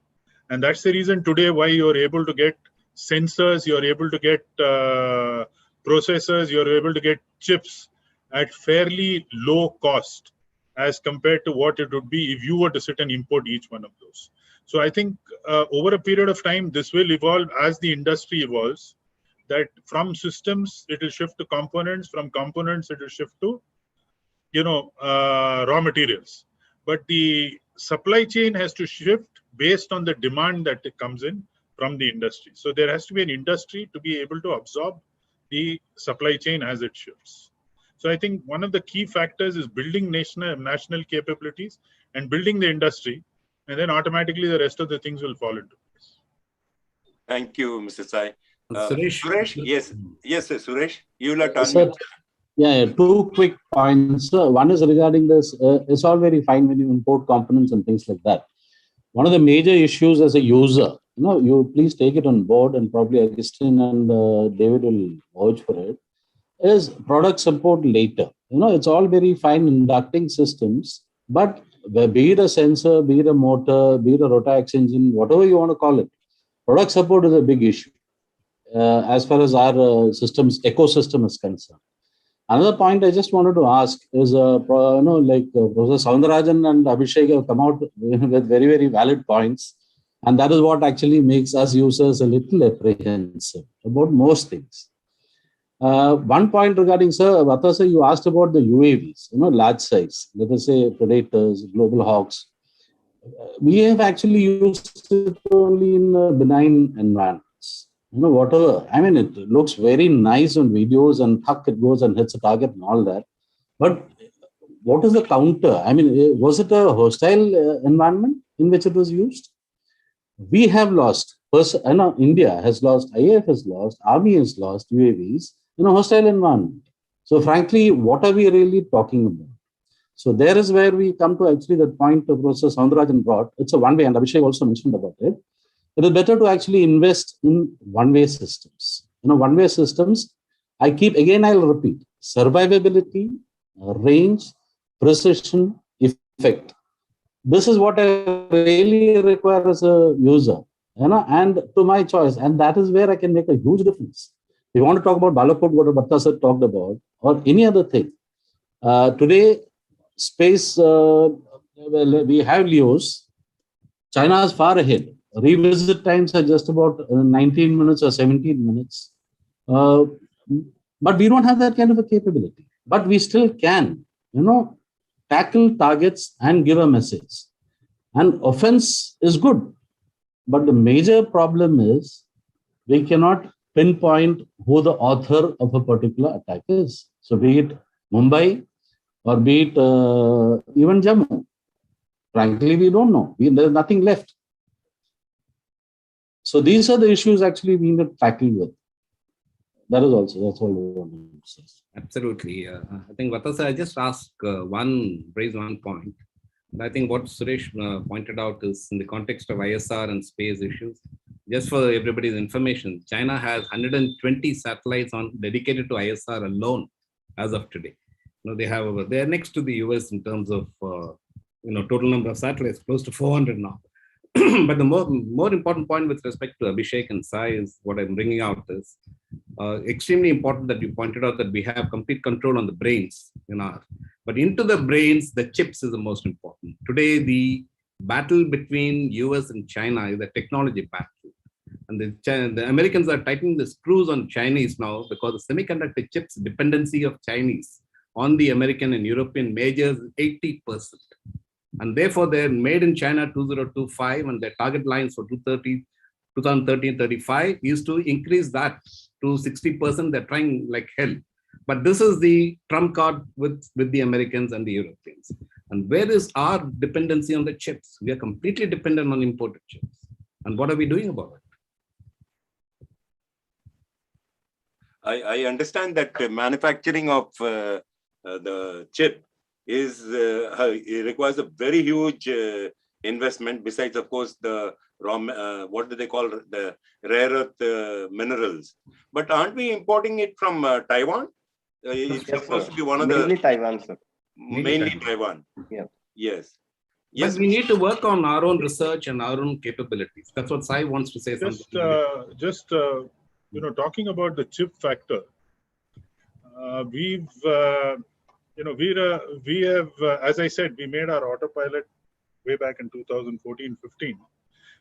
And that's the reason today why you're able to get sensors, you're able to get processors, you're able to get chips at fairly low cost as compared to what it would be if you were to sit and import each one of those. So I think over a period of time, this will evolve as the industry evolves, that from systems, it will shift to components, from components, it will shift to, raw materials. But the supply chain has to shift based on the demand that comes in from the industry. So there has to be an industry to be able to absorb the supply chain as it shifts. So I think one of the key factors is building national capabilities and building the industry, and then automatically the rest of the things will fall into place. Thank you, Mr. Sai. Suresh? Yes, sir, Suresh, you will have to unmute. Yeah, two quick points. One is regarding this. It's all very fine when you import components and things like that. One of the major issues as a user, you please take it on board, and probably Augustine and David will vouch for it, is product support later. It's all very fine inducting systems, but be it a sensor, be it a motor, be it a rotax engine, whatever you want to call it, product support is a big issue as far as our systems ecosystem is concerned. Another point I just wanted to ask is, Professor Soundarajan and Abhishek have come out with very, very valid points. And that is what actually makes us users a little apprehensive about most things. One point regarding, sir, Vatasa, you asked about the UAVs, large size, let us say Predators, Global Hawks. We have actually used it only in benign environments. Whatever. I mean, it looks very nice on videos, and it goes and hits a target and all that. But what is the counter? I mean, was it a hostile environment in which it was used? We have lost. India has lost, IAF has lost, Army has lost UAVs in a hostile environment. So frankly, what are we really talking about? So there is where we come to actually the point of Professor Soundararajan brought. It's a one-way, and Abhishek also mentioned about it. It is better to actually invest in one-way systems. One-way systems, I'll repeat, survivability, range, precision, effect. This is what I really require as a user, and to my choice. And that is where I can make a huge difference. If you want to talk about Balakot, what Bhatta sir talked about, or any other thing. Today, space, we have LEOs. China is far ahead. Revisit times are just about 19 minutes or 17 minutes. But we don't have that kind of a capability. But we still can, tackle targets and give a message. And offense is good. But the major problem is we cannot pinpoint who the author of a particular attack is. So be it Mumbai or be it even Jammu. Frankly, we don't know. There's nothing left. So these are the issues actually we need to tackle with. That's all we want to say. Absolutely. I think Vatasa, I just raise one point. And I think what Suresh pointed out is in the context of ISR and space issues. Just for everybody's information, China has 120 satellites dedicated to ISR alone as of today. They're next to the US in terms of total number of satellites, close to 400 now. But the more important point with respect to Abhishek and Sai is what I'm bringing out is extremely important that you pointed out that we have complete control on the brains but into the brains, the chips is the most important. Today, the battle between US and China is a technology battle. And the Americans are tightening the screws on Chinese now because the semiconductor chips dependency of Chinese on the American and European majors is 80%. And therefore, they're made in China 2025, and their target lines for 2030-35 is to increase that to 60%. They're trying like hell. But this is the trump card with the Americans and the Europeans. And where is our dependency on the chips? We are completely dependent on imported chips. And what are we doing about it? I understand that manufacturing of the chip it requires a very huge investment. Besides, of course, the raw, what do they call the rare earth minerals? But aren't we importing it from Taiwan? It's Yes, supposed sir. to be one of Mainly Taiwan, sir. Mainly Taiwan. Yeah. Yes. But we need to work on our own research and our own capabilities. That's what Sai wants to say. Talking about the chip factor, we have, as I said, we made our autopilot way back in 2014-15,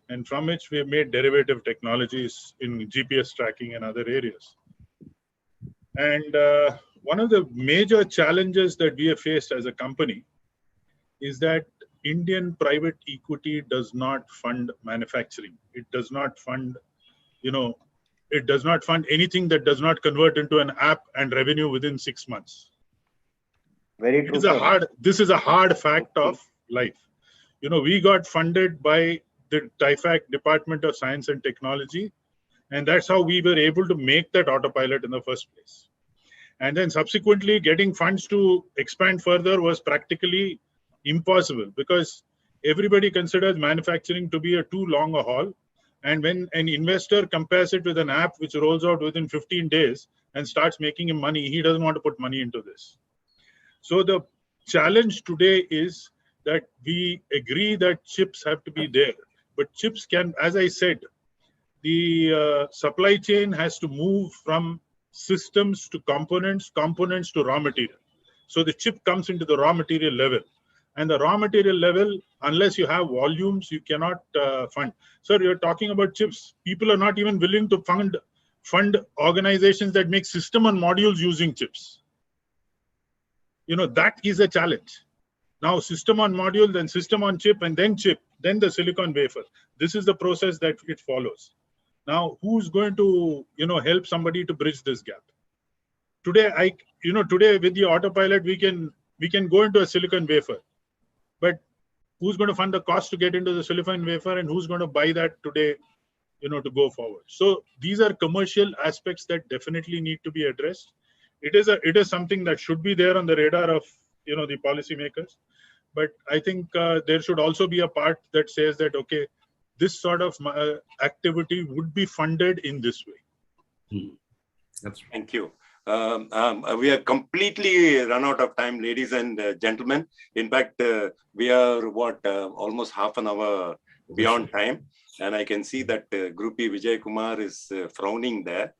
and from which we have made derivative technologies in GPS tracking and other areas. And one of the major challenges that we have faced as a company is that Indian private equity does not fund manufacturing. It does not fund, it does not fund anything that does not convert into an app and revenue within 6 months. Very true. This is a hard fact of life. We got funded by the TIFAC Department of Science and Technology, and that's how we were able to make that autopilot in the first place. And then subsequently getting funds to expand further was practically impossible because everybody considers manufacturing to be a too long a haul. And when an investor compares it with an app which rolls out within 15 days and starts making him money, he doesn't want to put money into this. So the challenge today is that we agree that chips have to be there, but chips can, as I said, the supply chain has to move from systems to components, components to raw material. So the chip comes into the raw material level. And the raw material level, unless you have volumes, you cannot fund. Sir, you're talking about chips. People are not even willing to fund organizations that make system on modules using chips. That is a challenge. Now, system on module, then system on chip, and then chip, then the silicon wafer. This is the process that it follows. Now, who's going to, help somebody to bridge this gap? Today, today with the autopilot, we can go into a silicon wafer, but who's going to fund the cost to get into the silicon wafer, and who's going to buy that today, to go forward? So these are commercial aspects that definitely need to be addressed. It is something that should be there on the radar of the policymakers. But I think there should also be a part that says that, okay, this sort of activity would be funded in this way. That's right. Thank you. We are completely run out of time, ladies and gentlemen. In fact, we are almost half an hour beyond time, and I can see that Groupie Vijay Kumar is frowning there.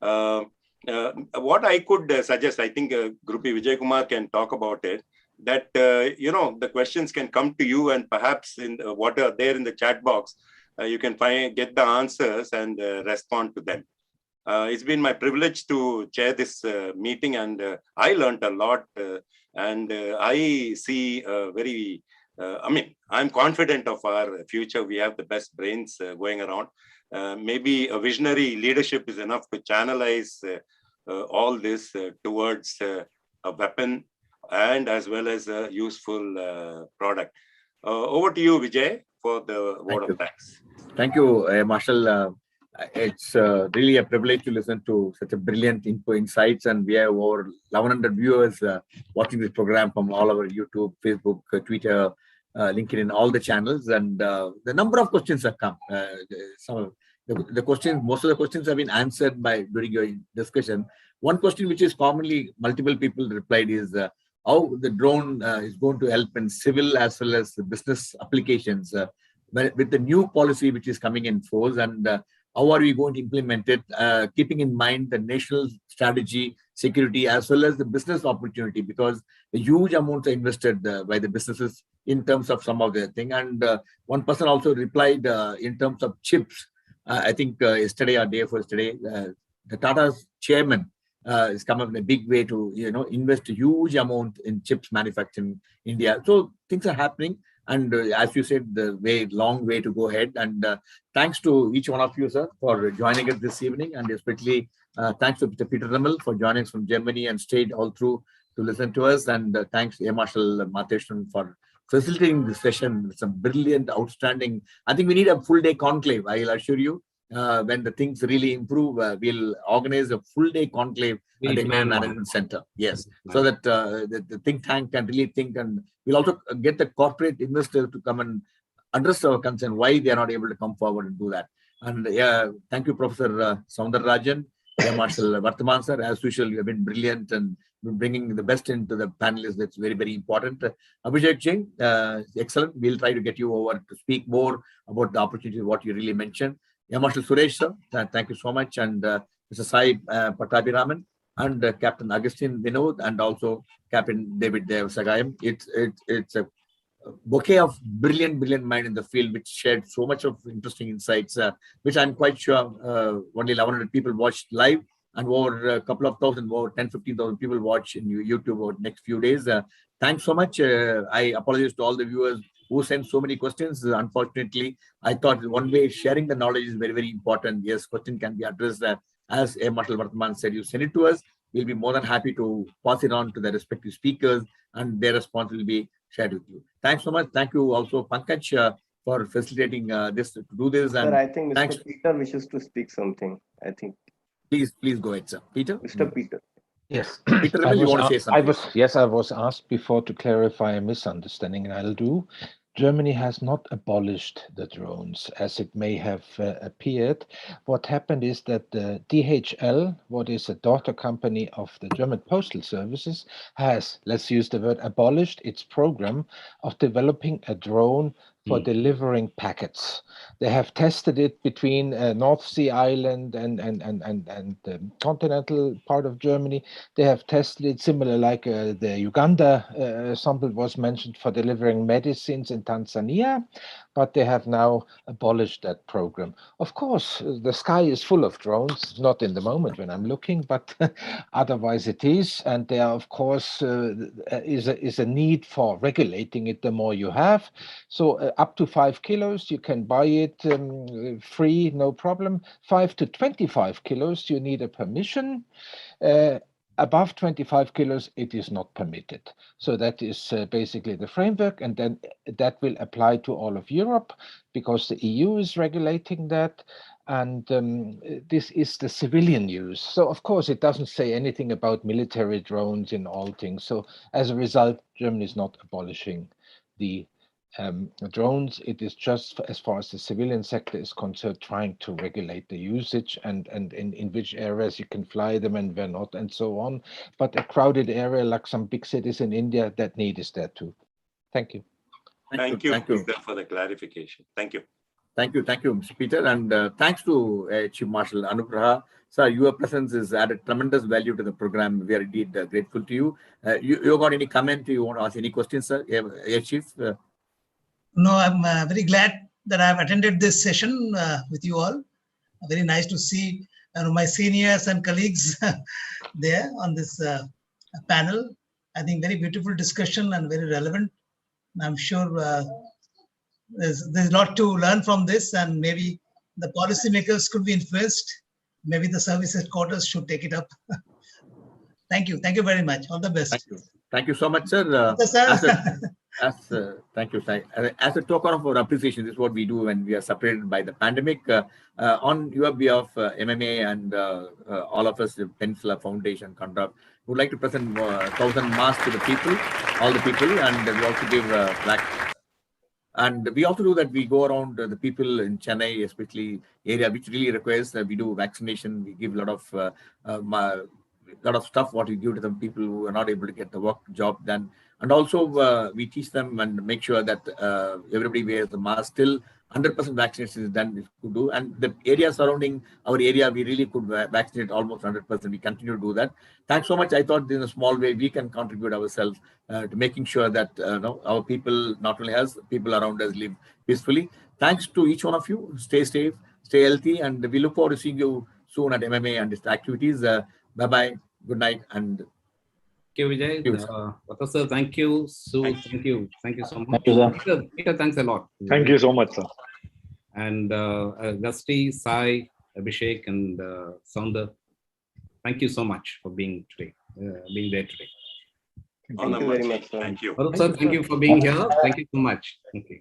What I could suggest, I think Groupie Vijay Kumar can talk about it, that the questions can come to you, and perhaps in what are there in the chat box, you can get the answers and respond to them. It's been my privilege to chair this meeting, and I learned a lot, and I see I'm confident of our future. We have the best brains going around. Maybe a visionary leadership is enough to channelize all this towards a weapon and as well as a useful product. Over to you, Vijay, for the word of thanks. Thank you, Marshall. It's really a privilege to listen to such a brilliant insights, and we have over 1,100 viewers watching this program from all over YouTube, Facebook, Twitter, LinkedIn, all the channels, and the number of questions have come. The questions, most of the questions have been answered during your discussion. One question which is commonly multiple people replied is how the drone is going to help in civil as well as business applications with the new policy which is coming in force, and how are we going to implement it, keeping in mind the national strategy, security, as well as the business opportunity, because the huge amounts are invested by the businesses in terms of some of the thing. And one person also replied in terms of chips. I think yesterday or day before yesterday, the Tata's chairman has come up in a big way to invest a huge amount in chips manufacturing in India. So things are happening. And as you said, long way to go ahead. And thanks to each one of you, sir, for joining us this evening. And especially thanks to Mr. Peter Rimmel for joining us from Germany and stayed all through to listen to us. And thanks to Marshall Matheshwaran for facilitating this session. It's a brilliant, outstanding. I think we need a full day conclave, I'll assure you. When the things really improve, we'll organize a full day conclave at the Indian Management Center. Yes, so that the think tank can really think, and we'll also get the corporate investors to come and address our concern why they are not able to come forward and do that. And thank you, Professor Soundararajan, Marshall Varthaman, sir. As usual, you have been brilliant and bringing the best into the panelists. That's very, very important. Abhishek Singh, excellent. We'll try to get you over to speak more about the opportunity, what you really mentioned. Marshal Suresh, sir, thank you so much. And Mr. Sai Pattabhiraman and Captain Agustin Vinod, and also Captain David Devasagayam. It's a bouquet of brilliant mind in the field, which shared so much of interesting insights, which I'm quite sure only 1,100 people watched live, and over a couple of thousand, over 10,000-15,000 people watch in YouTube over the next few days. Thanks so much. I apologize to all the viewers who sent so many questions. Unfortunately, I thought one way sharing the knowledge is very, very important. Yes, question can be addressed. As Marshal Varthaman said, you send it to us. We'll be more than happy to pass it on to the respective speakers, and their response will be shared with you. Thanks so much. Thank you also, Pankaj, for facilitating this to do this. And sir, I think Mr. Peter wishes to speak something. I think. Please go ahead, sir. Peter? Mr. Peter. Yes. Peter, you want to say something? I was asked before to clarify a misunderstanding, and I'll do. Germany has not abolished the drones as it may have appeared. What happened is that the DHL, what is a daughter company of the German Postal Services, has, let's use the word, abolished its program of developing a drone for delivering packets. They have tested it between North Sea Island and the continental part of Germany. They have tested it similar like the Uganda sample was mentioned for delivering medicines in Tanzania, but they have now abolished that program. Of course, the sky is full of drones, not in the moment when I'm looking, but otherwise it is. And there, of course, is a need for regulating it the more you have. So up to 5 kilos, you can buy it free, no problem. 5 to 25 kilos, you need a permission. Above 25 kilos, it is not permitted. So that is basically the framework, and then that will apply to all of Europe because the EU is regulating that. And this is the civilian use. So of course, it doesn't say anything about military drones in all things. So as a result, Germany is not abolishing the drones. It is just, as far as the civilian sector is concerned, trying to regulate the usage and in which areas you can fly them and where not, and so on. But a crowded area like some big cities in India, that need is there too. Thank you. Thank you, Peter, for the clarification. Thank you. Thank you, Mr. Peter, and thanks to Chief Marshal Anup Raha. Sir, your presence has added tremendous value to the program. We are indeed grateful to you. You got any comment? You want to ask any questions, sir? Chief? No, I'm very glad that I've attended this session with you all. Very nice to see my seniors and colleagues there on this panel. I think very beautiful discussion and very relevant. I'm sure there's a lot to learn from this, and maybe the policymakers could be influenced. Maybe the service headquarters should take it up. Thank you. Thank you very much. All the best. Thank you. Thank you so much, sir. Thank you. As a token of our appreciation, this is what we do when we are separated by the pandemic. On your behalf, MMA and all of us, the Peninsula Foundation, Conduct, would like to present 1,000 masks to the people, all the people, and we also give black. And we also do that. We go around the people in Chennai, especially area which really requires we do vaccination. We give a lot of stuff what we give to the people who are not able to get the job done. And also we teach them and make sure that everybody wears the mask. Still 100% vaccination is done, we could do. And the area surrounding our area, we really could vaccinate almost 100%. We continue to do that. Thanks so much. I thought in a small way we can contribute ourselves to making sure that our people, not only us, people around us live peacefully. Thanks to each one of you. Stay safe, stay healthy, and we look forward to seeing you soon at MMA and its activities. Bye-bye. Good night. And thank you, Vijay. Vata sir, thank you. Sue, thank you. Thank you so much. Thank you, sir. Peter, thanks a lot. Thank you so much, sir. And Gusty, Sai, Abhishek, and Sounder, thank you so much for being there today. Thank you very much, sir. Thank you. Well, sir, thank you for being here. Thank you so much. Thank you.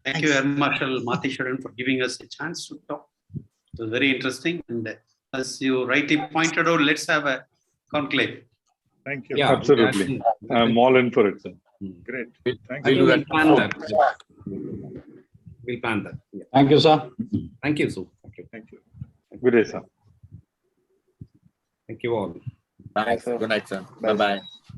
Thank you, Air Marshal Matheswaran, for giving us a chance to talk. It was very interesting. And as you rightly pointed out, let's have a conclave. Thank you. Yeah, absolutely. I'm all in for it, sir. Great. Thank We'll you. plan that. We'll plan that. Yeah. Thank you, sir. Thank you, Sue. Thank you. Thank you. Good day, sir. Thank you all. Bye. Good night, sir. Bye-bye.